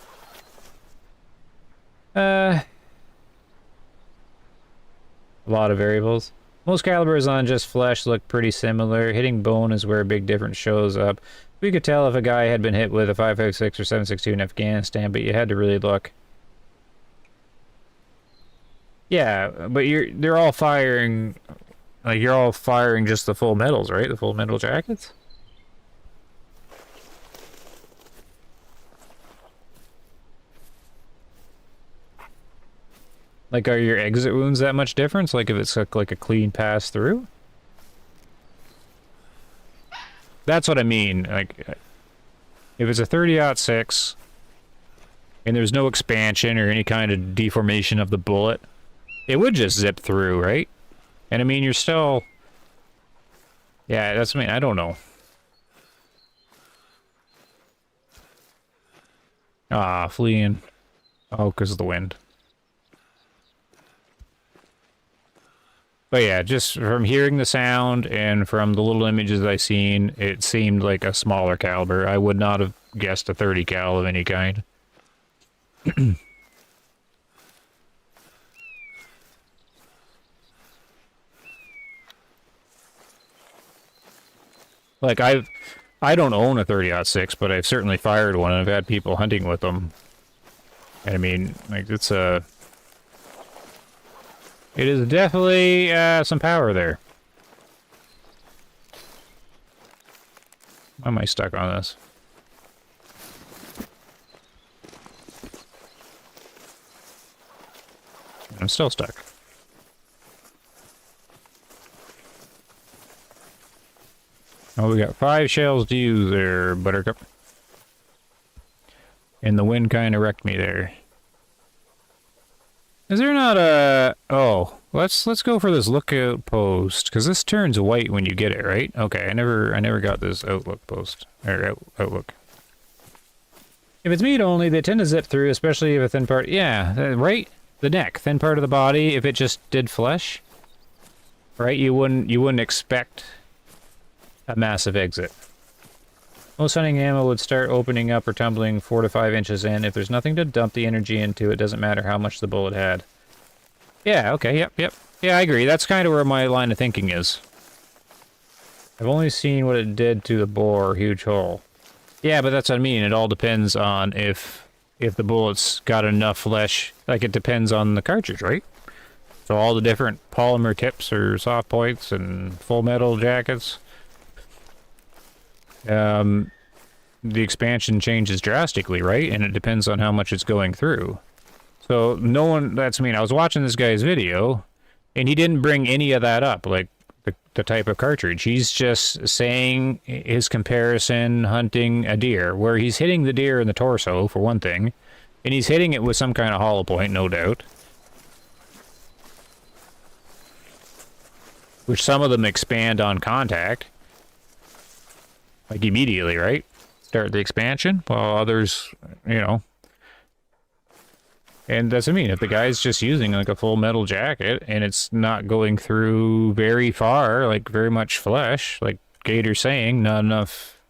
A lot of variables. Most calibers on just flesh look pretty similar. Hitting bone is where a big difference shows up. We could tell if a guy had been hit with a 5.56 or 7.62 in Afghanistan, but you had to really look. Yeah, but they're all firing, like, you're all firing just the full metals, right? The full metal jackets? Like, are your exit wounds that much difference? Like, if it's like a clean pass through? That's what I mean. Like, if it's a 30-06 and there's no expansion or any kind of deformation of the bullet, it would just zip through, right? And I mean, you're still... Yeah, that's what I mean. I don't know. Ah, fleeing. Oh, because of the wind. But yeah, just from hearing the sound and from the little images I seen, it seemed like a smaller caliber. I would not have guessed a 30 cal of any kind. Like, I don't own a 30-06, but I've certainly fired one, and I've had people hunting with them. And I mean, like, it's a... It is definitely some power there. Why am I stuck on this? I'm still stuck. Oh, we got 5 shells to use there, Buttercup. And the wind kind of wrecked me there. Is there not a... Oh, let's go for this lookout post, because this turns white when you get it, right? Okay, I never got this outlook post, or outlook. If it's meat only, they tend to zip through, especially if a thin part... Yeah, right? The neck, thin part of the body, if it just did flesh, right? You wouldn't expect a massive exit. Most hunting ammo would start opening up or tumbling 4 to 5 inches in. If there's nothing to dump the energy into, it doesn't matter how much the bullet had. Yeah, okay, yep. Yeah, I agree. That's kind of where my line of thinking is. I've only seen what it did to the bore, huge hole. Yeah, but that's what I mean. It all depends on if the bullet's got enough flesh. Like, it depends on the cartridge, right? So all the different polymer tips or soft points and full metal jackets... the expansion changes drastically, right? And it depends on how much it's going through. So no one, that's, I mean, I was watching this guy's video, and he didn't bring any of that up, like the type of cartridge. He's just saying his comparison hunting a deer, where he's hitting the deer in the torso, for one thing, and he's hitting it with some kind of hollow point, no doubt. Which some of them expand on contact. Like, immediately, right? Start the expansion, while others, you know. And that's what I mean. If the guy's just using, like, a full metal jacket, and it's not going through very far, like, very much flesh, like Gator's saying, not enough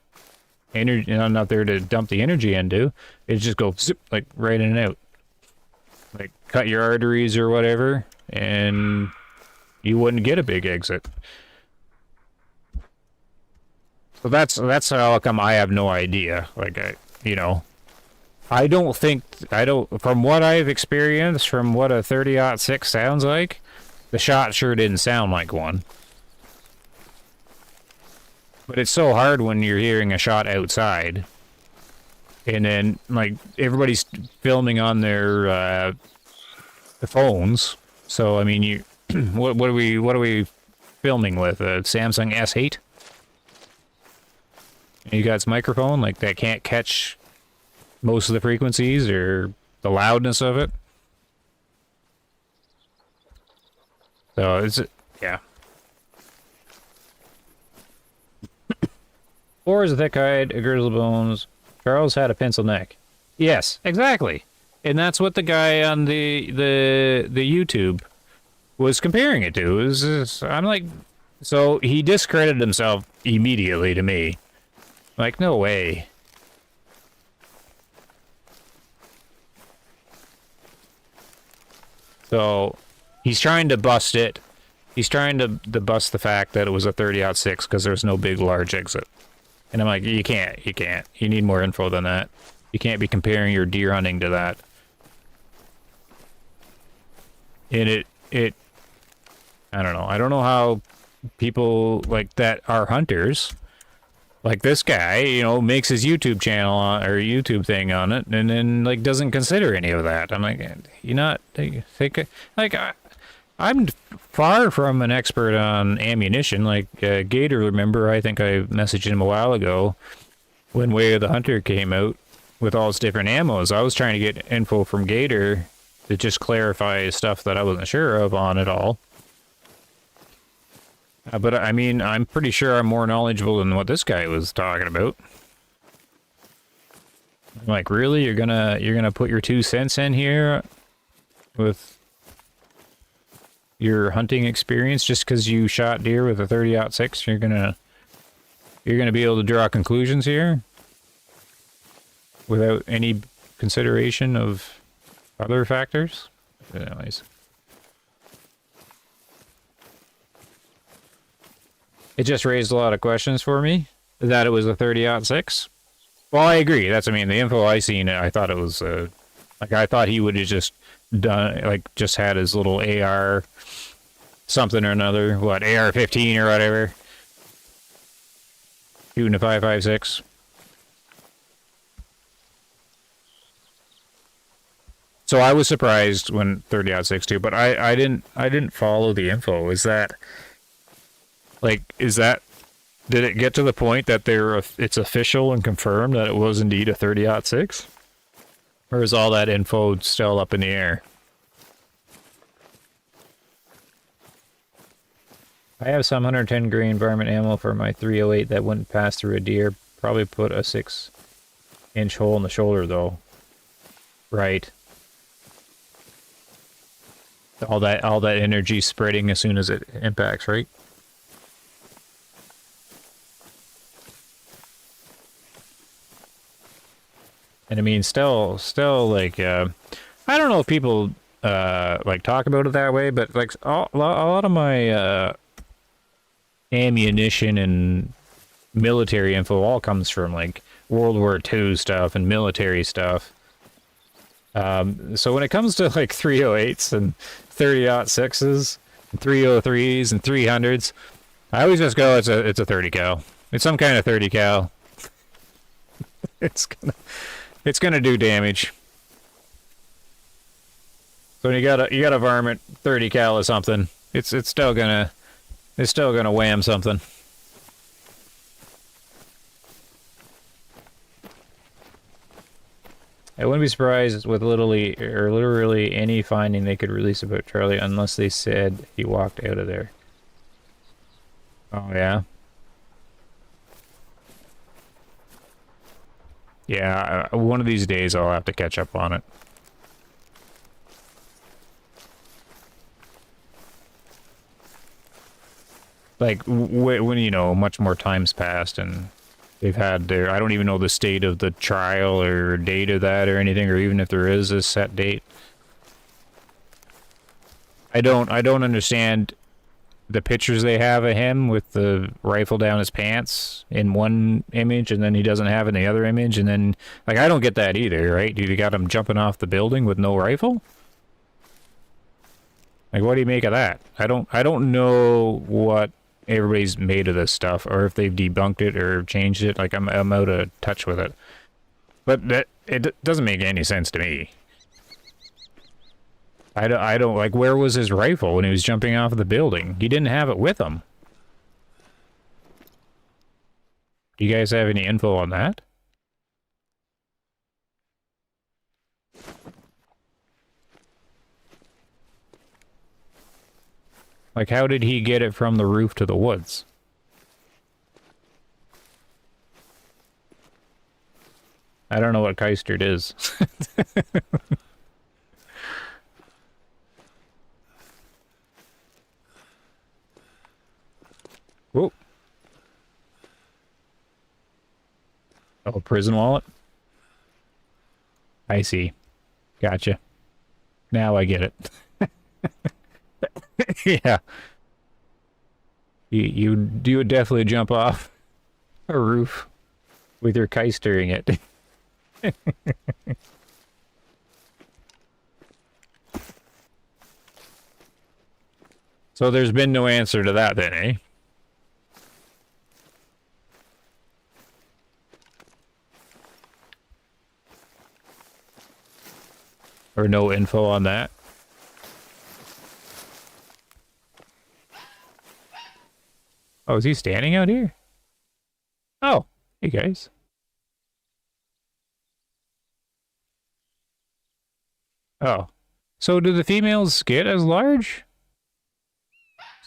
energy, not enough there to dump the energy into, it just goes, zip, like, right in and out. Like, cut your arteries or whatever, and you wouldn't get a big exit. So that's how come I have no idea. Like, you know, I don't, from what I've experienced, from what a 30-06 sounds like, the shot sure didn't sound like one. But it's so hard when you're hearing a shot outside. And then, like, everybody's filming on their the phones. So, I mean, you what are we filming with? A Samsung S8? You got its microphone, like, that can't catch most of the frequencies or the loudness of it. So it's, yeah. 4 is a thick hide, a grizzly bones. Charles had a pencil neck. Yes, exactly. And that's what the guy on the YouTube was comparing it to. I'm like, so he discredited himself immediately to me. Like, no way. So he's trying to bust it. He's trying to bust the fact that it was a 30-06 because there's no big large exit. And I'm like, you can't. You need more info than that. You can't be comparing your deer hunting to that. And I don't know. I don't know how people like that are hunters, like this guy, you know, makes his YouTube channel on, or YouTube thing on it, and then like doesn't consider any of that. I'm like, you're not think like I'm far from an expert on ammunition. Like Gator, remember? I think I messaged him a while ago when Way of the Hunter came out with all its different ammos. I was trying to get info from Gator to just clarify stuff that I wasn't sure of on it all. But I mean, I'm pretty sure I'm more knowledgeable than what this guy was talking about. I'm like, really? You're gonna put your 2 cents in here with your hunting experience just because you shot deer with a 30-06? You're gonna be able to draw conclusions here without any consideration of other factors? Anyways. It just raised a lot of questions for me that it was a 30-06. Well, I agree. I mean, the info I seen, I thought it was, like, I thought he would have just done, like, just had his little AR something or another, what, AR-15 or whatever, shooting a 5.56. So I was surprised when 30-06 too, but I didn't follow the info. Is that, did it get to the point that it's official and confirmed that it was indeed a 30-06? Or is all that info still up in the air? I have some 110 grain varmint ammo for my 308 that wouldn't pass through a deer. Probably put a 6-inch hole in the shoulder though. Right. All that energy spreading as soon as it impacts, right? And I mean, still, like, I don't know if people, like, talk about it that way, but, like, a lot of my, ammunition and military info all comes from, like, World War II stuff and military stuff. So when it comes to, like, 308s and 30-06s and 303s and 300s, I always just go, it's a 30 cal. It's some kind of 30 cal. It's gonna do damage. So when you got a varmint 30 cal or something, it's still gonna wham something. I wouldn't be surprised with literally any finding they could release about Charlie unless they said he walked out of there. Oh yeah. Yeah, one of these days I'll have to catch up on it. Like, when, you know, much more time's passed and they've had their... I don't even know the state of the trial or date of that or anything, or even if there is a set date. I don't understand the pictures they have of him with the rifle down his pants in one image and then he doesn't have it in the other image, and then, like, I don't get that either, right? You got him jumping off the building with no rifle? Like, what do you make of that? I don't know what everybody's made of this stuff, or if they've debunked it or changed it. Like, I'm out of touch with it. But it doesn't make any sense to me. I don't, like, where was his rifle when he was jumping off of the building? He didn't have it with him. Do you guys have any info on that? Like, how did he get it from the roof to the woods? I don't know what Keistert is. Whoa. Oh, prison wallet? I see. Gotcha. Now I get it. Yeah. You would definitely jump off a roof with your Keistering it. So there's been no answer to that then, eh? Or no info on that? Oh, is he standing out here? Oh, hey guys. Oh. So do the females get as large?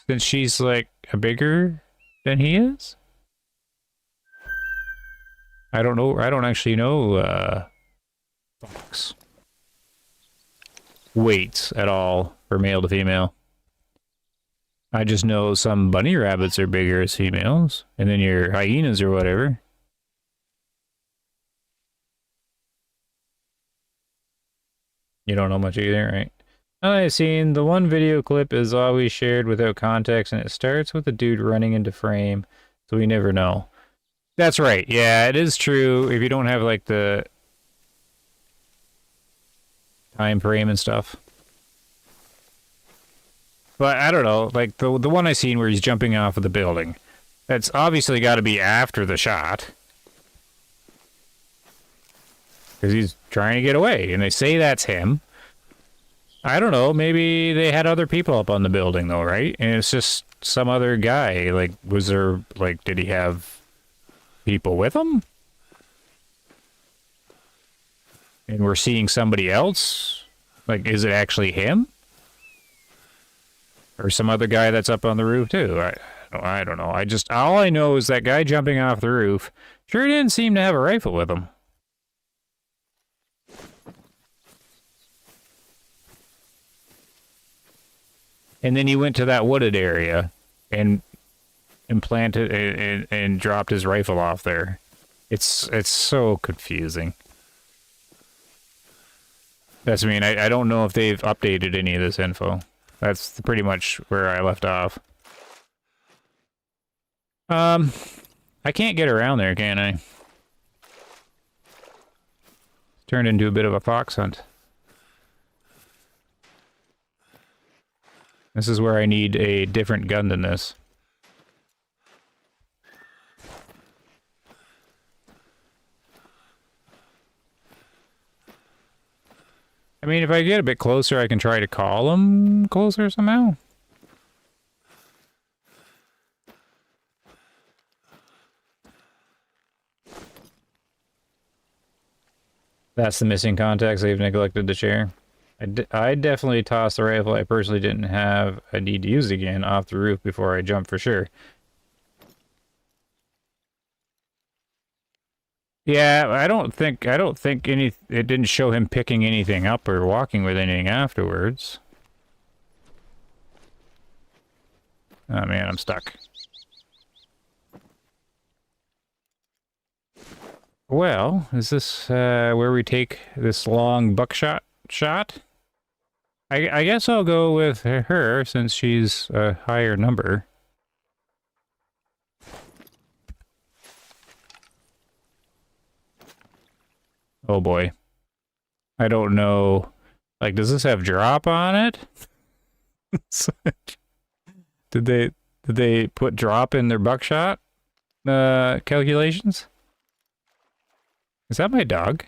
Since she's like a bigger than he is? I don't know. I don't actually know fox weights at all for male to female. I just know some bunny rabbits are bigger as females, and then your hyenas or whatever. You don't know much either, right? I've seen the one video clip is always shared without context, and it starts with a dude running into frame, so we never know. That's right. Yeah, it is true. If you don't have like the time frame and stuff. But I don't know, like the one I seen where he's jumping off of the building. That's obviously got to be after the shot. Because he's trying to get away, and they say that's him. I don't know, maybe they had other people up on the building though, right? And it's just some other guy. Like, was there, like, did he have people with him? And we're seeing somebody else? Like, is it actually him? Or some other guy that's up on the roof too? I don't know. All I know is that guy jumping off the roof sure didn't seem to have a rifle with him. And then he went to that wooded area and implanted and dropped his rifle off there. It's so confusing. That's, I mean, I don't know if they've updated any of this info. That's pretty much where I left off. I can't get around there, can I? Turned into a bit of a fox hunt. This is where I need a different gun than this. I mean, if I get a bit closer, I can try to call him closer somehow. That's the missing context. They've neglected to share. I definitely tossed the rifle. I personally didn't have a need to use it again off the roof before I jumped for sure. Yeah, I don't think it didn't show him picking anything up or walking with anything afterwards. Oh man, I'm stuck. Well, is this where we take this long buckshot shot? I guess I'll go with her since she's a higher number. Oh boy. I don't know. Like, does this have drop on it? Did they put drop in their buckshot calculations? Is that my dog?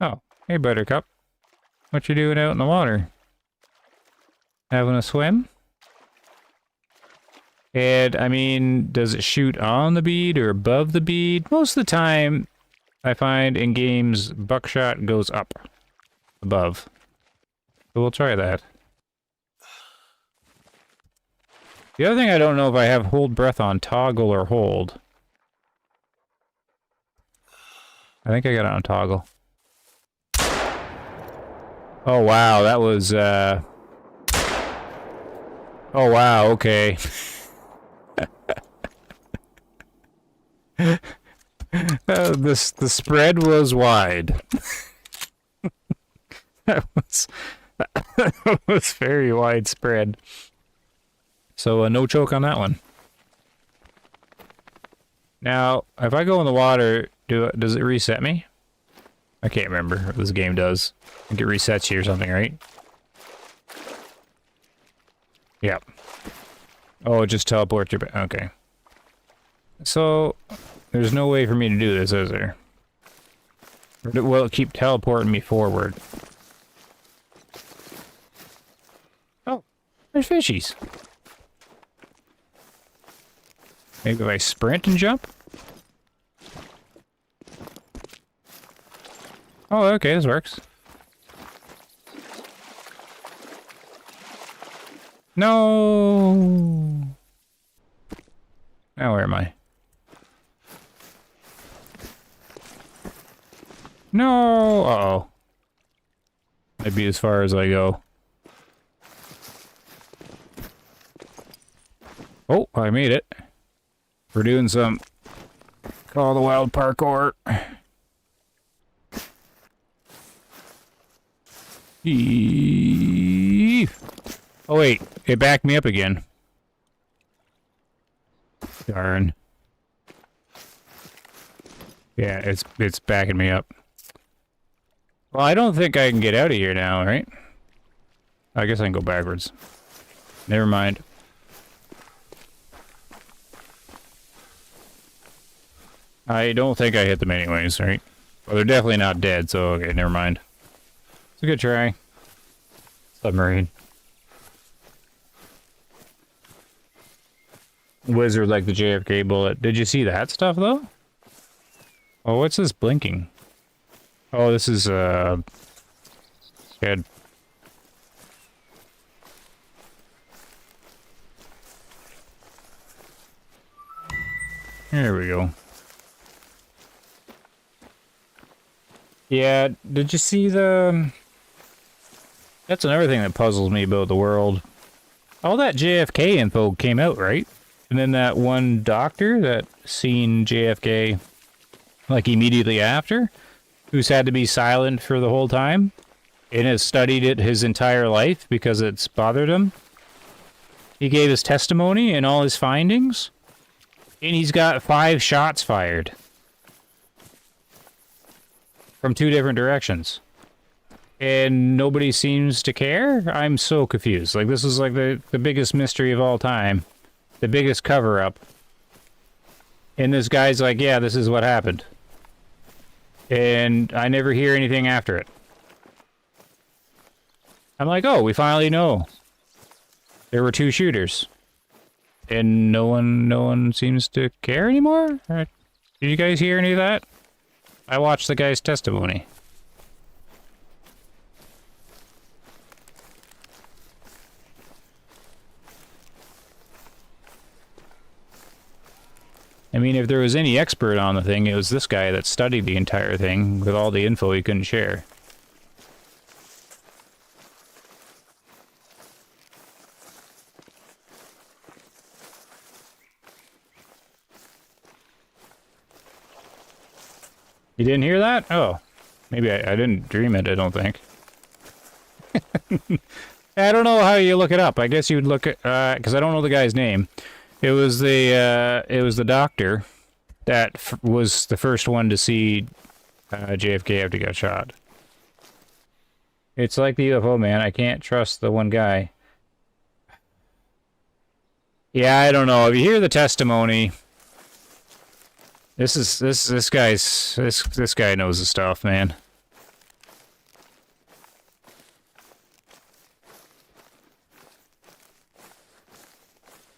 Oh, hey Buttercup. What you doing out in the water? Having a swim? And, I mean, does it shoot on the bead or above the bead? Most of the time, I find in games, buckshot goes up, above. So we'll try that. The other thing I don't know if I have hold breath on toggle or hold. I think I got it on toggle. Oh wow, that was oh wow, okay. The spread was wide. that was very widespread. So no choke on that one. Now, if I go in the water, does it reset me? I can't remember what this game does. I think it resets you or something, right? Yep. Oh, it just teleports you back. Okay. So, there's no way for me to do this, is there? Or will it keep teleporting me forward? Oh, there's fishies. Maybe if I sprint and jump? Oh, okay, this works. No! Now where am I? No! Uh-oh. Might be as far as I go. Oh, I made it. We're doing some Call of the Wild parkour. Oh wait, it backed me up again. Darn. Yeah, it's backing me up. Well, I don't think I can get out of here now, right? I guess I can go backwards. Never mind. I don't think I hit them anyways, right? Well, they're definitely not dead, so okay, never mind. It's a good try. Submarine. Wizard like the JFK bullet. Did you see that stuff, though? Oh, what's this blinking? Oh, this is, good. There we go. Yeah, did you see the... That's another thing that puzzles me about the world. All that JFK info came out, right? And then that one doctor that seen JFK, like, immediately after, who's had to be silent for the whole time, and has studied it his entire life because it's bothered him. He gave his testimony and all his findings, and he's got 5 shots fired. From 2 different directions. And nobody seems to care? I'm so confused. Like, this is like the biggest mystery of all time. The biggest cover-up. And this guy's like, yeah, this is what happened. And I never hear anything after it. I'm like, oh, we finally know. There were 2 shooters. And no one seems to care anymore? Did you guys hear any of that? I watched the guy's testimony. I mean, if there was any expert on the thing, it was this guy that studied the entire thing with all the info he couldn't share. You didn't hear that? Oh. Maybe I didn't dream it, I don't think. I don't know how you look it up. I guess you'd look at... because I don't know the guy's name. It was the doctor that was the first one to see JFK after he got shot. It's like the UFO, man. I can't trust the one guy. Yeah, I don't know. If you hear the testimony... This guy knows the stuff, man.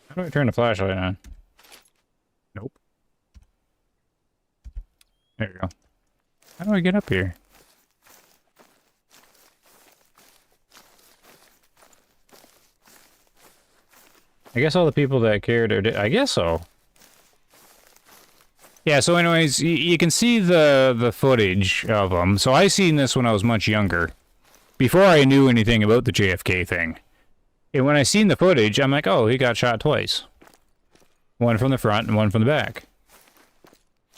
How do I turn the flashlight on? Nope. There you go. How do I get up here? I guess all the people that cared are... I guess so. Yeah, so anyways, you can see the footage of them. So I seen this when I was much younger. Before I knew anything about the JFK thing. And when I seen the footage, I'm like, oh, he got shot twice. One from the front and one from the back.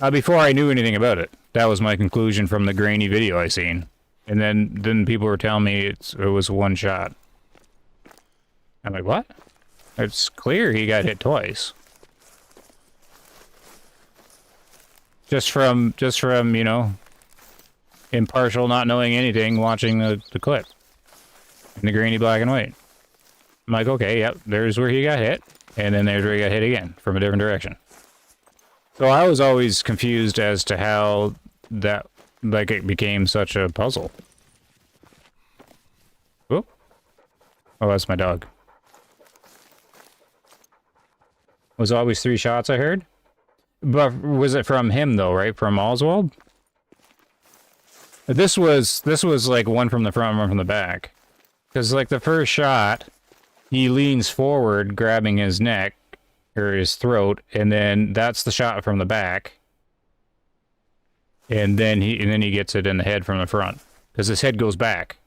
Before I knew anything about it. That was my conclusion from the grainy video I seen. And then people were telling me it was one shot. I'm like, what? It's clear he got hit twice. Just from, you know, impartial, not knowing anything, watching the clip. In the grainy black and white. I'm like, okay, yep, there's where he got hit. And then there's where he got hit again, from a different direction. So I was always confused as to how that, like, it became such a puzzle. Whoop. Oh, that's my dog. Was always 3 shots, I heard? But was it from him, though, right? From Oswald? This was like one from the front, one from the back. Because, like, the first shot, he leans forward, grabbing his neck, or his throat, and then that's the shot from the back. And then he gets it in the head from the front. Because his head goes back.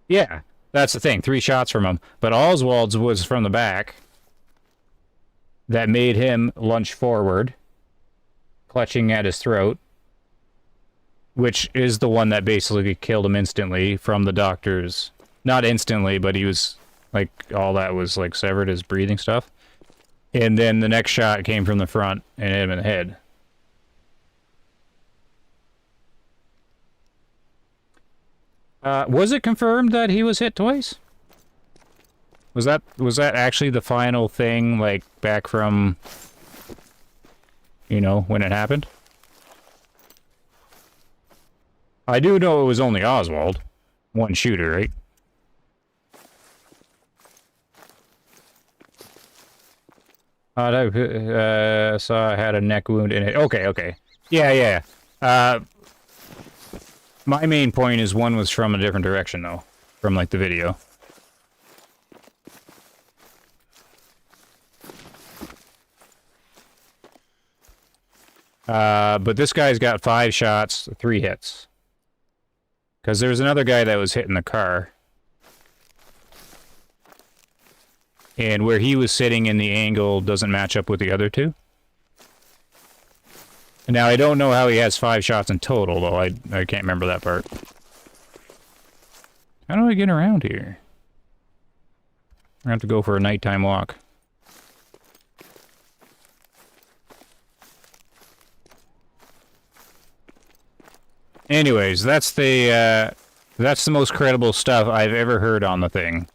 Yeah, that's the thing. 3 shots from him. But Oswald's was from the back. That made him lunge forward, clutching at his throat. Which is the one that basically killed him instantly from the doctors. Not instantly, but he was, like, all that was, like, severed, his breathing stuff. And then the next shot came from the front and hit him in the head. Was it confirmed that he was hit twice? Was that actually the final thing, like, back from, you know, when it happened? I do know it was only Oswald. One shooter, right? Saw I had a neck wound in it. Okay. Yeah. My main point is one was from a different direction, though. From, like, the video. But this guy's got 5 shots, 3 hits. Because there was another guy that was hit in the car. And where he was sitting in the angle doesn't match up with the other 2. Now, I don't know how he has 5 shots in total, though. I can't remember that part. How do I get around here? I have to go for a nighttime walk. Anyways, that's the most credible stuff I've ever heard on the thing.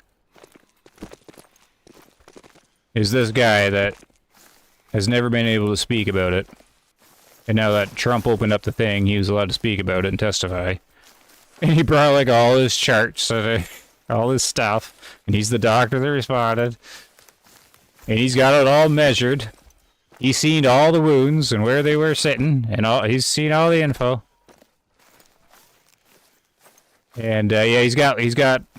Is this guy that has never been able to speak about it. And now that Trump opened up the thing, he was allowed to speak about it and testify. And he brought, like, all his charts, all his stuff. And he's the doctor that responded. And he's got it all measured. He's seen all the wounds and where they were sitting. And he's seen all the info. And yeah, he's got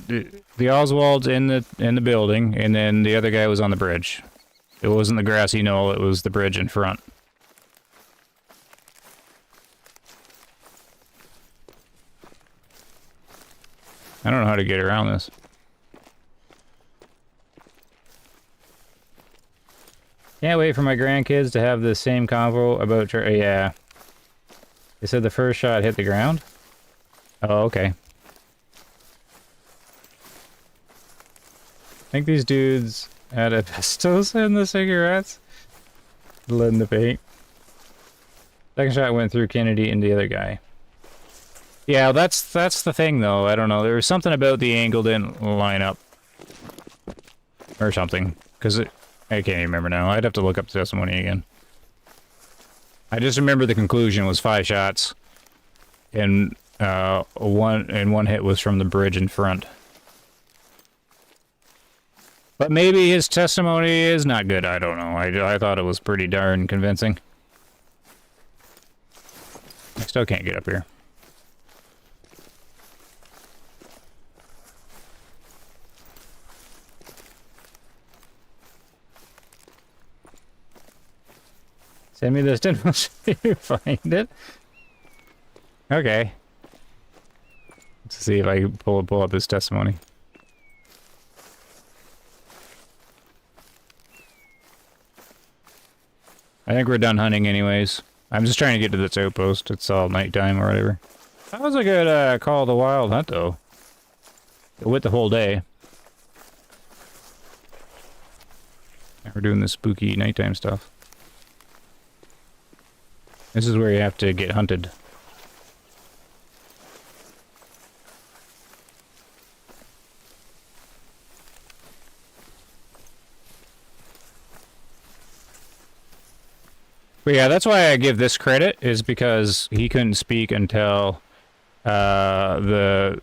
the Oswald's in the building, and then the other guy was on the bridge. It wasn't the grassy knoll; it was the bridge in front. I don't know how to get around this. Can't wait for my grandkids to have the same convo about yeah. They said the first shot hit the ground. Oh, okay. I think these dudes had asbestos in the cigarettes. Lead in the paint. Second shot went through Kennedy and the other guy. Yeah, that's the thing, though. I don't know. There was something about the angle didn't line up. Or something. Because I can't even remember now. I'd have to look up the testimony again. I just remember the conclusion was 5 shots. And one hit was from the bridge in front. But maybe his testimony is not good. I don't know. I thought it was pretty darn convincing. I still can't get up here. Send me this demo so you find it. Okay. Let's see if I can pull up his testimony. I think we're done hunting anyways. I'm just trying to get to this outpost. It's all nighttime or whatever. That was a good call to wild hunt though. It went the whole day. And we're doing the spooky nighttime stuff. This is where you have to get hunted. But yeah, that's why I give this credit, is because he couldn't speak until the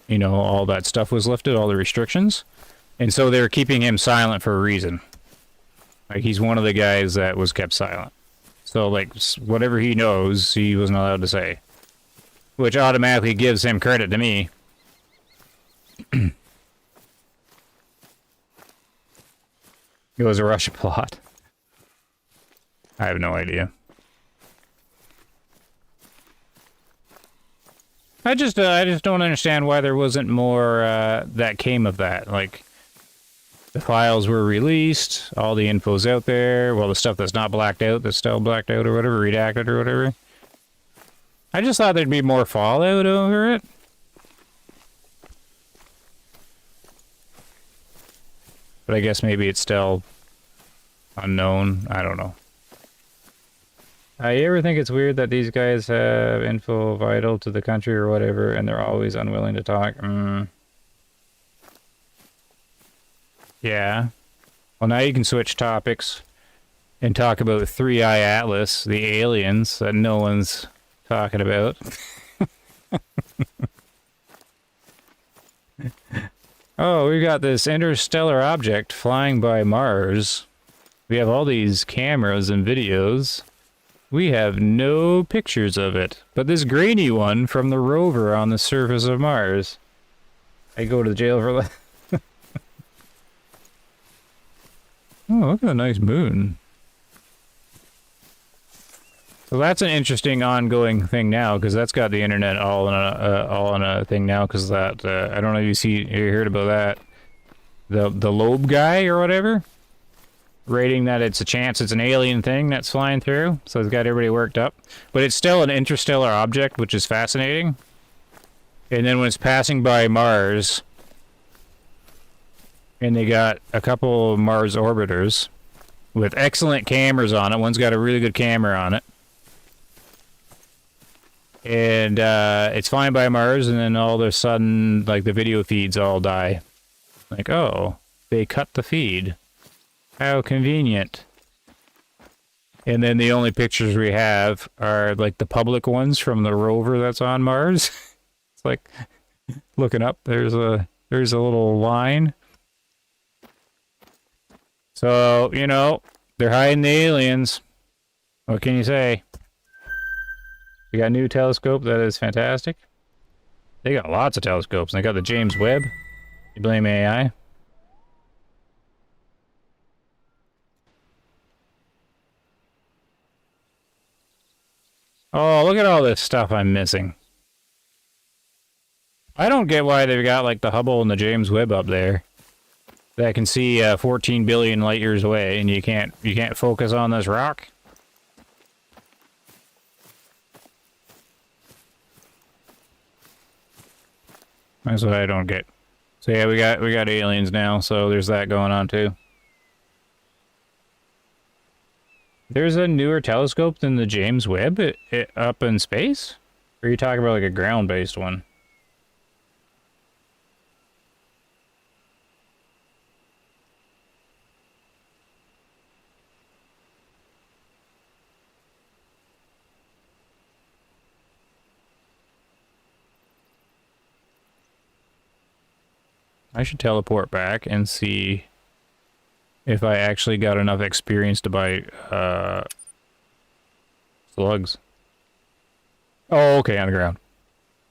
you know, all that stuff was lifted, all the restrictions. And so they're keeping him silent for a reason. Like, he's one of the guys that was kept silent. So, like, whatever he knows, he wasn't allowed to say. Which automatically gives him credit to me. It was a Russian plot. I have no idea. I just don't understand why there wasn't more that came of that. Like, the files were released, all the info's out there. Well, the stuff that's not blacked out, that's still blacked out or whatever, redacted or whatever. I just thought there'd be more fallout over it. But I guess maybe it's still unknown. I don't know. You ever think it's weird that these guys have info vital to the country or whatever, and they're always unwilling to talk? Yeah. Well, now you can switch topics and talk about 3i Atlas, the aliens that no one's talking about. Oh, we've got this interstellar object flying by Mars. We have all these cameras and videos. We have no pictures of it, but this grainy one from the rover on the surface of Mars. I go to jail for that. Oh, look at the nice moon. So that's an interesting ongoing thing now, because that's got the internet all in a thing now. Because that I don't know if you heard about that. The Loeb guy or whatever, rating that it's a chance it's an alien thing that's flying through. So it's got everybody worked up, but it's still an interstellar object, which is fascinating. And then when it's passing by Mars, and they got a couple of Mars orbiters with excellent cameras on it. One's got a really good camera on it. And it's flying by Mars, and then all of a sudden, like, the video feeds all die. Like, oh, they cut the feed. How convenient. And then the only pictures we have are, like, the public ones from the rover that's on Mars. It's like, looking up, there's a little line. So, you know, they're hiding the aliens. What can you say? We got a new telescope. That is fantastic. They got lots of telescopes. They got the James Webb. You blame AI? Oh, look at all this stuff I'm missing. I don't get why they've got, like, the Hubble and the James Webb up there that can see 14 billion light years away, and you can't focus on this rock. That's what I don't get. So yeah, we got aliens now, so there's that going on too. There's a newer telescope than the James Webb up in space? Or are you talking about like a ground-based one? I should teleport back and see if I actually got enough experience to buy, slugs. Oh, okay, on the ground.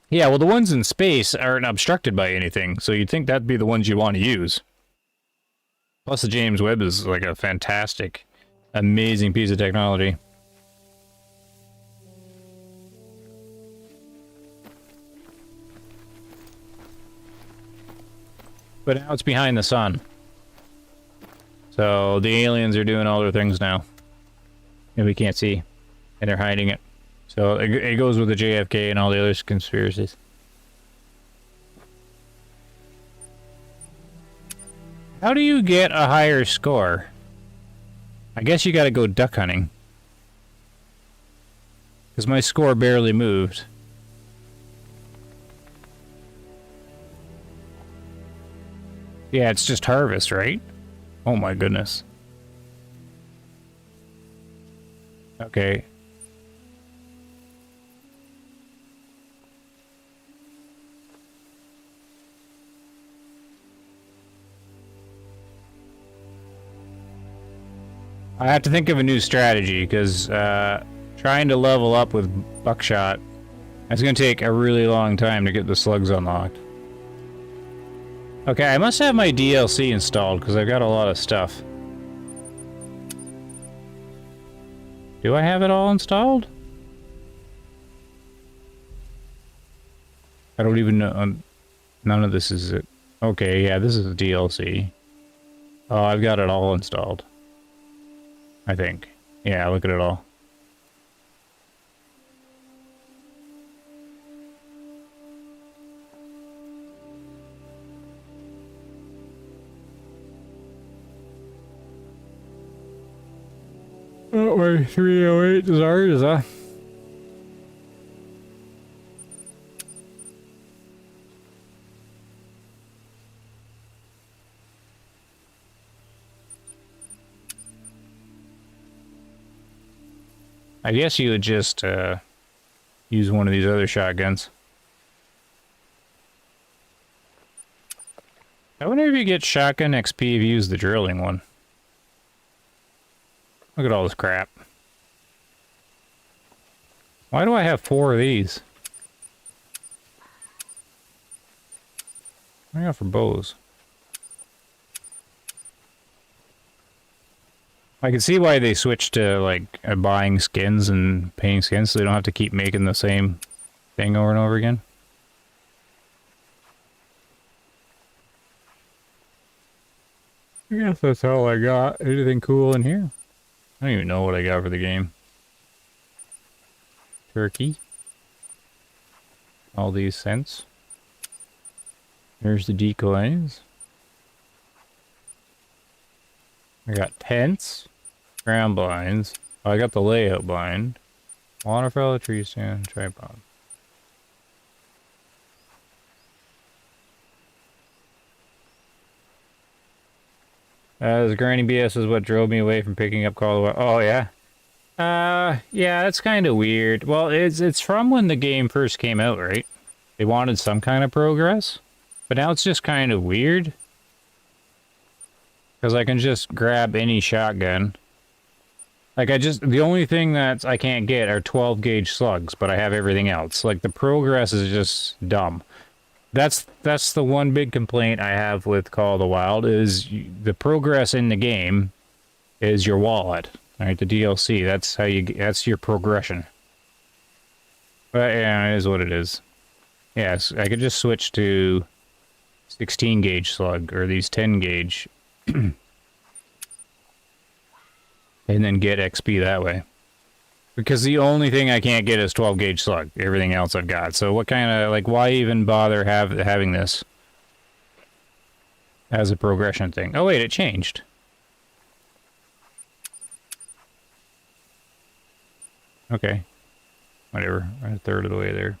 Yeah, well, the ones in space aren't obstructed by anything, so you'd think that'd be the ones you want to use. Plus, the James Webb is like a fantastic, amazing piece of technology. But now it's behind the sun. So the aliens are doing all their things now. And we can't see. And they're hiding it. So it goes with the JFK and all the other conspiracies. How do you get a higher score? I guess you gotta go duck hunting. Because my score barely moved. Yeah, it's just harvest, right? Oh my goodness. Okay. I have to think of a new strategy, because trying to level up with buckshot, it's going to take a really long time to get the slugs unlocked. Okay, I must have my DLC installed, because I've got a lot of stuff. Do I have it all installed? I don't even know. None of this is it. Okay, yeah, this is the DLC. Oh, I've got it all installed. I think. Yeah, look at it all. Oh, wait, 308 is ours, huh? I guess you would just use one of these other shotguns. I wonder if you get shotgun XP if you use the drilling one. Look at all this crap. Why do I have 4 of these? What do I got for bows? I can see why they switched to, like, buying skins and painting skins so they don't have to keep making the same thing over and over again. I guess that's all I got. Anything cool in here? I don't even know what I got for the game. Turkey. All these cents. There's the decoys. I got tents. Ground blinds. Oh, I got the layout blind. Waterfowl, tree stand, tripod. The granny BS is what drove me away from picking up Call of Duty. Oh, yeah? Yeah, that's kind of weird. Well, it's from when the game first came out, right? They wanted some kind of progress. But now it's just kind of weird. Because I can just grab any shotgun. Like, the only thing that I can't get are 12 gauge slugs, but I have everything else. Like, the progress is just dumb. That's the one big complaint I have with Call of the Wild, is the progress in the game is your wallet. Alright, the DLC, that's your progression. But yeah, it is what it is. Yes, I could just switch to 16 gauge slug, or these 10 gauge. And then get XP that way. Because the only thing I can't get is 12 gauge slug. Everything else I've got. So what kind of, like, why even bother having this as a progression thing? Oh wait, it changed. Okay. Whatever. I'm a third of the way there.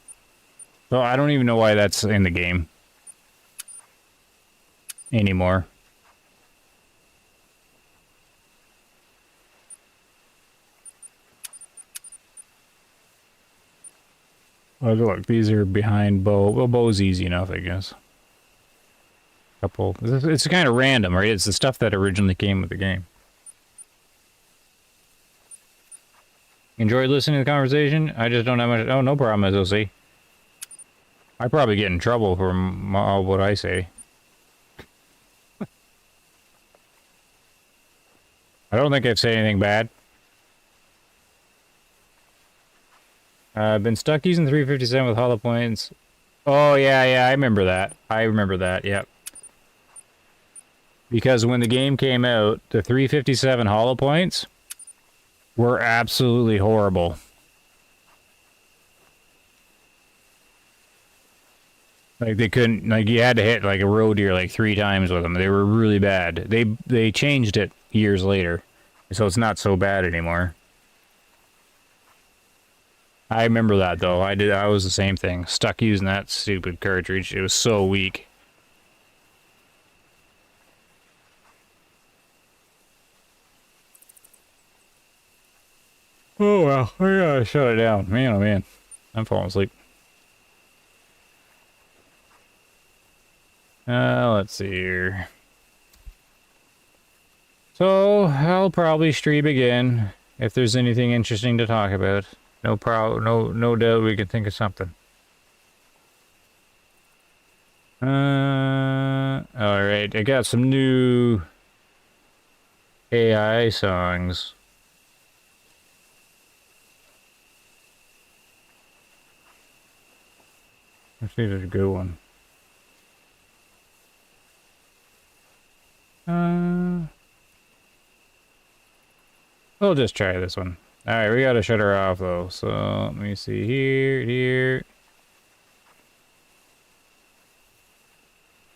So I don't even know why that's in the game anymore. Oh, look, these are behind bow. Well, bow's easy enough, I guess. couple. It's kind of random, right? It's the stuff that originally came with the game. Enjoyed listening to the conversation. I just don't have much. Oh, no problem, SOC. I probably get in trouble for all what I say. I don't think I've said anything bad. I've been stuck using 357 with hollow points. Oh, yeah, I remember that. Yep. Because when the game came out, the 357 hollow points were absolutely horrible. Like, they couldn't, like, you had to hit, like, a roe deer, like, 3 times with them. They were really bad. They changed it years later, so it's not so bad anymore. I remember that, though. I was the same thing. Stuck using that stupid cartridge. It was so weak. Oh, well. I gotta shut it down. Man, oh, man. I'm falling asleep. Let's see here. So, I'll probably stream again if there's anything interesting to talk about. No doubt we can think of something. Alright, I got some new AI songs. I think there's a good one. We'll just try this one. Alright, we gotta shut her off though. So let me see here.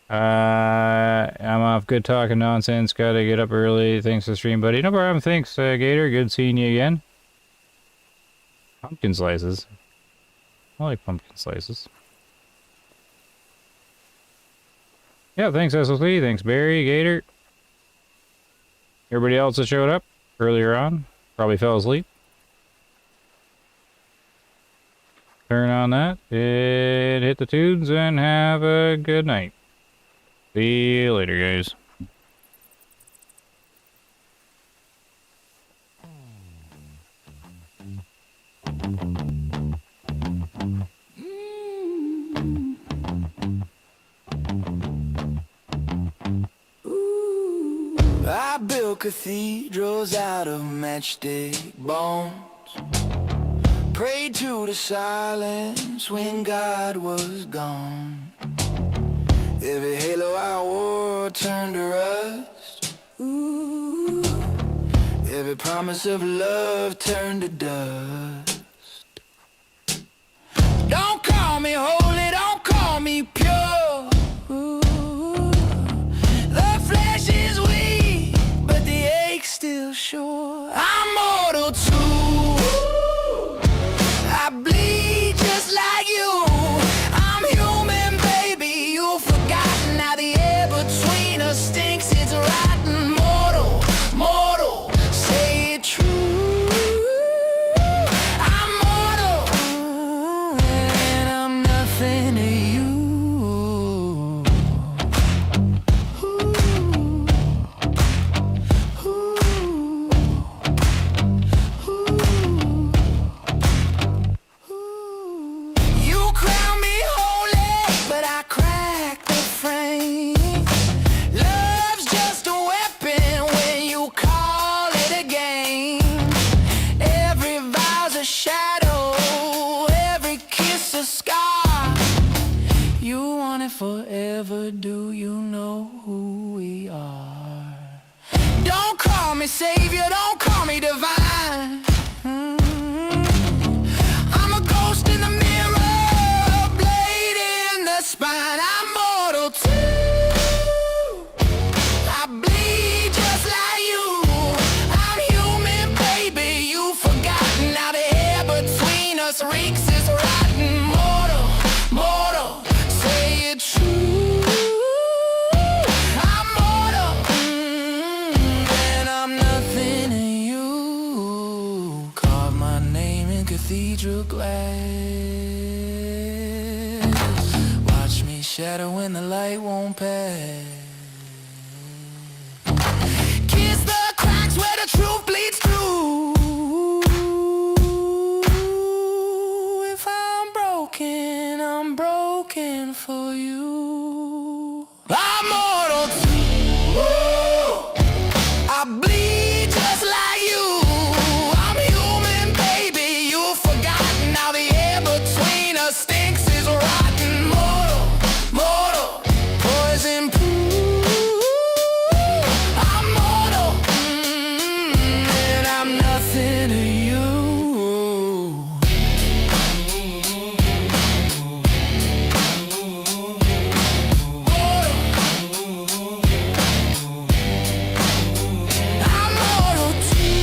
I'm off. Good talking nonsense. Gotta get up early. Thanks for the stream, buddy. No problem. Thanks, Gator. Good seeing you again. Pumpkin slices. I like pumpkin slices. Yeah, thanks, SOC. Thanks, Barry, Gator. Everybody else that showed up earlier on probably fell asleep. Turn on that and hit the tunes and have a good night. See you later, guys. I built cathedrals out of matchstick bones. Prayed to the silence when God was gone. Every halo I wore turned to rust. Ooh. Every promise of love turned to dust. Don't call me holy, don't call me pure. Ooh. The flesh is weak, but the ache's still sure. I'm mortal too. I bleed just like you. I'm human, baby. You've forgotten how the air between us stinks. It's rotten. Mortal, mortal, say it true. I'm mortal, and I'm nothing to you. You crown me holy, but I crack the frame. Love's just a weapon when you call it a game. Every vow's a shadow, every kiss a scar. You want it forever, do you know who we are? Don't call me savior, don't call me divine. I'm a ghost in the mirror, blade in the spine. I'm mortal too. I bleed just like you. I'm human, baby. You've forgotten how the air between us reeks is rotten. Mortal, mortal, say it true. I'm mortal, and I'm nothing to you. Carve my name in cathedral glass. Watch me shadow in the light won't pass. Kiss the cracks where the truth bleeds through. If I'm broken for you. I'm mortal too. I bleed just like you. I'm human, baby. You've forgotten how the air between us stinks is rotten. Mortal, poison proof. I'm mortal, and I'm nothing to you. I'm mortal too.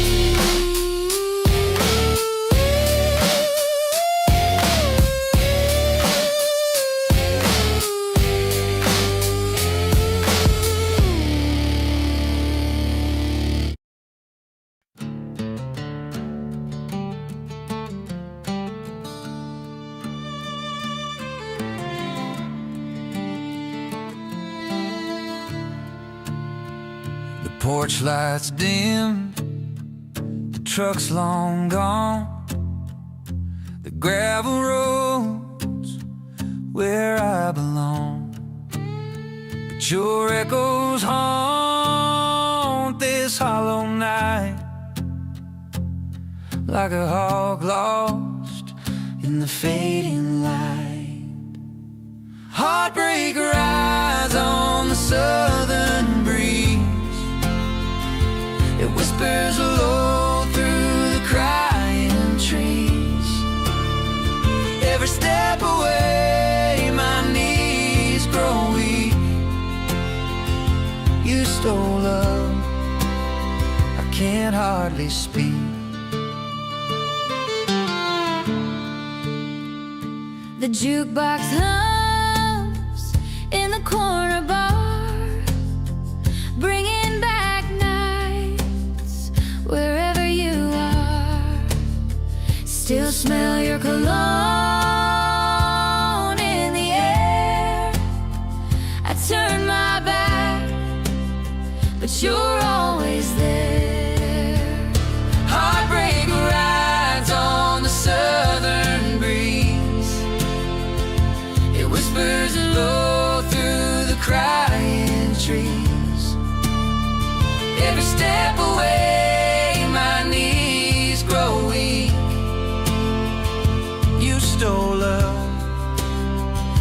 The porch lights dim, the truck's long gone. The gravel roads where I belong, but your echoes haunt this hollow night, like a hawk lost in the fading light. Heartbreak rides on the southern breeze. It whispers low through the crying trees. Every step away, my knees grow weak. You stole love, I can't hardly speak. The jukebox hums in the corner bar, bringing back nights wherever you are. Still smell your cologne in the air. I turn my back, but you're always there. Heartbreak rides on the southern breeze. It whispers low through the crying trees. Every step away, my knees grow weak. You stole love,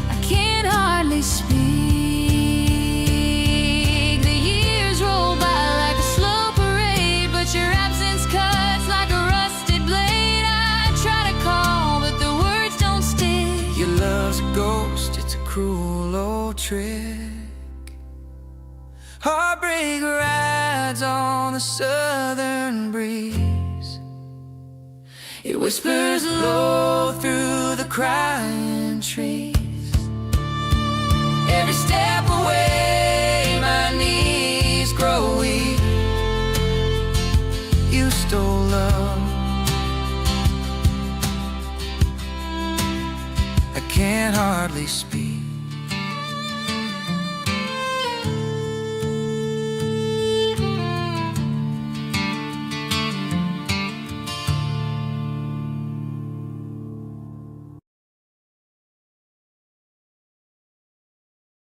I can't hardly speak. The years roll by like a slow parade, but your absence cuts like a rusted blade. I try to call, but the words don't stick. your love's a ghost, it's a cruel old trick. Heartbreak rides on the southern breeze. It whispers low through the crying trees. Every step away, my knees grow weak. You stole love, I can't hardly speak.